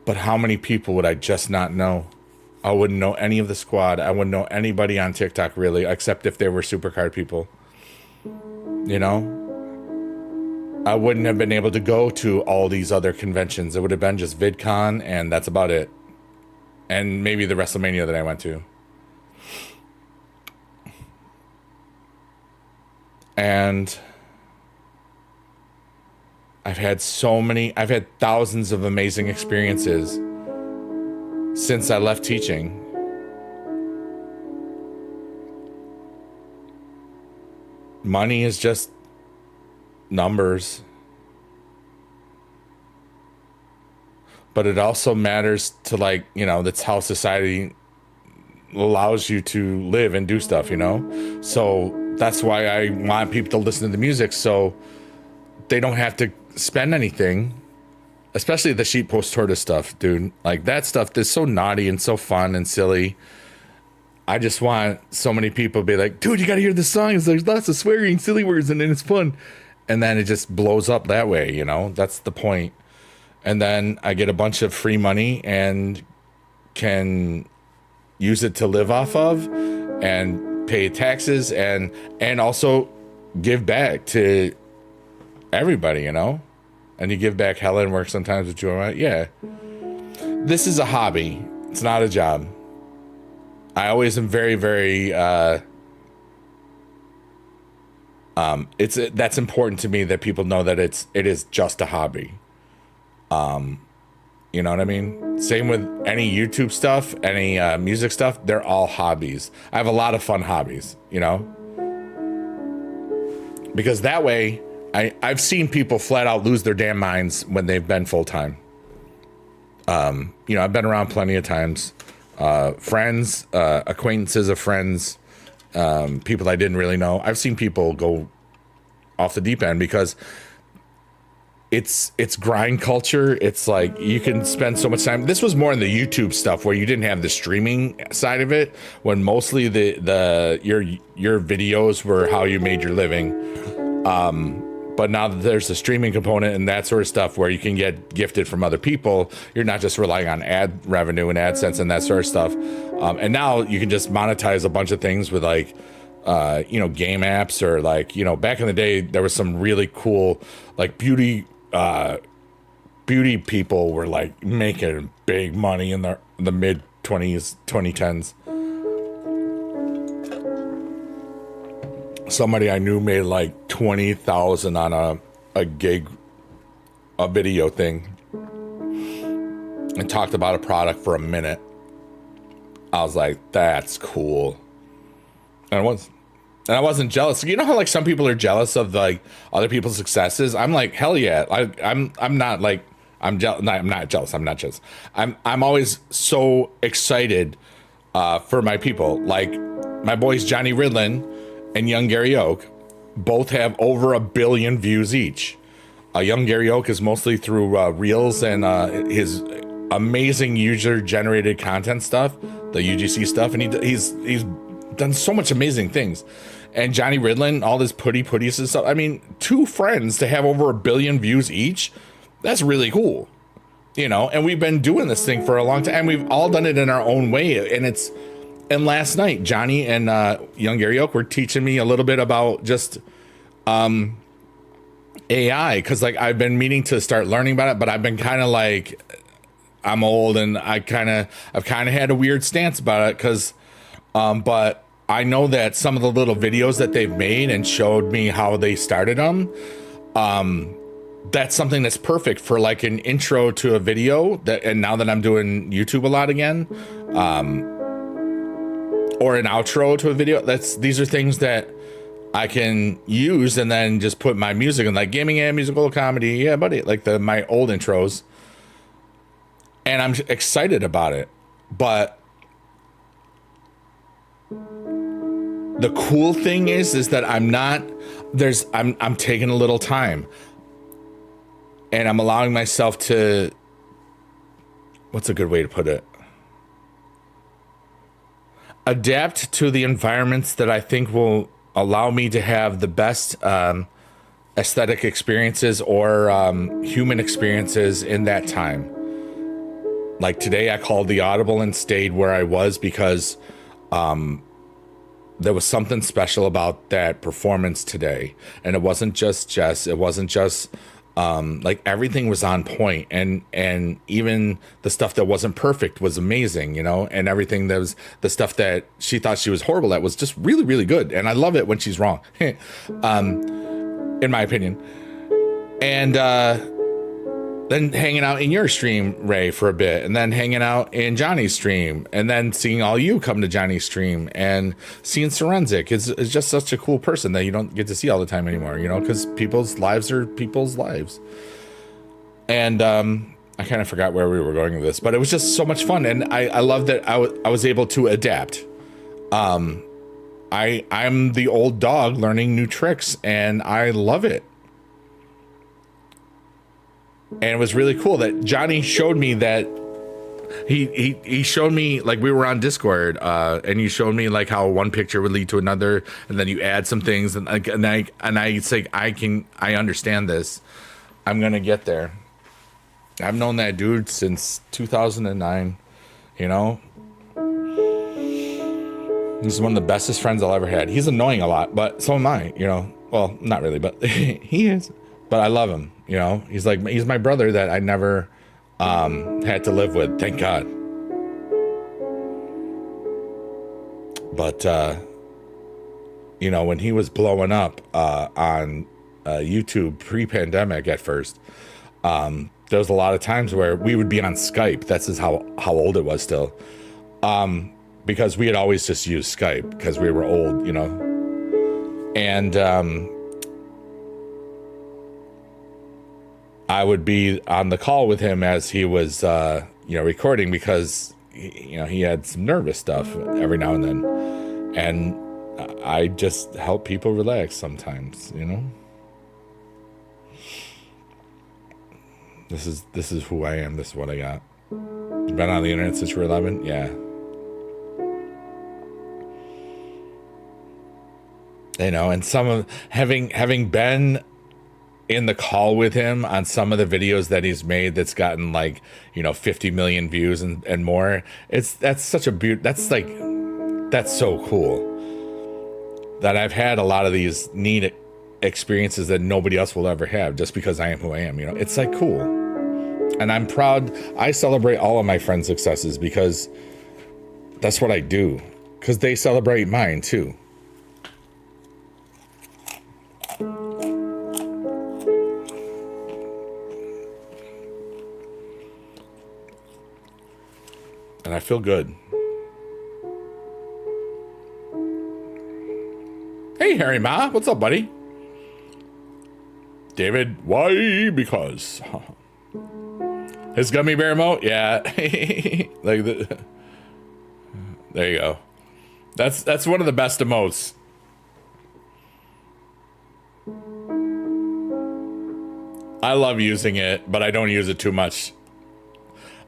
But how many people would I just not know? I wouldn't know any of the squad. I wouldn't know anybody on TikTok really, except if they were Supercard people. You know? I wouldn't have been able to go to all these other conventions. It would have been just VidCon, and that's about it. And maybe the WrestleMania that I went to. And I've had thousands of amazing experiences since I left teaching. Money is just numbers. But it also matters to, like, you know, that's how society allows you to live and do stuff, you know? So that's why I want people to listen to the music, so they don't have to spend anything, especially the sheep post tortoise stuff, dude. Like, that stuff is so naughty and so fun and silly. I just want so many people to be like, dude, you gotta hear this song. There's lots of swearing, silly words, and then it's fun. And then it just blows up that way, you know? That's the point. And then I get a bunch of free money and can use it to live off of and pay taxes and also give back to everybody, you know? And you give back hella and work sometimes with joy. Yeah. This is a hobby. It's not a job. I always am very, very, that's important to me, that people know that it is just a hobby. You know what I mean? Same with any YouTube stuff, any music stuff. They're all hobbies. I have a lot of fun hobbies, you know? Because that way, I've seen people flat out lose their damn minds when they've been full-time. You know, I've been around plenty of times. Friends, acquaintances of friends, people I didn't really know. I've seen people go off the deep end because it's grind culture. It's like you can spend so much time. This was more in the YouTube stuff where you didn't have the streaming side of it, when mostly your videos were how you made your living. But now that there's a streaming component and that sort of stuff where you can get gifted from other people, you're not just relying on ad revenue and AdSense and that sort of stuff. And now you can just monetize a bunch of things with, like, you know, game apps, or, like, you know, back in the day, there was some really cool, like, beauty people were, like, making big money in the mid 2010s. Somebody I knew made like 20,000 on a gig, a video thing, and talked about a product for a minute. I was like, that's cool. And I wasn't jealous. You know how, like, some people are jealous of, like, other people's successes? I'm like, hell yeah. I'm not like, I'm jealous. No, I'm not jealous. I'm not jealous. I'm always so excited for my people. Like, my boys Johnny Ridlin and Young Gary Oak both have over 1 billion views each. Young Gary Oak is mostly through Reels and his amazing user-generated content stuff, the UGC stuff, and he's done so much amazing things. And Johnny Ridlin, all this putties and stuff. I mean, 2 friends to have over 1 billion views each, that's really cool. You know, and we've been doing this thing for a long time, and we've all done it in our own way, and last night, Johnny and Young Gary Oak were teaching me a little bit about just AI, because, like, I've been meaning to start learning about it, but I've been kind of like, I'm old, and I've kind of had a weird stance about it, because, but I know that some of the little videos that they've made and showed me how they started them, that's something that's perfect for, like, an intro to a video. And now that I'm doing YouTube a lot again, or an outro to a video, these are things that I can use and then just put my music in, like gaming and musical comedy. Yeah, buddy, like my old intros. And I'm excited about it. But the cool thing is that I'm taking a little time, and I'm allowing myself to, what's a good way to put it? Adapt to the environments that I think will allow me to have the best aesthetic experiences or human experiences in that time. Like today I called the audible and stayed where I was because there was something special about that performance today. And it wasn't just Jess. It wasn't just like everything was on point, and even the stuff that wasn't perfect was amazing, you know, and everything that was the stuff that she thought she was horrible at was just really, really good. And I love it when she's wrong, in my opinion. And then hanging out in your stream, Ray, for a bit, and then hanging out in Johnny's stream, and then seeing all you come to Johnny's stream, and seeing Forensic is just such a cool person that you don't get to see all the time anymore, you know, because people's lives are people's lives. And I kind of forgot where we were going with this, but it was just so much fun, and I love that I was able to adapt. I'm the old dog learning new tricks, and I love it. And it was really cool that Johnny showed me that he showed me, like, we were on Discord, and he showed me like how one picture would lead to another, and then you add some things, and I say I understand this. I'm gonna get there. I've known that dude since 2009. You know, he's one of the bestest friends I'll ever had. He's annoying a lot, but so am I. You know, well, not really, but he is. But I love him. You know, he's my brother that I never had to live with. Thank God. But you know, when he was blowing up on YouTube pre-pandemic at first, there was a lot of times where we would be on Skype. That's just how old it was still, because we had always just used Skype because we were old, you know, and I would be on the call with him as he was, you know, recording, because you know, he had some nervous stuff every now and then, and I just help people relax sometimes, you know. This is who I am. This is what I got. You've been on the internet since you were 11? Yeah. You know, and some of having been in the call with him on some of the videos that he's made that's gotten, like, you know, 50 million views and more. That's such a that's so cool that I've had a lot of these neat experiences that nobody else will ever have just because I am who I am, you know. It's like cool. And I'm proud. I celebrate all of my friends' successes because that's what I do, because they celebrate mine too. And I feel good. Hey, Harry Ma, what's up, buddy? David, why? Because his gummy bear emote, yeah. Like there you go. That's one of the best emotes. I love using it, but I don't use it too much.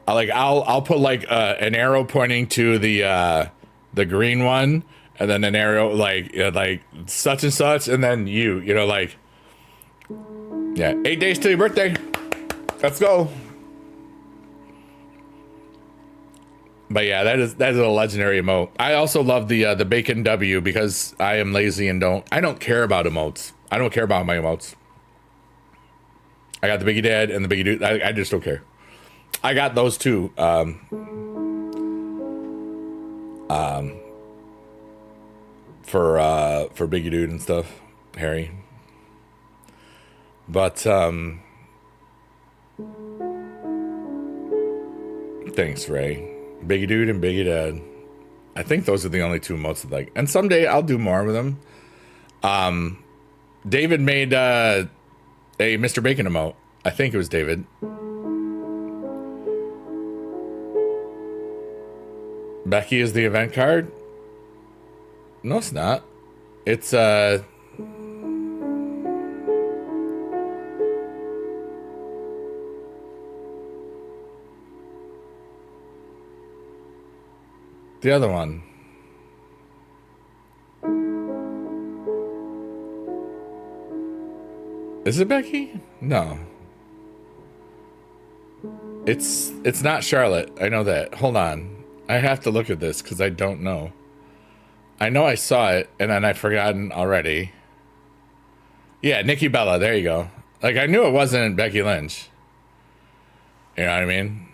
I'll put like an arrow pointing to the green one, and then an arrow like such and such, and then you know, like, yeah, 8 days till your birthday. Let's go. But yeah, that is a legendary emote. I also love the bacon W because I am lazy and I don't care about emotes. I don't care about my emotes. I got the Biggie Dad and the Biggie Dude. I just don't care. I got those two. For Biggie Dude and stuff, Harry. But thanks, Ray. Biggie Dude and Biggie Dad. I think those are the only two emotes I like. And someday I'll do more with them. David made a Mr. Bacon emote. I think it was David. Becky is the event card? No, it's not. It's the other one. Is it Becky? No. It's not Charlotte. I know that. Hold on. I have to look at this because I don't know. I know I saw it and then I've forgotten already. Yeah, Nikki Bella. There you go. Like, I knew it wasn't Becky Lynch. You know what I mean?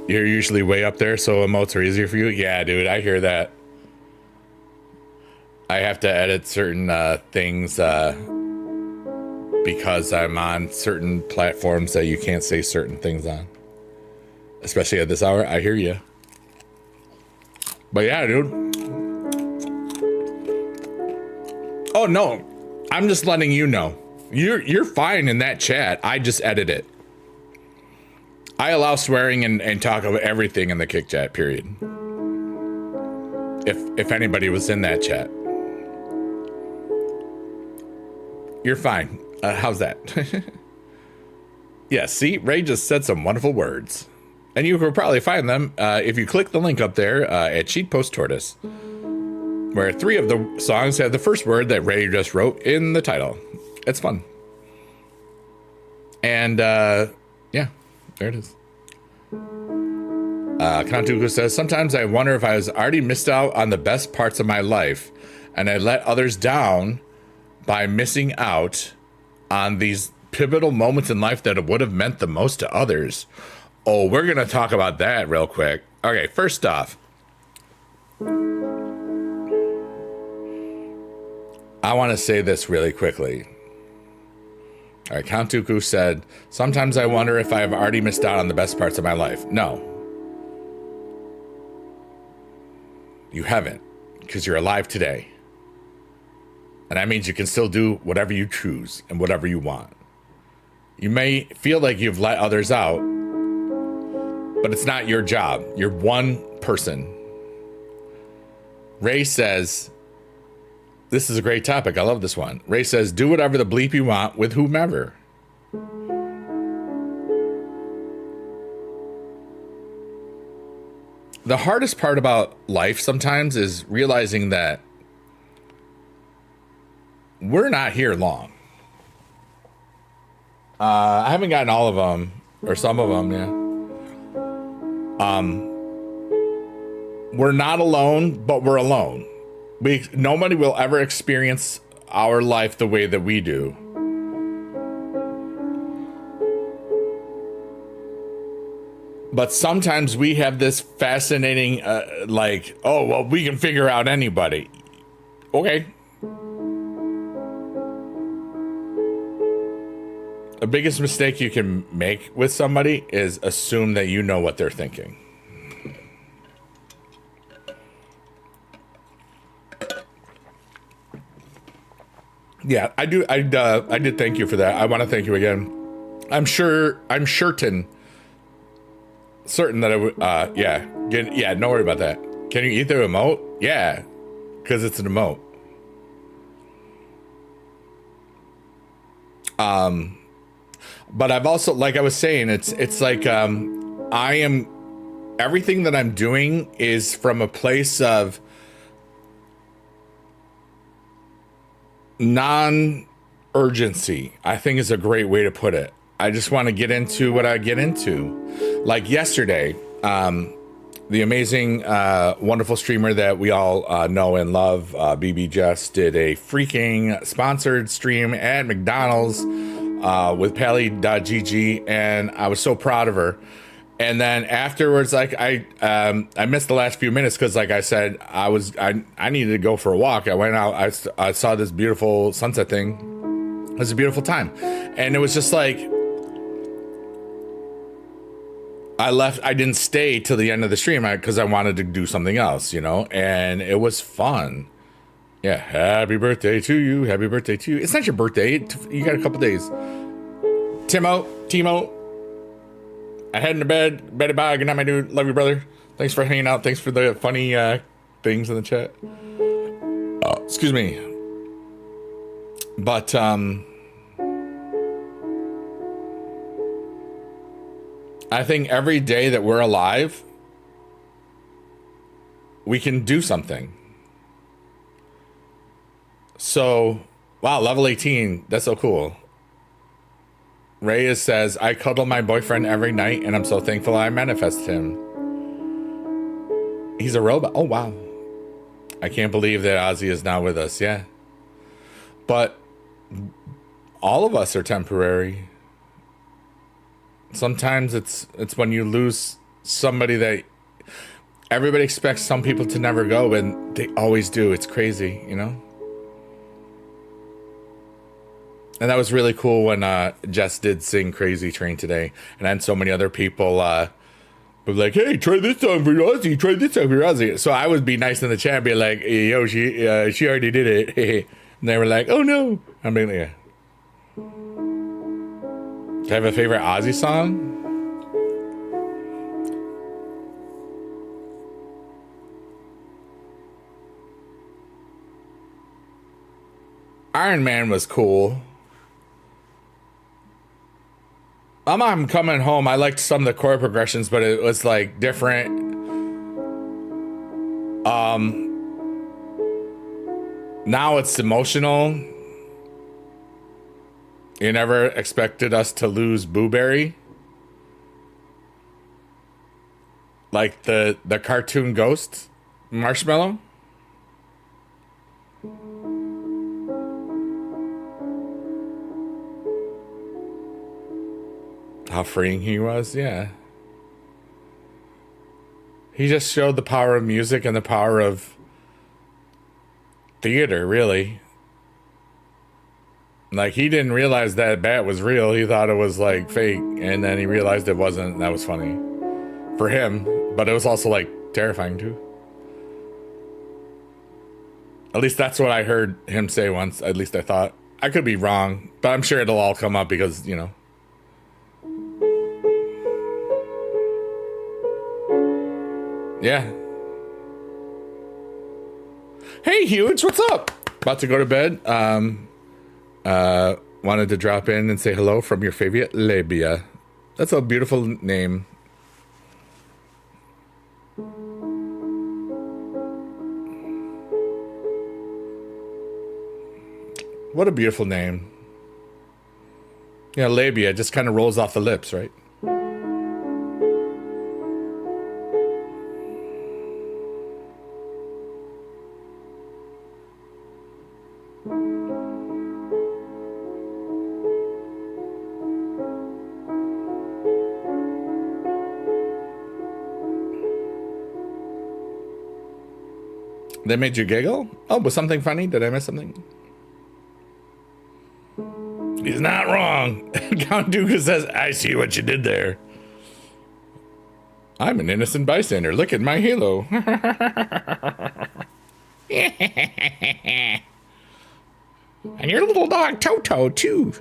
You're usually way up there, so emotes are easier for you? Yeah, dude, I hear that. I have to edit certain things because I'm on certain platforms that you can't say certain things on. Especially at this hour, I hear you. But yeah, dude. Oh, no. I'm just letting you know. You're fine in that chat. I just edit it. I allow swearing and talk about everything in the kick chat, period. If anybody was in that chat. You're fine. How's that? Yeah, see, Ray just said some wonderful words. And you could probably find them if you click the link up there at Cheat Post Tortoise, where 3 of the songs have the first word that Ray just wrote in the title. It's fun. And yeah, there it is. Kantuku says, sometimes I wonder if I was already missed out on the best parts of my life and I let others down by missing out on these pivotal moments in life that would have meant the most to others. Oh, we're going to talk about that real quick. Okay, first off, I want to say this really quickly. All right, Count Dooku said, sometimes I wonder if I have already missed out on the best parts of my life. No. You haven't, because you're alive today. And that means you can still do whatever you choose and whatever you want. You may feel like you've let others out, but it's not your job. You're one person. Ray says, this is a great topic. I love this one. Ray says, do whatever the bleep you want with whomever. The hardest part about life sometimes is realizing that we're not here long. I haven't gotten all of them, or some of them, yeah. We're not alone, but we're alone. Nobody will ever experience our life the way that we do. But sometimes we have this fascinating, like, oh, well, we can figure out anybody. Okay. The biggest mistake you can make with somebody is assume that you know what they're thinking. Yeah, I do. I did thank you for that. I want to thank you again. I'm certain that I would. Yeah. Yeah. Don't worry about that. Can you eat the emote? Yeah, because it's an emote. But I've also, like I was saying, it's like I am. Everything that I'm doing is from a place of non-urgency, I think is a great way to put it. I just want to get into what I get into. Like yesterday, the amazing, wonderful streamer that we all know and love, BB Jess, did a freaking sponsored stream at McDonald's with Pally.gg, and I was so proud of her. And then afterwards, like I missed the last few minutes because, like I said, I needed to go for a walk. I went out. I saw this beautiful sunset thing. It was a beautiful time, and it was just like I left. I didn't stay till the end of the stream because I wanted to do something else, you know. And it was fun. Yeah, happy birthday to you. Happy birthday to you. It's not your birthday. You got a couple days. Timo. I head into bed. Betty bye. Good night, my dude. Love you, brother. Thanks for hanging out. Thanks for the funny things in the chat. Excuse me. But I think every day that we're alive, we can do something. So, wow, level 18. That's so cool. Reyes says, I cuddle my boyfriend every night, and I'm so thankful I manifested him. He's a robot. Oh, wow. I can't believe that Ozzy is now with us. Yeah. But all of us are temporary. Sometimes it's when you lose somebody that everybody expects some people to never go, and they always do. It's crazy, you know? And that was really cool when Jess did sing Crazy Train today. And then so many other people were like, hey, try this song for Ozzy, try this song for Ozzy. So I would be nice in the chat and be like, hey, yo, she already did it. And they were like, oh no. I mean, yeah. Do you have a favorite Ozzy song? Iron Man was cool. I'm coming home. I liked some of the chord progressions, but it was like different. Now it's emotional. You never expected us to lose Booberry. Like the cartoon ghost, Marshmallow. How freeing he was, yeah. He just showed the power of music and the power of theater, really. Like, he didn't realize that bat was real. He thought it was, like, fake. And then he realized it wasn't, and that was funny. For him. But it was also, like, terrifying, too. At least that's what I heard him say once. At least I thought. I could be wrong. But I'm sure it'll all come up because, you know. Yeah. Hey, Huge, what's up? About to go to bed. Wanted to drop in and say hello from your favorite labia. That's a beautiful name. What a beautiful name. Yeah, labia just kind of rolls off the lips, right? They made you giggle? Oh, was something funny? Did I miss something? He's not wrong. Count Dooku says, I see what you did there. I'm an innocent bystander. Look at my halo. And your little dog Toto, too.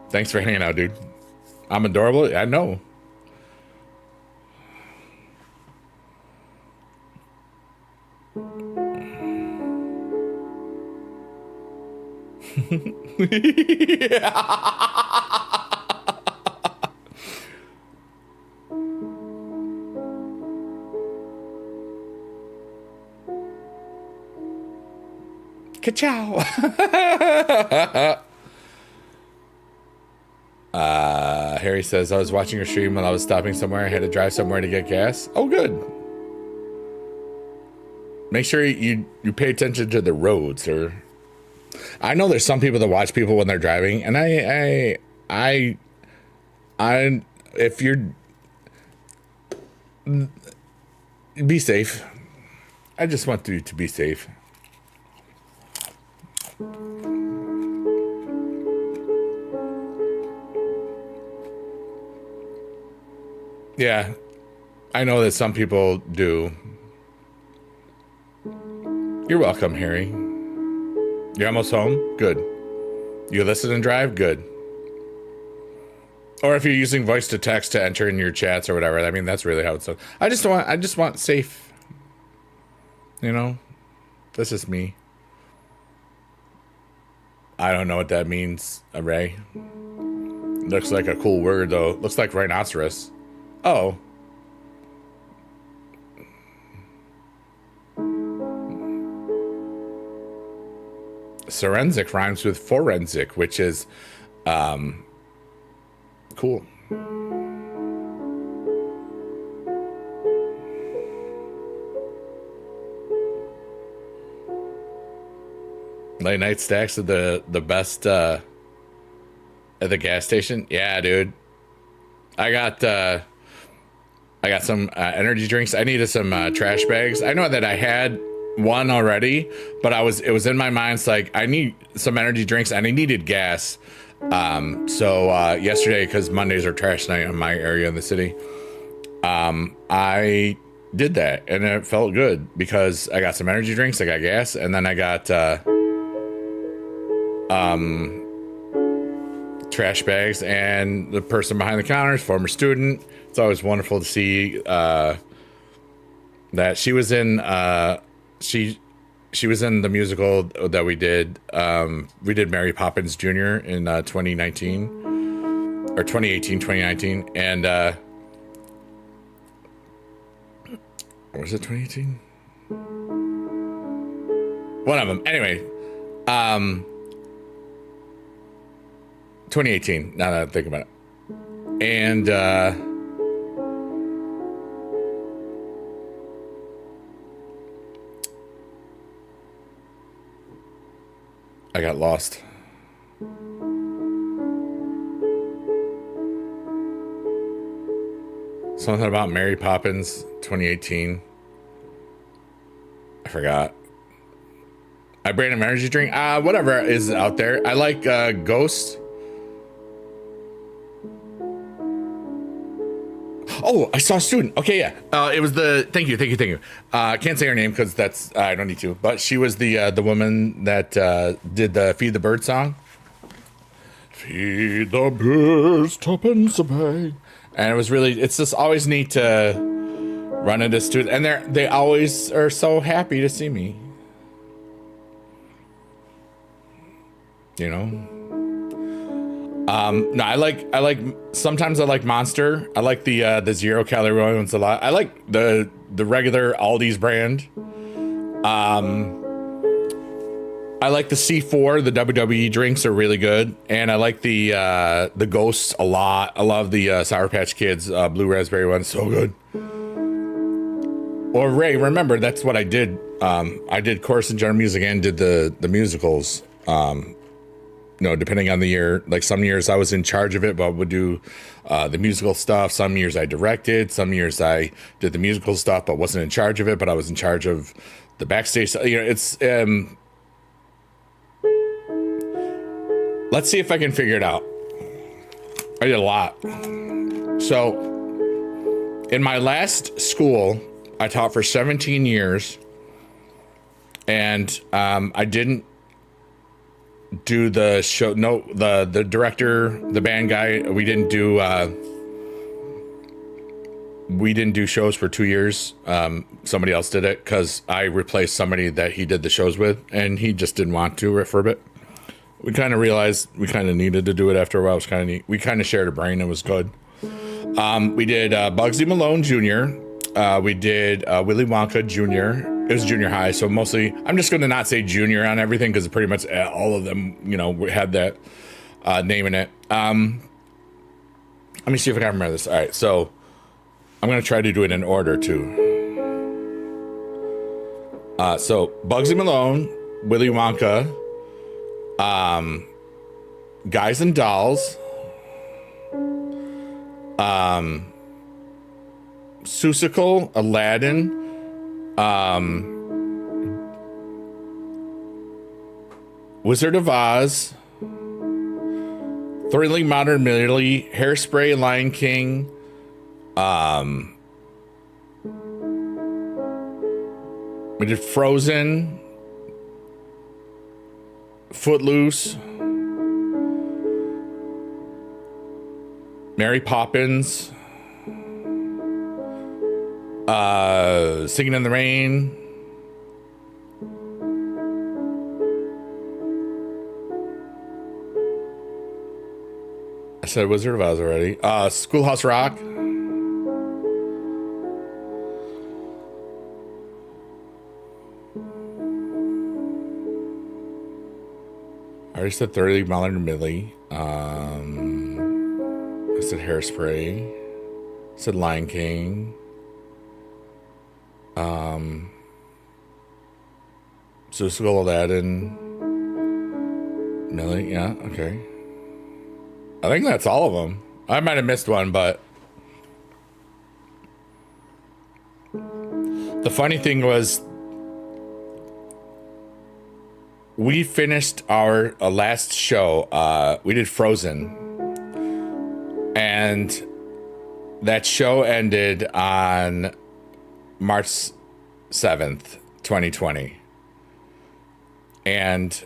Thanks for hanging out, dude. I'm adorable. I know. Ka-chow. Harry says, I was watching your stream while I was stopping somewhere. I had to drive somewhere to get gas. Oh, good. Make sure you pay attention to the roads, sir. I know there's some people that watch people when they're driving, and I if you're be safe. I just want you to be safe. Yeah, I know that some people do. You're welcome, Harry. You're almost home? Good. You listen and drive? Good. Or if you're using voice to text to enter in your chats or whatever, I mean, that's really how it's done. I just want safe. You know? That's just me. I don't know what that means, Ray. Looks like a cool word, though. Looks like rhinoceros. Oh. Forensic rhymes with forensic, which is cool. Late night stacks of the best at the gas station. Yeah, dude. I got some energy drinks. I needed some trash bags. I know that I had one already, but it was in my mind. It's like, I need some energy drinks and I needed gas. So yesterday, because Mondays are trash night in my area in the city, I did that and it felt good because I got some energy drinks, I got gas, and then I got trash bags. And the person behind the counter is a former student. It's always wonderful to see that she was in she was in the musical that we did. We did Mary Poppins Jr. in 2019 or 2019, and or was it 2018? One of them. Anyway, 2018. Now that I think about it, and I got lost. Something about Mary Poppins 2018. I forgot. I brand an energy drink. Whatever is out there. I like Ghost. Oh, I saw a student. Okay, yeah. It was the thank you. Can't say her name because that's I don't need to. But she was the woman that did the Feed the Bird song. Feed the birds, tuppence a bag. And it was really. It's just always neat to run into students, and they always are so happy to see me. You know. No, I like sometimes I like Monster. I like the 0 calorie ones a lot. I like the regular Aldi's brand. I like the C4, the WWE drinks are really good. And I like the Ghosts a lot. I love the Sour Patch Kids blue raspberry one, so good. Or Ray, remember that's what I did. I did chorus and genre music and did the musicals. Depending on the year, like some years I was in charge of it, but would do the musical stuff. Some years I directed, some years I did the musical stuff, but wasn't in charge of it, but I was in charge of the backstage. It's, let's see if I can figure it out. I did a lot. So in my last school, I taught for 17 years and I didn't do the show. No, the director, the band guy, we didn't do shows for 2 years. Somebody else did it because I replaced somebody that he did the shows with, and he just didn't want to for a bit. We kind of realized we kind of needed to do it after a while. It was kind of neat. We kind of shared a brain. It was good. We did Bugsy Malone Jr. We did Willy Wonka Jr. It was junior high, so mostly I'm just going to not say junior on everything because pretty much all of them, had that name in it. Let me see if I can remember this. All right, so I'm going to try to do it in order too. So Bugsy Malone, Willy Wonka, Guys and Dolls, Seussical, Aladdin, Wizard of Oz, Thrilling Modern Millie, Hairspray, Lion King, we did Frozen, Footloose, Mary Poppins, Singing in the Rain, I said Wizard of Oz already. Schoolhouse Rock, I already said 30 mile and Millie. I said Hairspray. I said Lion King. So Skull Aladdin. Millie, yeah, okay. I think that's all of them. I might have missed one, but the funny thing was, we finished our last show. We did Frozen, and that show ended on March 7th, 2020. And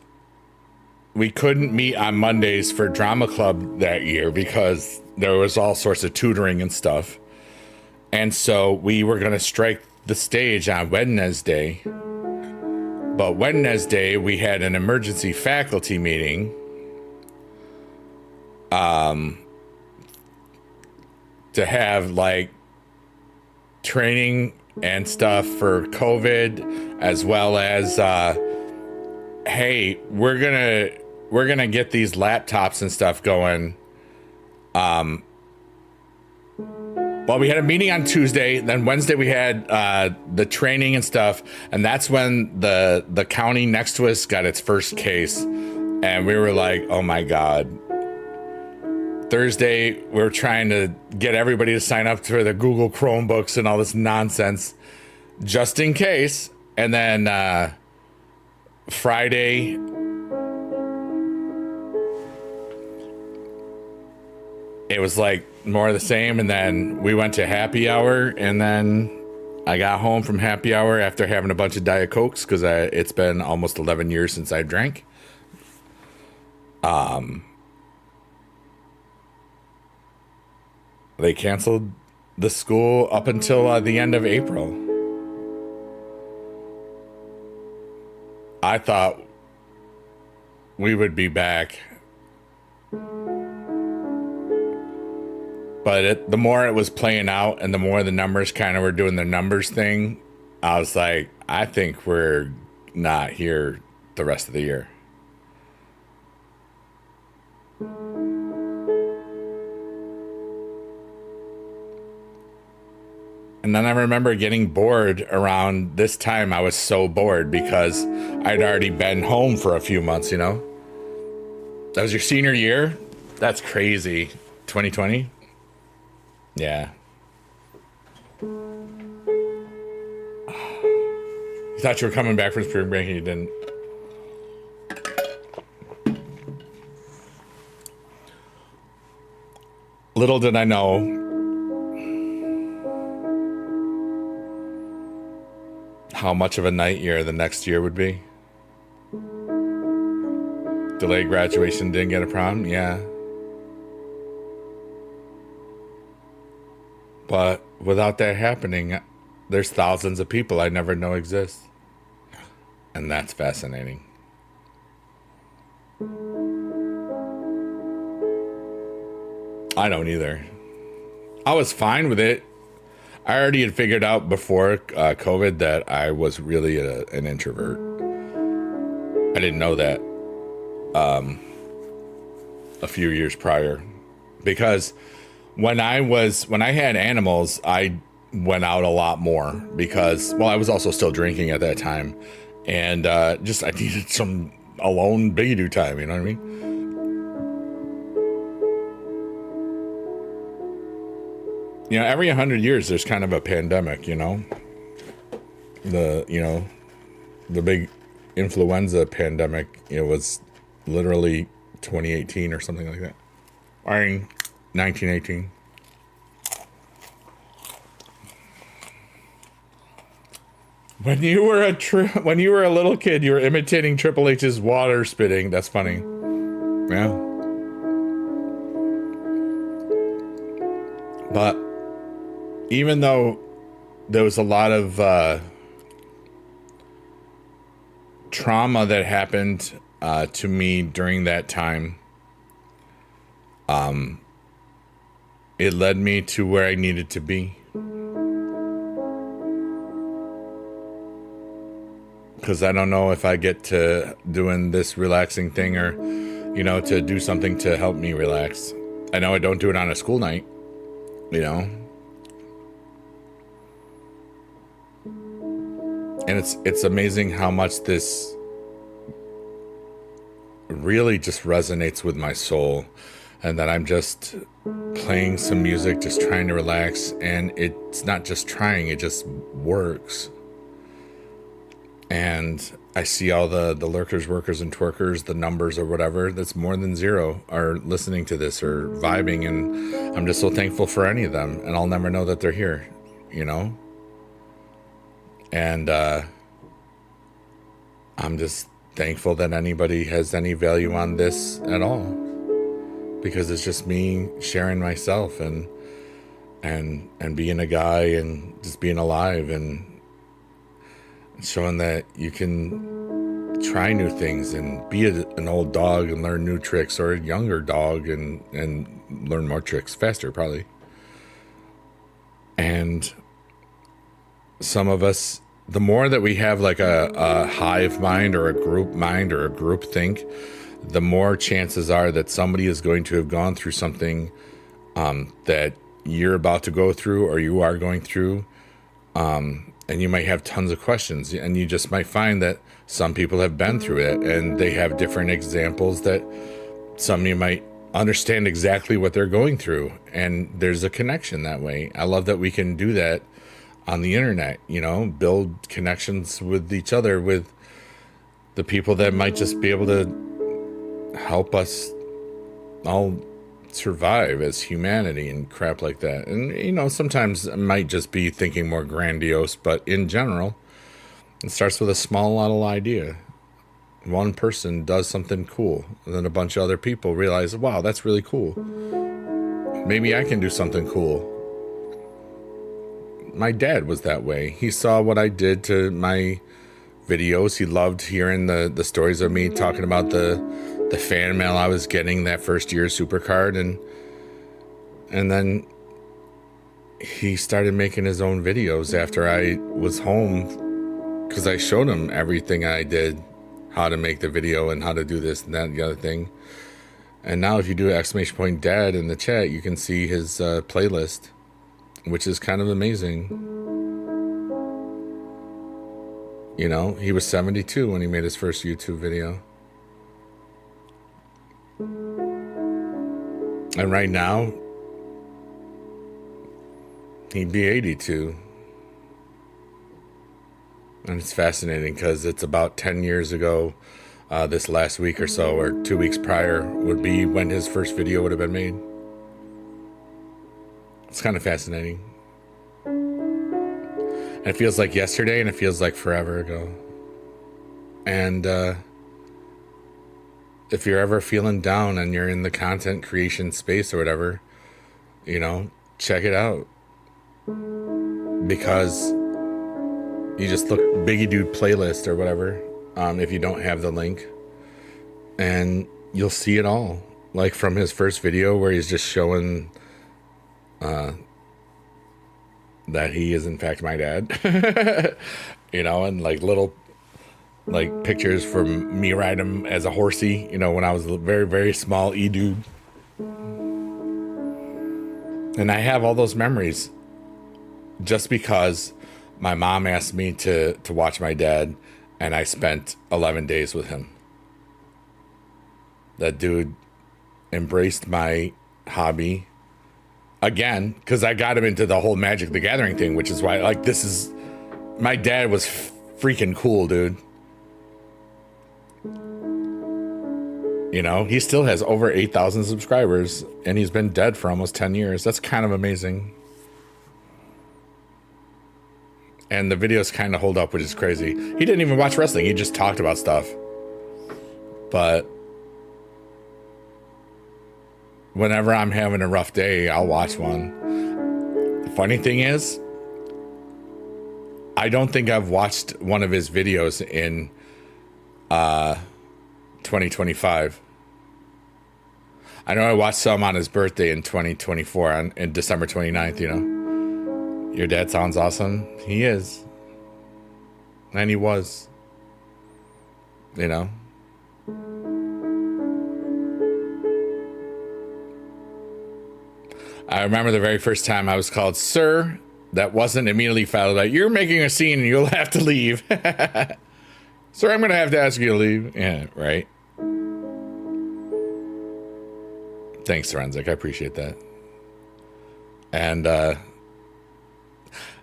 we couldn't meet on Mondays for drama club that year because there was all sorts of tutoring and stuff. And so we were going to strike the stage on Wednesday. But Wednesday, we had an emergency faculty meeting to have like training and stuff for COVID, as well as hey, we're gonna get these laptops and stuff going. Well, we had a meeting on Tuesday, then Wednesday we had the training and stuff, and that's when the county next to us got its first case, and we were like, oh my God. Thursday, we were trying to get everybody to sign up for the Google Chromebooks and all this nonsense, just in case. And then Friday, it was like more of the same. And then we went to happy hour, and then I got home from happy hour after having a bunch of Diet Cokes because it's been almost 11 years since I drank. They canceled the school up until the end of April. I thought we would be back, but the more it was playing out and the more the numbers kind of were doing their numbers thing, I was like, I think we're not here the rest of the year. And then I remember getting bored around this time. I was so bored because I'd already been home for a few months, you know? That was your senior year? That's crazy. 2020? Yeah. You thought you were coming back from spring break and you didn't. Little did I know how much of a night year the next year would be. Delayed graduation, didn't get a prom, yeah. But without that happening, there's thousands of people I never know exist. And that's fascinating. I don't either. I was fine with it. I already had figured out before COVID that I was really an introvert. I didn't know that a few years prior, because when I had animals, I went out a lot more because, well, I was also still drinking at that time, and just I needed some alone biggie-doo time. You know what I mean? You know, every 100 years, there's kind of a pandemic, you know? The big influenza pandemic, it was literally 2018 or something like that. I mean, 1918. When you were a little kid, you were imitating Triple H's water spitting. That's funny. Yeah. But even though there was a lot of trauma that happened to me during that time, it led me to where I needed to be. because I don't know if I get to doing this relaxing thing or, you know, to do something to help me relax. I know I don't do it on a school night, you know. And it's amazing how much this really just resonates with my soul, and that I'm just playing some music, just trying to relax, and it's not just trying, it just works. And I see all the lurkers, workers, and twerkers, the numbers or whatever, that's more than zero, are listening to this or vibing, and I'm just so thankful for any of them, and I'll never know that they're here, you know? And I'm just thankful that anybody has any value on this at all, because it's just me sharing myself and being a guy and just being alive and showing that you can try new things and be an old dog and learn new tricks, or a younger dog and learn more tricks faster probably. And some of us, the more that we have like a hive mind or a group mind or a group think, the more chances are that somebody is going to have gone through something that you're about to go through or you are going through. And you might have tons of questions, and you just might find that some people have been through it and they have different examples that some of you might understand exactly what they're going through. And there's a connection that way. I love that we can do that on the internet, you know, build connections with each other, with the people that might just be able to help us all survive as humanity and crap like that. And, you know, sometimes it might just be thinking more grandiose, but in general, it starts with a small little idea. One person does something cool, and then a bunch of other people realize, wow, that's really cool. Maybe I can do something cool. My dad was that way. He saw what I did to my videos. He loved hearing the stories of me talking about the fan mail I was getting that first year Supercard, and then he started making his own videos after I was home, because I showed him everything I did, how to make the video and how to do this and that and the other thing. And now if you do !dad in the chat, you can see his playlist, which is kind of amazing. You know, he was 72 when he made his first YouTube video. And right now, he'd be 82. And it's fascinating because it's about 10 years ago, this last week or so, or 2 weeks prior, would be when his first video would have been made. It's kind of fascinating. And it feels like yesterday, and it feels like forever ago. And if you're ever feeling down and you're in the content creation space or whatever, you know, check it out. Because you just look Biggie Dude playlist or whatever, if you don't have the link, and you'll see it all. Like from his first video where he's just showing that he is in fact my dad, you know, and like little like pictures from me riding him as a horsey, you know, when I was a very, very small dude. And I have all those memories just because my mom asked me to watch my dad, and I spent 11 days with him. That dude embraced my hobby again, because I got him into the whole Magic the Gathering thing, which is why, like, this is, my dad was freaking cool, dude. You know, he still has over 8,000 subscribers, and he's been dead for almost 10 years. That's kind of amazing. And the videos kind of hold up, which is crazy. He didn't even watch wrestling. He just talked about stuff. But whenever I'm having a rough day, I'll watch one. The funny thing is, I don't think I've watched one of his videos in 2025. I know I watched some on his birthday in 2024 in December 29th, you know. Your dad sounds awesome. He is. And he was. you know. I remember the very first time I was called sir. That wasn't immediately followed by, you're making a scene and you'll have to leave. Sir, I'm going to have to ask you to leave. Yeah, right. Thanks, Forensic. I appreciate that. And,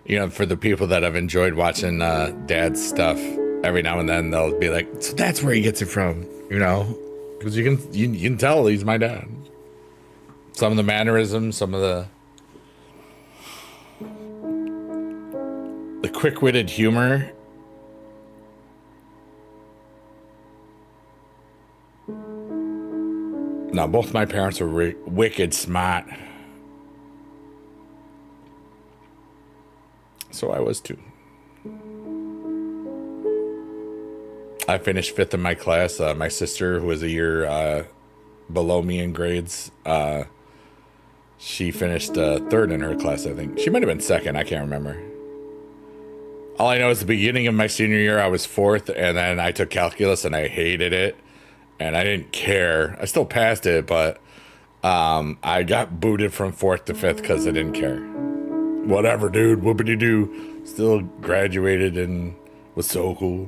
you know, for the people that have enjoyed watching Dad's stuff, every now and then they'll be like, so that's where he gets it from, you know? Because you can tell he's my dad. Some of the mannerisms, some of the quick-witted humor. No, both my parents were wicked smart. So I was too. I finished 5th in my class. My sister, who was a year below me in grades, she finished 3rd in her class, I think. She might have been 2nd, I can't remember. All I know is the beginning of my senior year, I was 4th, and then I took calculus, and I hated it, and I didn't care. I still passed it, but I got booted from 4th to 5th because I didn't care. Whatever, dude. Whoopity-doo. Still graduated and was so cool.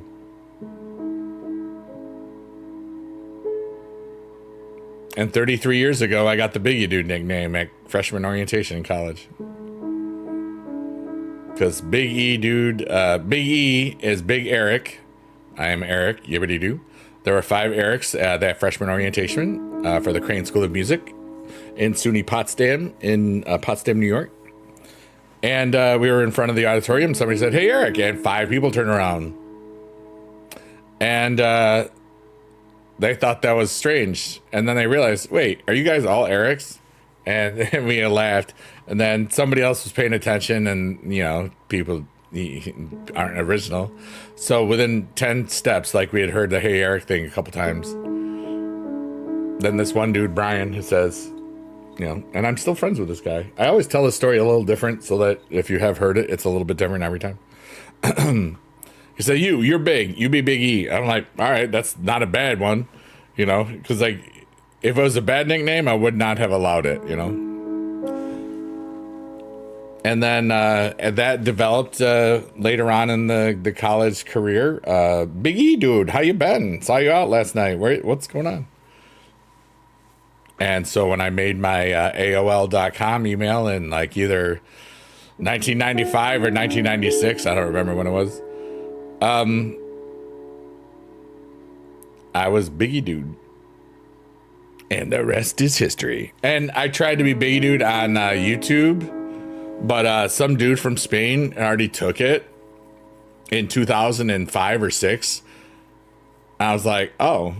And 33 years ago, I got the Biggie Dude nickname at freshman orientation in college. Because Big E Dude, Big E is Big Eric. I am Eric, yibbity-doo. There were 5 Erics at that freshman orientation for the Crane School of Music in SUNY Potsdam, in Potsdam, New York. And we were in front of the auditorium. Somebody said, hey, Eric. And 5 people turned around. And they thought that was strange. And then they realized, wait, are you guys all Erics? And we laughed. And then somebody else was paying attention, and, you know, people aren't original. So within 10 steps, like we had heard the Hey Eric thing a couple times. Then this one dude, Brian, who says, you know, and I'm still friends with this guy. I always tell the story a little different so that if you have heard it, it's a little bit different every time. He said, you're big. You be Big E. I'm like, all right, that's not a bad one, you know, because, like, if it was a bad nickname, I would not have allowed it, you know. And then that developed later on in the college career. Big E Dude, how you been? Saw you out last night. What's going on? And so when I made my AOL.com email in like either 1995 or 1996, I don't remember when it was, I was Biggie Dude. And the rest is history. And I tried to be Biggie Dude on YouTube, but some dude from Spain already took it in 2005 or 6. I was like, oh,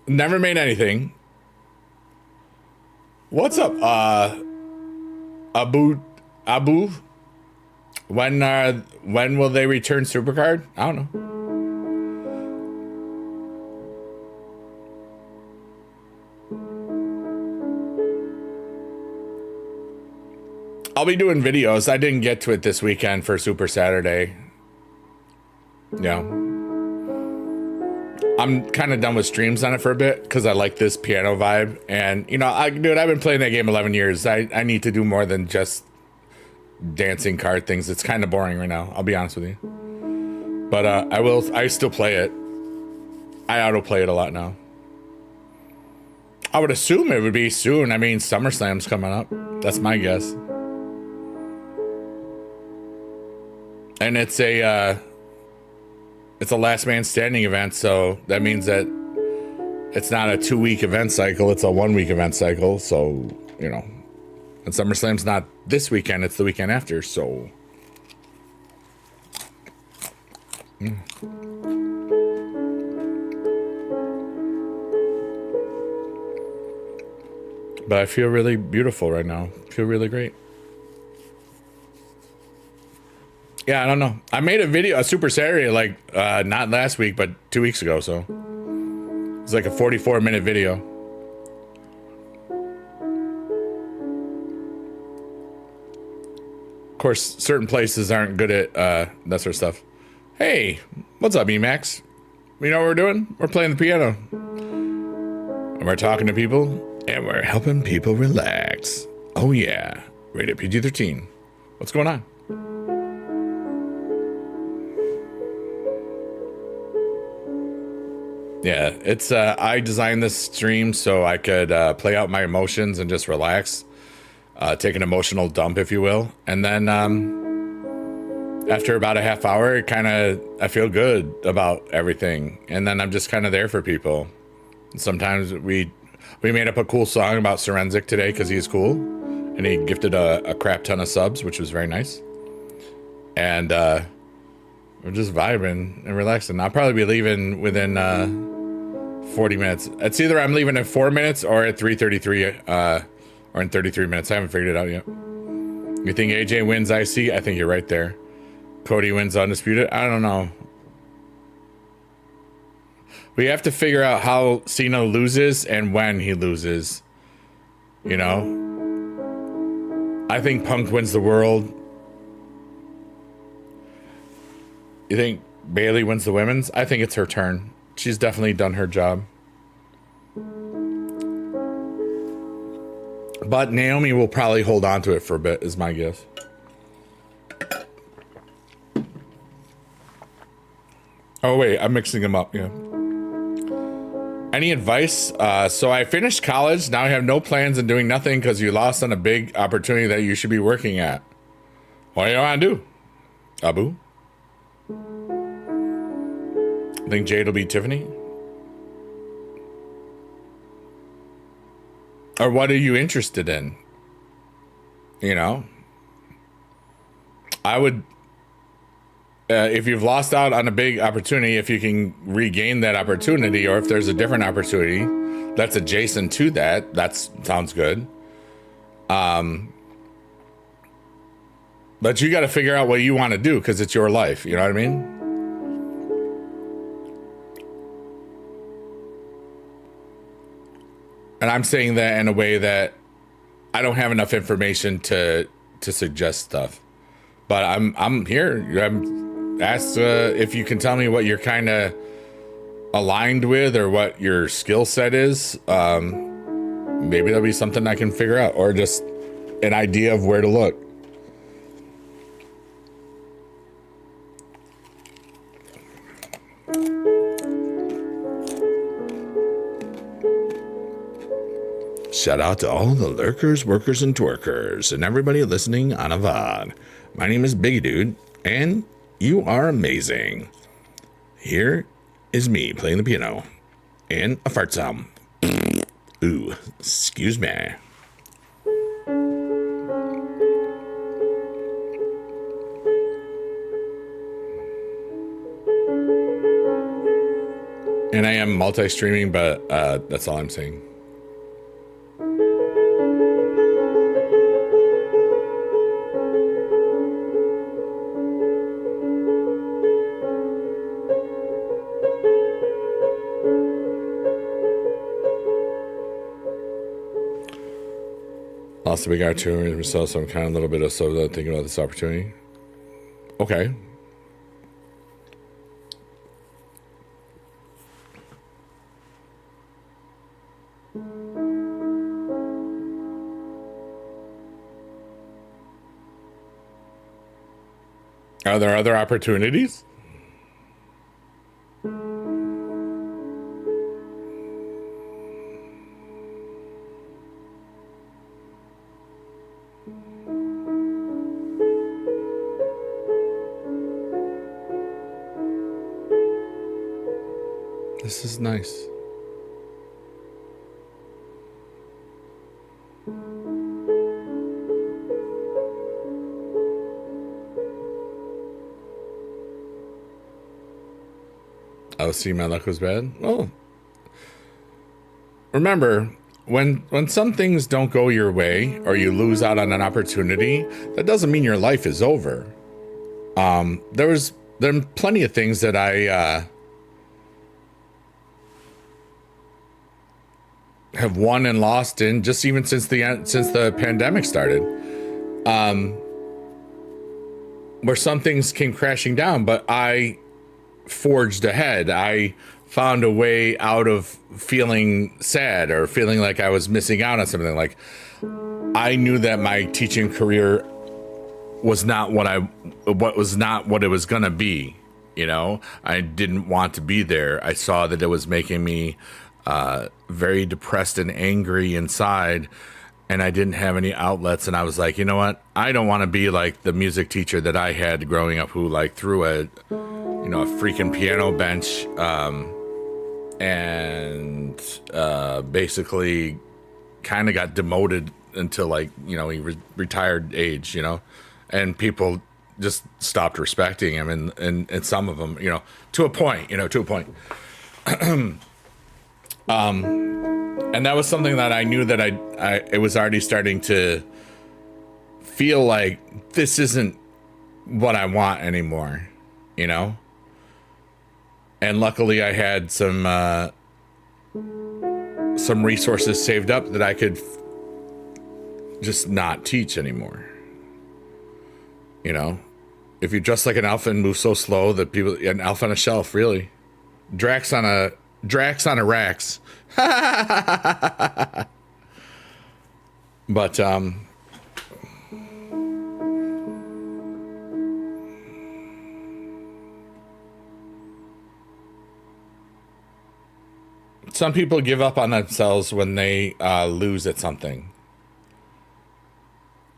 never made anything. What's up, Abu? When will they return Supercard? I don't know. I'll be doing videos. I didn't get to it this weekend for Super Saturday. Yeah. I'm kind of done with streams on it for a bit because I like this piano vibe. And, you know, dude, I've been playing that game 11 years. I need to do more than just dancing card things. It's kind of boring right now. I'll be honest with you. But I still play it. I autoplay it a lot now. I would assume it would be soon. I mean, SummerSlam's coming up. That's my guess. And it's a last man standing event, so that means that it's not a 2-week event cycle, it's a 1-week event cycle, so, you know. And SummerSlam's not this weekend, it's the weekend after, so. But I feel really beautiful right now. I feel really great. Yeah, I don't know. I made a Super Saturday, like, not last week, but 2 weeks ago, so. It's like a 44-minute video. Of course, certain places aren't good at that sort of stuff. Hey, what's up, Emax? You know what we're doing? We're playing the piano. And we're talking to people. And we're helping people relax. Oh, yeah. Rated PG-13. What's going on? Yeah, it's I designed this stream so I could play out my emotions and just relax, take an emotional dump, if you will, and then after about a half hour, I feel good about everything, and then I'm just kind of there for people. Sometimes we made up a cool song about Serenzik today because he's cool, and he gifted a crap ton of subs, which was very nice, and we're just vibing and relaxing. I'll probably be leaving within 40 minutes. It's either I'm leaving in 4 minutes or at 3:33 or in 33 minutes. I haven't figured it out yet. You think AJ wins IC? I think you're right there. Cody wins Undisputed? I don't know. We have to figure out how Cena loses and when he loses. You know? I think Punk wins the world. You think Bailey wins the women's? I think it's her turn. She's definitely done her job. But Naomi will probably hold on to it for a bit, is my guess. Oh, wait, I'm mixing them up, yeah. Any advice? So I finished college. Now I have no plans and doing nothing because you lost on a big opportunity that you should be working at. What do you want to do, Abu? Think Jade will be Tiffany? Or what are you interested in? You know? I would... if you've lost out on a big opportunity, if you can regain that opportunity, or if there's a different opportunity that's adjacent to that, that sounds good. But you got to figure out what you want to do because it's your life. You know what I mean? And I'm saying that in a way that I don't have enough information to suggest stuff. But I'm here. I'm asked if you can tell me what you're kind of aligned with or what your skill set is. Maybe there'll be something I can figure out, or just an idea of where to look. Shout out to all the lurkers, workers, and twerkers, and everybody listening on a VOD. My name is Biggie Dude, and you are amazing. Here is me playing the piano and a fart sound. Ooh, excuse me. And I am multi-streaming, but that's all I'm saying. Lost a big opportunity for myself, so I'm kind of a little bit of thinking about this opportunity. Okay. Are there other opportunities? This is nice. Oh, see, my luck was bad. Well, remember, when some things don't go your way or you lose out on an opportunity, that doesn't mean your life is over. There are plenty of things that I have won and lost in, just even since the pandemic started, where some things came crashing down, but I forged ahead. I found a way out of feeling sad or feeling like I was missing out on something. Like, I knew that my teaching career was not what it was gonna be. You know, I didn't want to be there. I saw that it was making me very depressed and angry inside, and I didn't have any outlets. And I was like, you know what? I don't want to be like the music teacher that I had growing up, who like threw a freaking piano bench and basically kind of got demoted until like, he retired age, and people just stopped respecting him, and some of them, to a point. And that was something that I knew that it was already starting to feel like this isn't what I want anymore, And luckily I had some resources saved up that I could just not teach anymore. If you dress like an elf and move so slow that an elf on a shelf, really. Drax on a Rax. But, some people give up on themselves when they lose at something.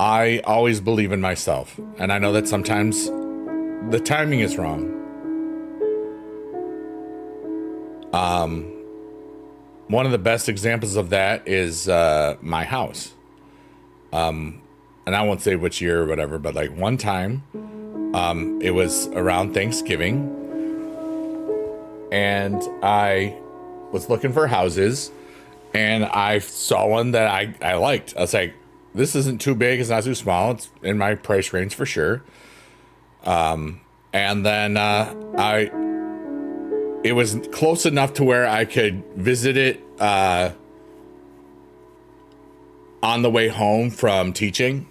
I always believe in myself, and I know that sometimes the timing is wrong. One of the best examples of that is my house. And I won't say which year or whatever, but like one time, it was around Thanksgiving, and I was looking for houses, and I saw one that I liked. I was like, this isn't too big, it's not too small, it's in my price range for sure. And then it was close enough to where I could visit it on the way home from teaching.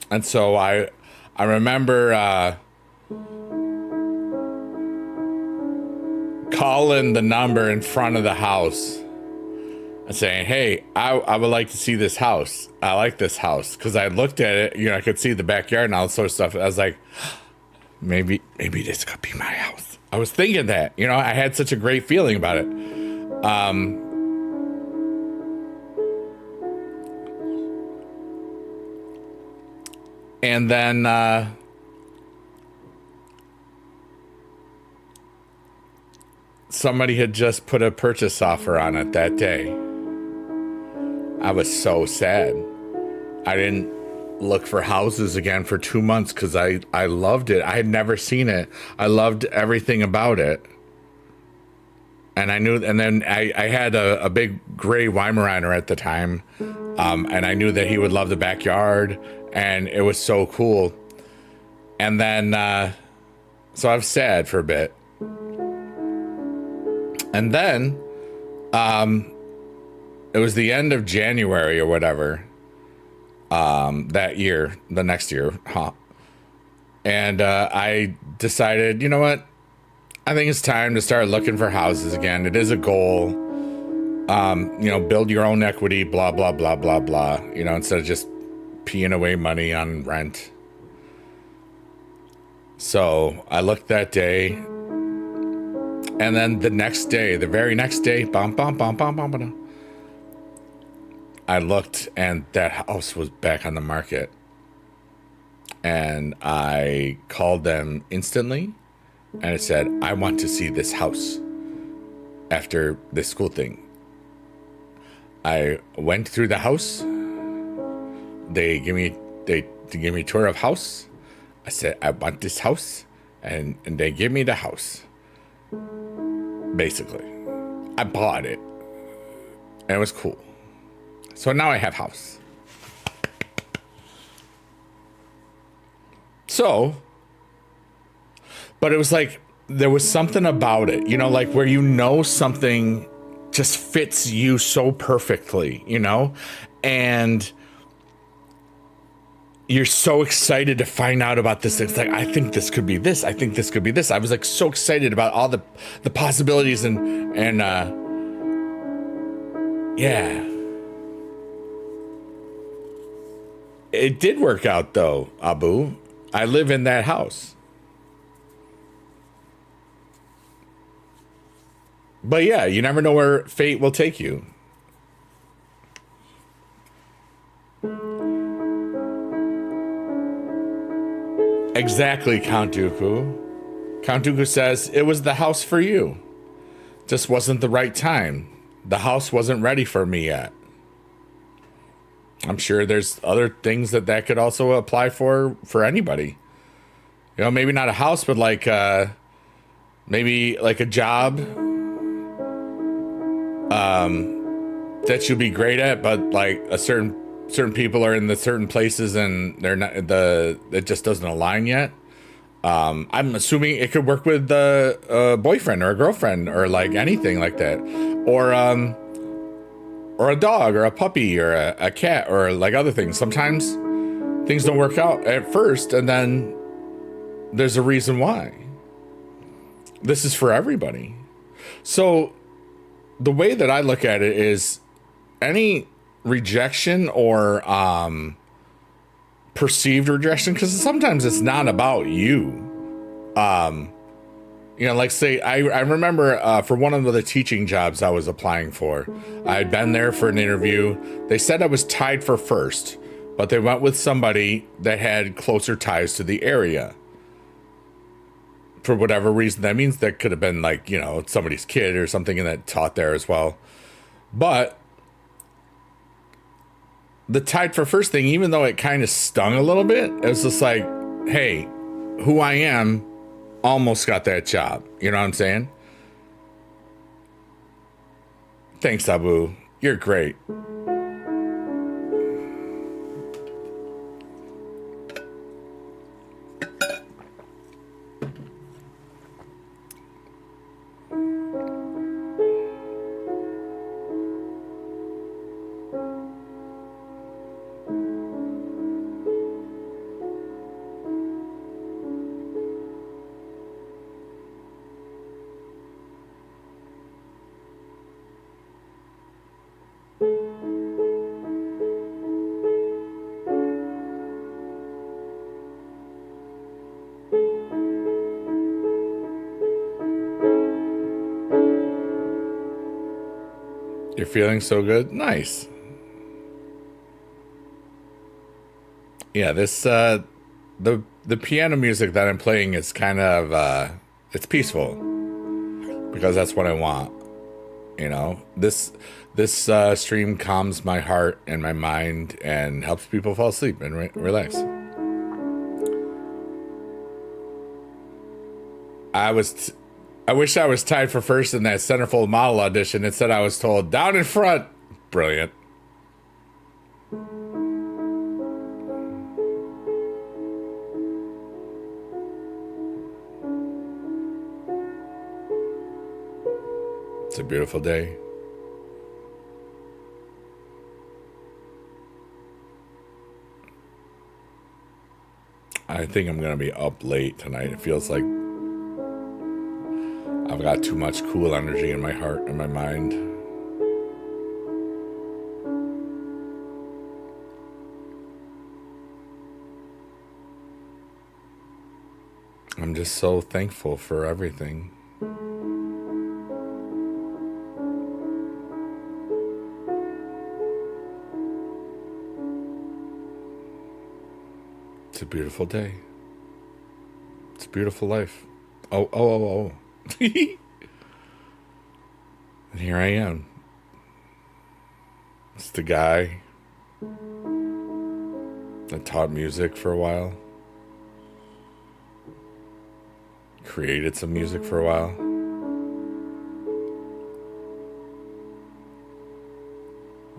And so I remember calling the number in front of the house and saying, hey, I would like to see this house. I like this house. Because I looked at it, I could see the backyard and all that sort of stuff. I was like, maybe this could be my house. I was thinking that, I had such a great feeling about it. And then somebody had just put a purchase offer on it that day. I was so sad. I didn't look for houses again for 2 months because I loved it. I had never seen it. I loved everything about it. And I knew, and then I had a big gray Weimaraner at the time. And I knew that he would love the backyard, and it was so cool. And then, so I was sad for a bit. And then, it was the end of January or whatever, that year, the next year, and I decided, you know what? I think it's time to start looking for houses again. It is a goal. Build your own equity, blah, blah, blah, blah, blah, instead of just peeing away money on rent. So I looked that day, and then the very next day, I looked, and that house was back on the market. And I called them instantly, and I said, I want to see this house after this school thing. I went through the house. They gave me a tour of house. I said, I want this house, and they gave me the house. Basically, I bought it, and it was cool. So now I have house. So, but it was like, there was something about it, like where something just fits you so perfectly, and you're so excited to find out about this. It's like, I think this could be this. I think this could be this. I was like so excited about all the possibilities and yeah. It did work out though, Abu. I live in that house. But yeah, you never know where fate will take you. Exactly, Count Dooku. Count Dooku says, it was the house for you. Just wasn't the right time. The house wasn't ready for me yet. I'm sure there's other things that could also apply for anybody. You know, maybe not a house, but like maybe like a job that you'll be great at, but like a certain people are in the certain places and they're not it just doesn't align yet. I'm assuming it could work with a boyfriend or a girlfriend or like anything like that, or a dog or a puppy or a cat or like other things. Sometimes things don't work out at first, and then there's a reason why. This is for everybody. So the way that I look at it is any rejection or perceived rejection, because sometimes it's not about you. You know, like say, I remember for one of the teaching jobs I was applying for, I had been there for an interview. They said I was tied for first, but they went with somebody that had closer ties to the area. For whatever reason, that means that could have been like, you know, somebody's kid or something that taught there as well. But the tied for first thing, even though it kind of stung a little bit, it was just like, hey, who I am almost got that job. You know what I'm saying? Thanks, Abu. You're great. You're feeling so good? Nice. Yeah, this the piano music that I'm playing is kind of it's peaceful because that's what I want. You know, this stream calms my heart and my mind and helps people fall asleep and relax. I wish I was tied for first in that centerfold model audition. Instead, I was told, down in front. Brilliant. It's a beautiful day. I think I'm going to be up late tonight. It feels like I've got too much cool energy in my heart and my mind. I'm just so thankful for everything. It's a beautiful day. It's a beautiful life. Oh. And here I am. It's the guy that taught music for a while. Created some music for a while.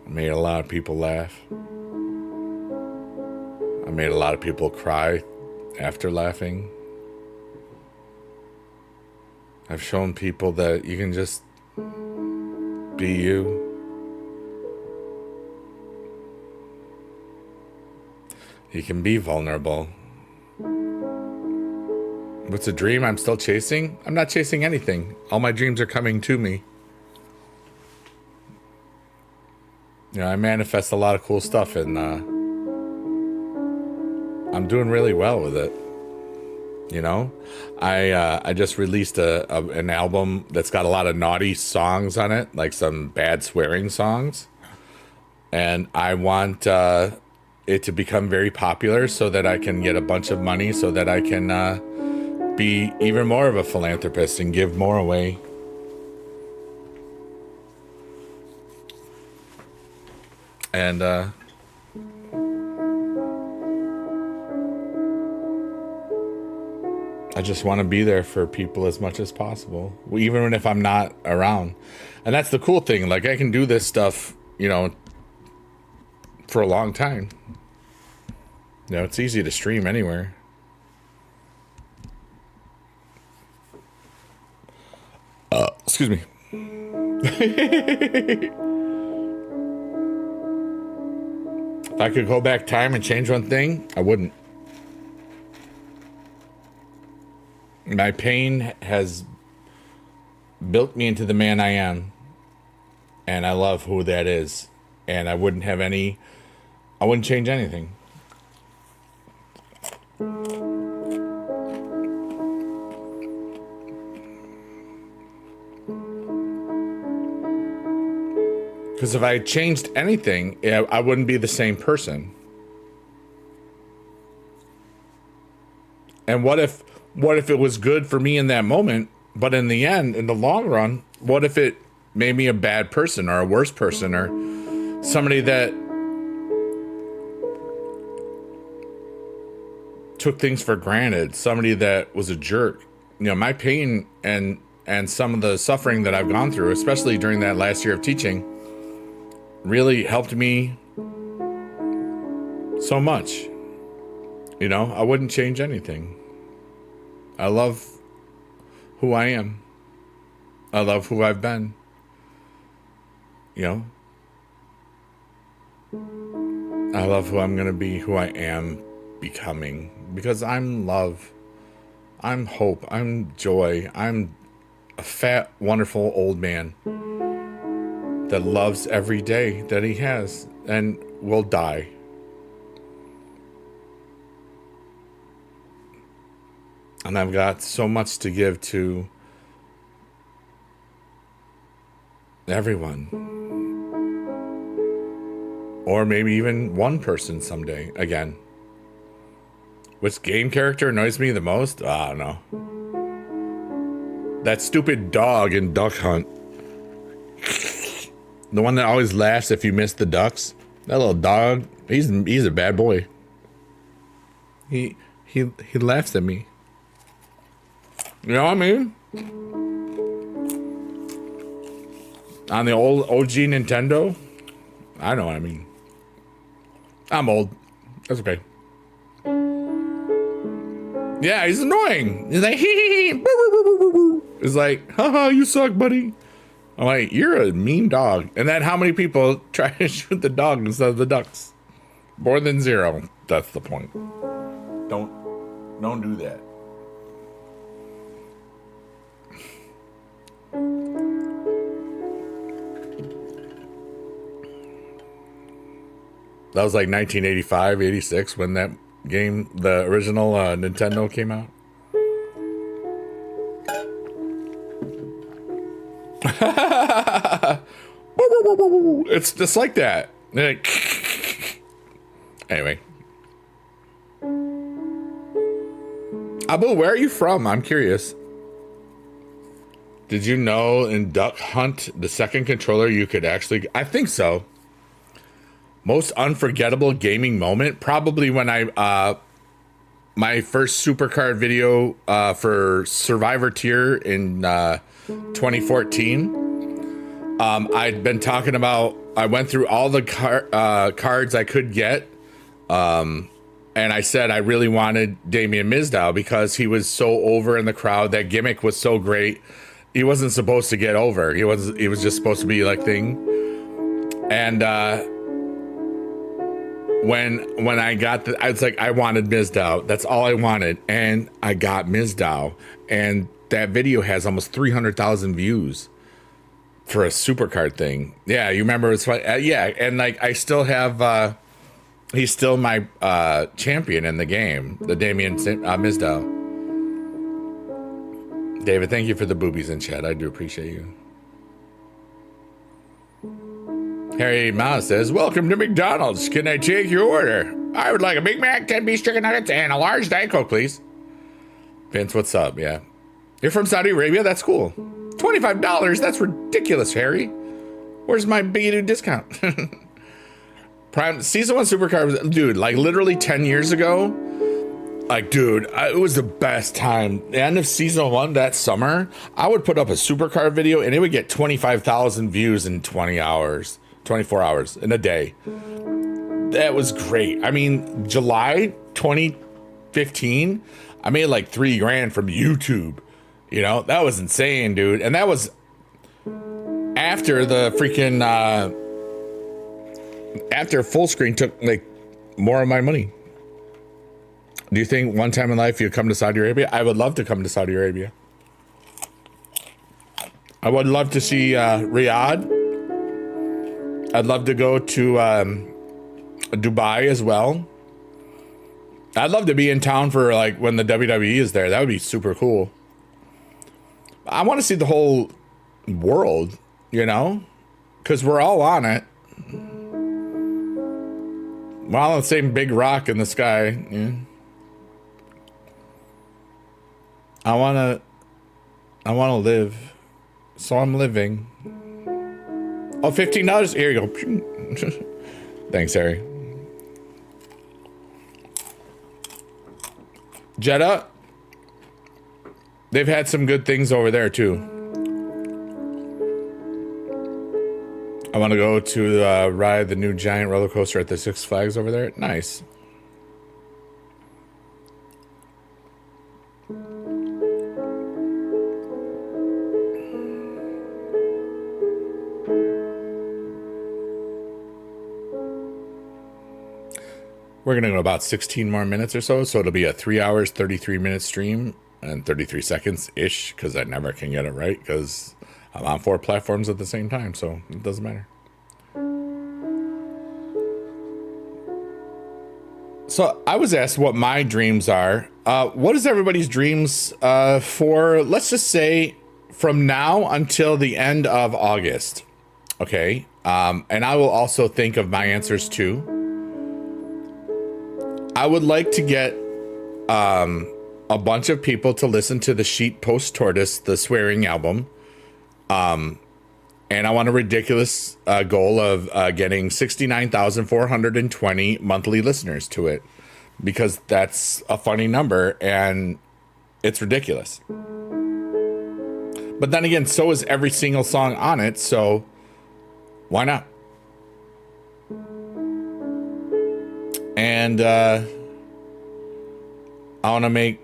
Made a lot of people laugh. I made a lot of people cry after laughing. I've shown people that you can just be you. He can be vulnerable. What's a dream I'm still chasing? I'm not chasing anything. All my dreams are coming to me. You know, I manifest a lot of cool stuff, and I'm doing really well with it. You know, I just released an album that's got a lot of naughty songs on it, like some bad swearing songs, and I want it to become very popular so that I can get a bunch of money, so that I can be even more of a philanthropist and give more away. And I just want to be there for people as much as possible, even if I'm not around. And that's the cool thing. Like, I can do this stuff, you know, for a long time. You know, it's easy to stream anywhere. Excuse me. If I could go back time and change one thing, I wouldn't. My pain has built me into the man I am, and I love who that is. And I wouldn't change anything. Because if I changed anything, I wouldn't be the same person. And what if it was good for me in that moment, but in the end, in the long run, what if it made me a bad person or a worse person or somebody that took things for granted, somebody that was a jerk? You know, my pain and some of the suffering that I've gone through, especially during that last year of teaching, really helped me so much. You know, I wouldn't change anything. I love who I am. I love who I've been. You know, I love who I'm going to be, who I am becoming, because I'm love. I'm hope. I'm joy. I'm a fat, wonderful old man that loves every day that he has and will die. And I've got so much to give to everyone. Or maybe even one person someday again. Which game character annoys me the most? I don't know. That stupid dog in Duck Hunt. The one that always laughs if you miss the ducks. That little dog, he's a bad boy. He laughs at me. You know what I mean? On the old OG Nintendo, I know what I mean. I'm old. That's okay. Yeah, he's annoying. He's like, hee. It's like, haha, you suck, buddy. I'm like, you're a mean dog. And then how many people try to shoot the dog instead of the ducks? More than zero. That's the point. Don't do that. That was like 1985, 86 when that game, the original Nintendo came out. It's just like that. Anyway. Abu, where are you from? I'm curious. Did you know in Duck Hunt, the second controller you could actually... I think so. Most unforgettable gaming moment? Probably when I... my first Supercard video for Survivor Tier in 2014. I'd been talking about... I went through all the cards I could get. And I said I really wanted Damien Mizdow because he was so over in the crowd. That gimmick was so great. He wasn't supposed to get over. He was just supposed to be like thing. And when I got the, I was like, I wanted Mizdow. That's all I wanted, and I got Mizdow, and that video has almost 300,000 views for a supercard thing. Yeah, you remember it's fun. Yeah, and like I still have. He's still my champion in the game, the Damien Mizdow. David, thank you for the boobies in chat. I do appreciate you. Harry Mouse says, welcome to McDonald's. Can I take your order? I would like a Big Mac, 10 piece chicken nuggets, and a large Diet Coke, please. Vince, what's up? Yeah. You're from Saudi Arabia? That's cool. $25? That's ridiculous, Harry. Where's my big discount? Prime Season 1 Supercar, dude, like literally 10 years ago. Like, dude, it was the best time. The end of Season 1 that summer, I would put up a supercar video and it would get 25,000 views in 20 hours. 24 hours in a day. That was great. I mean, July 2015, I made like $3,000 from YouTube. You know, that was insane, dude. And that was after the freaking, after full screen took like more of my money. Do you think one time in life you'll come to Saudi Arabia? I would love to come to Saudi Arabia. I would love to see Riyadh. I'd love to go to Dubai as well. I'd love to be in town for like when the WWE is there. That would be super cool. I want to see the whole world, you know, because we're all on it. We're all on the same big rock in the sky. Yeah. I want to live. So I'm living. Oh, $15? Here you go. Thanks, Harry. Jeddah. They've had some good things over there, too. I want to go to ride the new giant roller coaster at the Six Flags over there. Nice. We're going to go about 16 more minutes or so. So it'll be a 3 hours, 33-minute stream and 33 seconds-ish because I never can get it right because I'm on 4 platforms at the same time. So it doesn't matter. So I was asked what my dreams are. What is everybody's dreams for, let's just say, from now until the end of August? Okay. And I will also think of my answers too. I would like to get a bunch of people to listen to the Sheet Post Tortoise, the swearing album. And I want a ridiculous goal of getting 69,420 monthly listeners to it because that's a funny number and it's ridiculous. But then again, so is every single song on it. So why not? And I want to make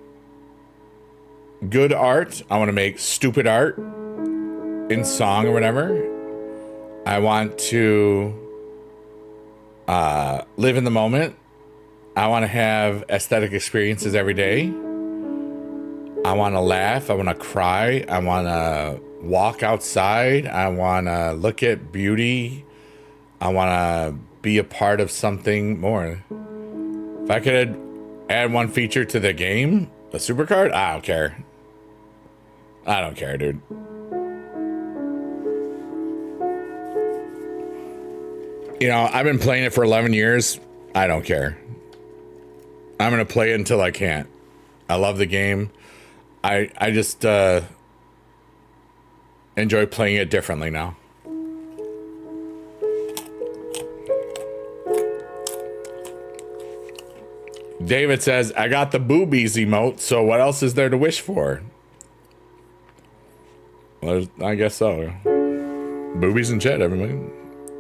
good art. I want to make stupid art in song or whatever. I want to live in the moment. I want to have aesthetic experiences every day. I want to laugh. I want to cry. I want to walk outside. I want to look at beauty. I want to be a part of something more. If I could add one feature to the game, a supercard, I don't care. I don't care, dude. You know, I've been playing it for 11 years. I don't care. I'm going to play it until I can't. I love the game. I just enjoy playing it differently now. David says, I got the boobies emote, so what else is there to wish for? Well, I guess so. Boobies in chat, everybody.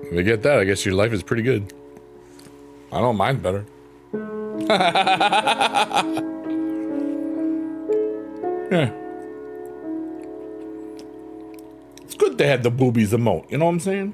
If you get that, I guess your life is pretty good. I don't mind better. Yeah. It's good to have the boobies emote, you know what I'm saying?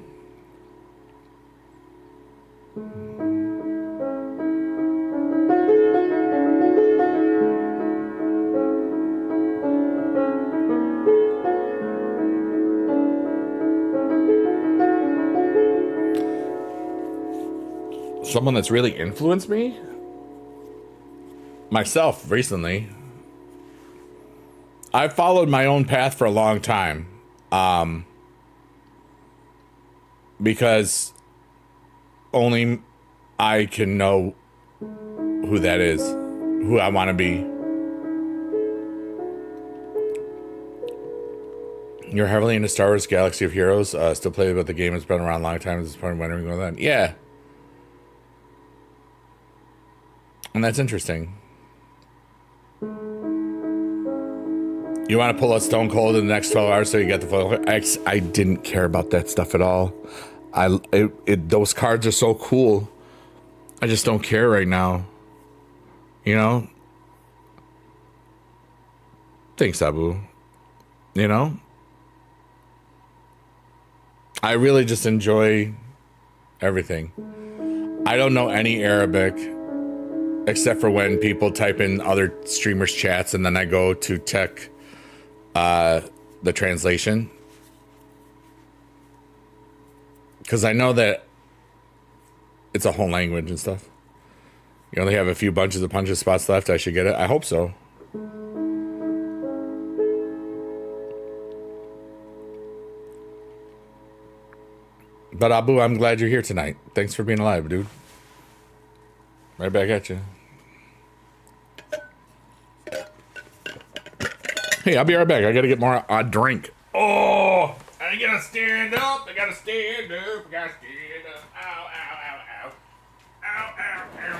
someone that's really influenced me, myself recently. I've followed my own path for a long time, because only I can know who that is, who I want to be. You're heavily into Star Wars Galaxy of Heroes. Still play about the game. It's been around a long time. At this point, when are we going then? Yeah. And that's interesting. You want to pull out Stone Cold in the next 12 hours so you get the full... I didn't care about that stuff at all. Those cards are so cool. I just don't care right now. You know? Thanks, Abu. You know? I really just enjoy everything. I don't know any Arabic except for when people type in other streamers' chats and then I go to check the translation. Because I know that it's a whole language and stuff. You only have a few bunches of punches spots left. I should get it. I hope so. But Abu, I'm glad you're here tonight. Thanks for being alive, dude. Right back at you. Hey, I'll be right back. I gotta get more drink. Oh, I gotta stand up. I gotta stand up. I gotta stand up. Ow, ow, ow, ow. Ow, ow, ow.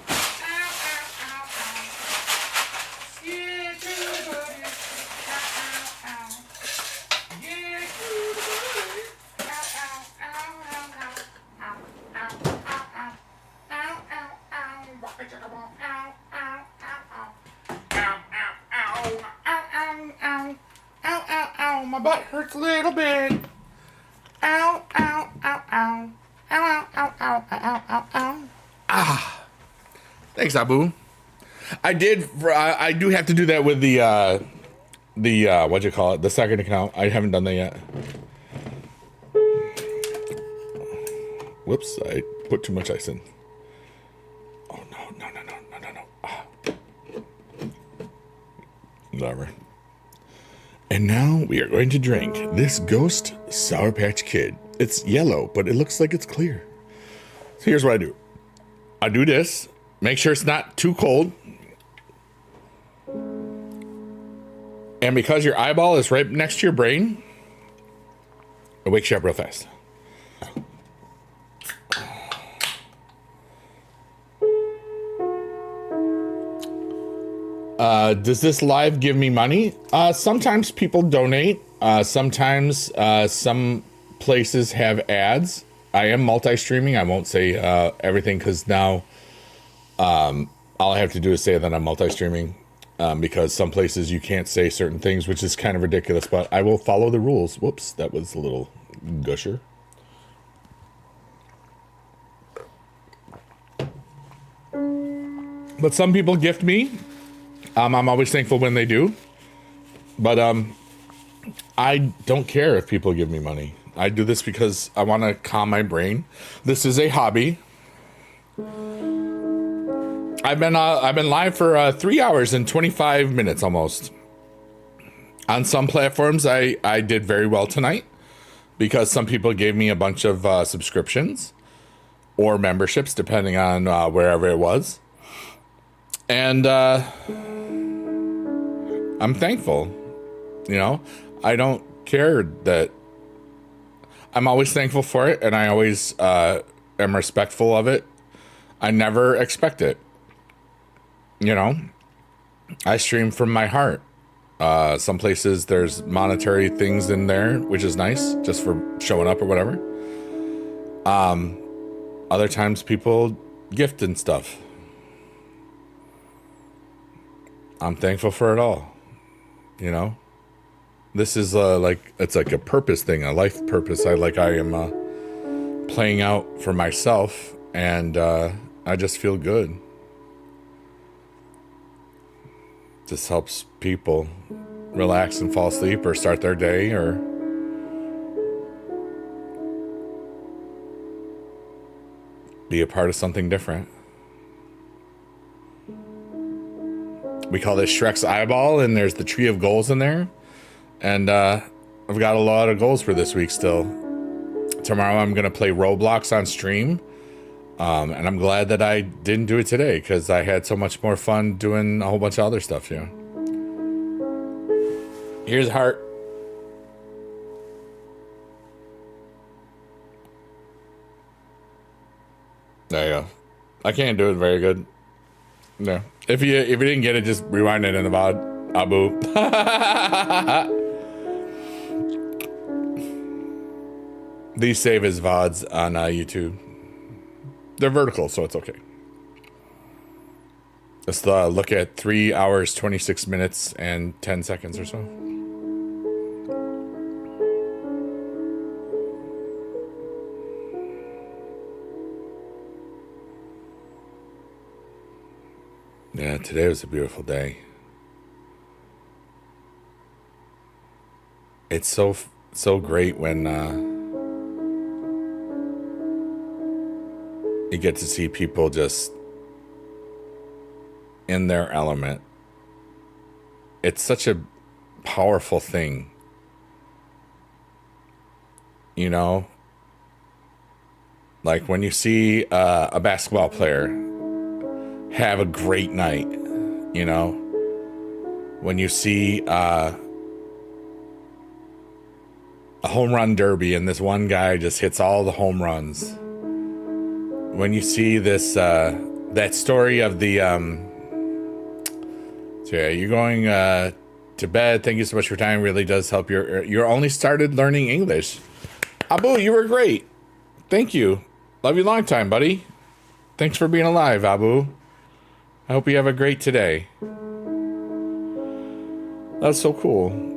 Ow, ow, ow, ow. Yeah, good buddy. Ow, ow, ow. Yeah, good buddy. Ow, ow, ow, ow, ow. Ow, ow, ow, ow. Ow, ow, ow. Walk it, chugga, walk. Ow, ow, ow, ow. Ow, ow, ow. Ow, ow, ow. Ow, ow, ow. My butt hurts a little bit. Ow, ow, ow, ow. Ow, ow, ow, ow, ow, ow, ow. Ah. Thanks, Abu. I do have to do that with the what'd you call it? The second account. I haven't done that yet. Whoops, I put too much ice in. Oh, no. Ah. Whatever. And now we are going to drink this Ghost Sour Patch Kid. It's yellow, but it looks like it's clear. So here's what I do. I do this. Make sure it's not too cold. And because your eyeball is right next to your brain, it wakes you up real fast. Does this live give me money? Sometimes people donate. Sometimes some places have ads. I am multi-streaming. I won't say everything because now all I have to do is say that I'm multi-streaming because some places you can't say certain things, which is kind of ridiculous, but I will follow the rules. Whoops, that was a little gusher. But some people gift me. I'm always thankful when they do. But I don't care if people give me money. I do this because I want to calm my brain. This is a hobby. I've been live for 3 hours and 25 minutes almost. On some platforms, I did very well tonight because some people gave me a bunch of subscriptions or memberships, depending on wherever it was. And I'm thankful. You know, I don't care that. I'm always thankful for it, and I always am respectful of it. I never expect it. You know, I stream from my heart. Some places there's monetary things in there, which is nice, just for showing up or whatever. Other times people gift and stuff. I'm thankful for it all. You know, this is it's like a purpose thing, a life purpose. I am playing out for myself, and I just feel good. This helps people relax and fall asleep or start their day or be a part of something different. We call this Shrek's eyeball, and there's the tree of goals in there. And I've got a lot of goals for this week still. Tomorrow I'm going to play Roblox on stream. And I'm glad that I didn't do it today because I had so much more fun doing a whole bunch of other stuff, you know. Here's heart. There you go. I can't do it very good. No. If you didn't get it, just rewind it in the VOD. Abu. These save as VODs on YouTube. They're vertical, so it's okay. Let's look at 3 hours, 26 minutes, and 10 seconds or so. Yeah, today was a beautiful day. It's so great when you get to see people just in their element. It's such a powerful thing. You know? Like when you see a basketball player have a great night, you know? When you see a home run derby and this one guy just hits all the home runs. When you see this, that story of the, so yeah, you're going to bed. Thank you so much for your time. Really does help you're only started learning English. Abu, you were great. Thank you. Love you long time, buddy. Thanks for being alive, Abu. I hope you have a great today. That's so cool.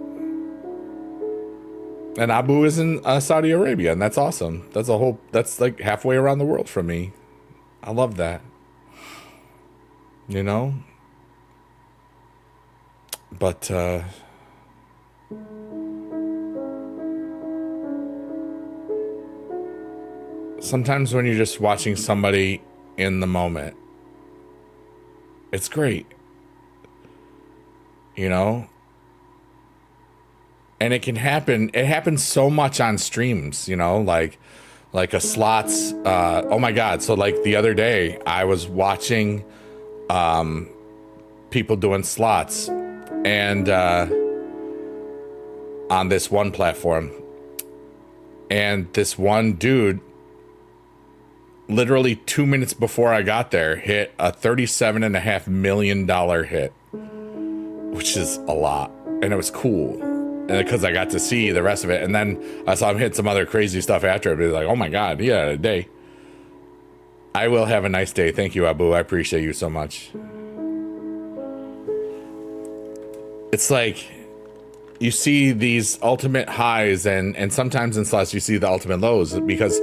And Abu is in Saudi Arabia, and that's awesome. That's like halfway around the world from me. I love that. You know? But, sometimes when you're just watching somebody in the moment, it's great. You know? And it can happen. It happens so much on streams, you know, like a slots. Oh my God. So like the other day I was watching people doing slots and on this one platform. And this one dude, literally 2 minutes before I got there, hit a $37.5 million hit, which is a lot. And it was cool. Because I got to see the rest of it. And then I saw him hit some other crazy stuff after it. But like, oh my God, he had a day. I will have a nice day. Thank you, Abu. I appreciate you so much. It's like you see these ultimate highs and sometimes in slots you see the ultimate lows because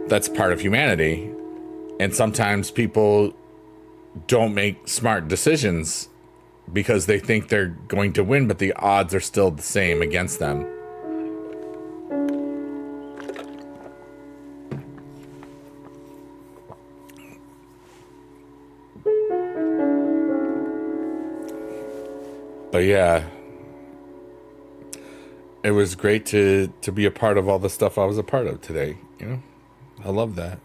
that's part of humanity. And sometimes people don't make smart decisions because they think they're going to win, but the odds are still the same against them. But yeah, it was great to be a part of all the stuff I was a part of today. You know, I love that.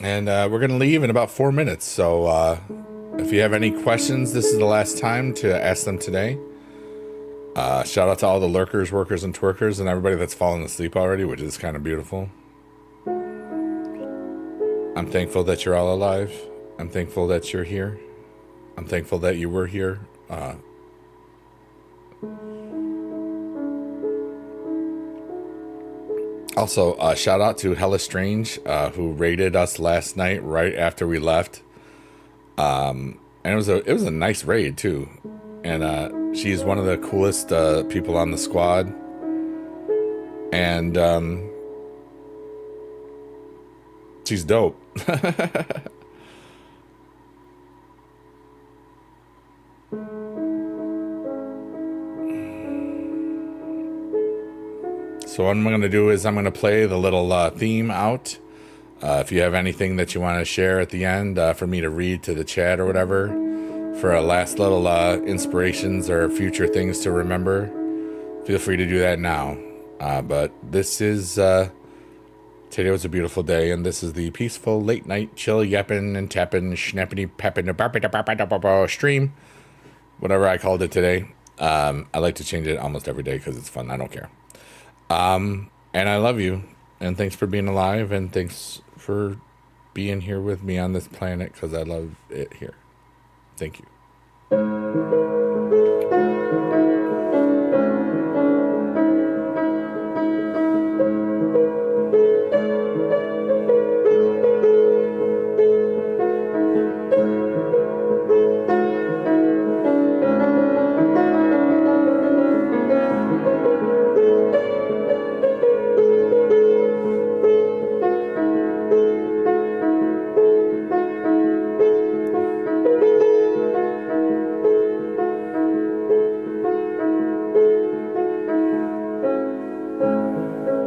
And we're going to leave in about 4 minutes. So if you have any questions, this is the last time to ask them today. Shout out to all the lurkers, workers, and twerkers, and everybody that's fallen asleep already, which is kind of beautiful. I'm thankful that you're all alive. I'm thankful that you're here. I'm thankful that you were here. Also, shout out to Hella Strange, who raided us last night right after we left. And it was a nice raid too. And she's one of the coolest people on the squad. And she's dope. So what I'm going to do is I'm going to play the little theme out. If you have anything that you want to share at the end for me to read to the chat or whatever, for a last little inspirations or future things to remember, feel free to do that now. But this is, today was a beautiful day, and this is the peaceful late night chill yappin' and tappin' schnappity pappin' stream, whatever I called it today. I like to change it almost every day because it's fun. I don't care. And I love you, and thanks for being alive, and thanks for being here with me on this planet because I love it here. Thank you.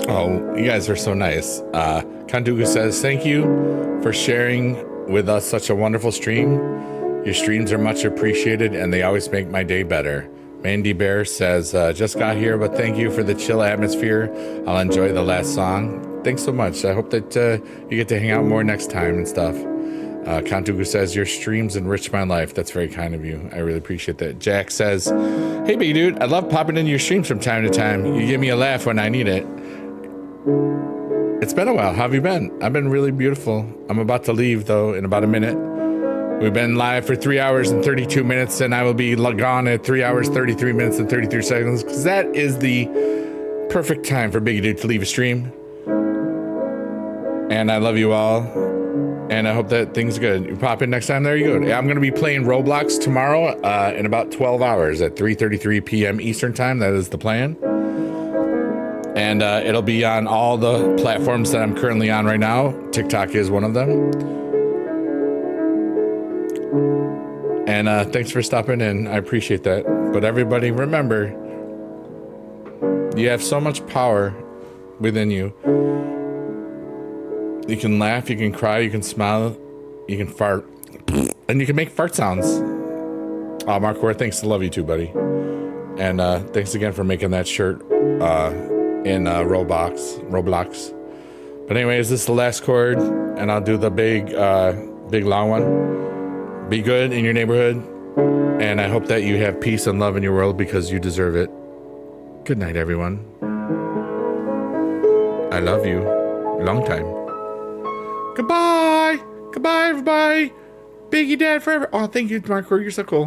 Oh, you guys are so nice. Kandugu says, thank you for sharing with us such a wonderful stream. Your streams are much appreciated, and they always make my day better. Mandy Bear says, just got here, but thank you for the chill atmosphere. I'll enjoy the last song. Thanks so much. I hope that you get to hang out more next time and stuff. Kantugu says, your streams enrich my life. That's very kind of you. I really appreciate that. Jack says, hey, big dude, I love popping into your streams from time to time. You give me a laugh when I need it. It's been a while. How have you been? I've been really beautiful. I'm about to leave, though, in about a minute. We've been live for 3 hours and 32 minutes, and I will be gone at 3 hours, 33 minutes, and 33 seconds, because that is the perfect time for Biggie Dude to leave a stream. And I love you all, and I hope that things are good. You pop in next time, there you go. I'm going to be playing Roblox tomorrow in about 12 hours at 3:33 p.m. Eastern Time. That is the plan. And it'll be on all the platforms that I'm currently on right now. TikTok is one of them. And thanks for stopping in. I appreciate that. But everybody, remember, you have so much power within you. You can laugh, you can cry, you can smile, you can fart, and you can make fart sounds. Oh, Mark Ware, thanks. I love you too, buddy. And thanks again for making that shirt in Roblox. But anyways, this is the last chord, and I'll do the big long one. Be good in your neighborhood, and I hope that you have peace and love in your world because you deserve it. Good night, everyone. I love you. Long time. Goodbye. Goodbye, everybody. Biggie Dad forever. Oh, thank you, Mark. You're so cool.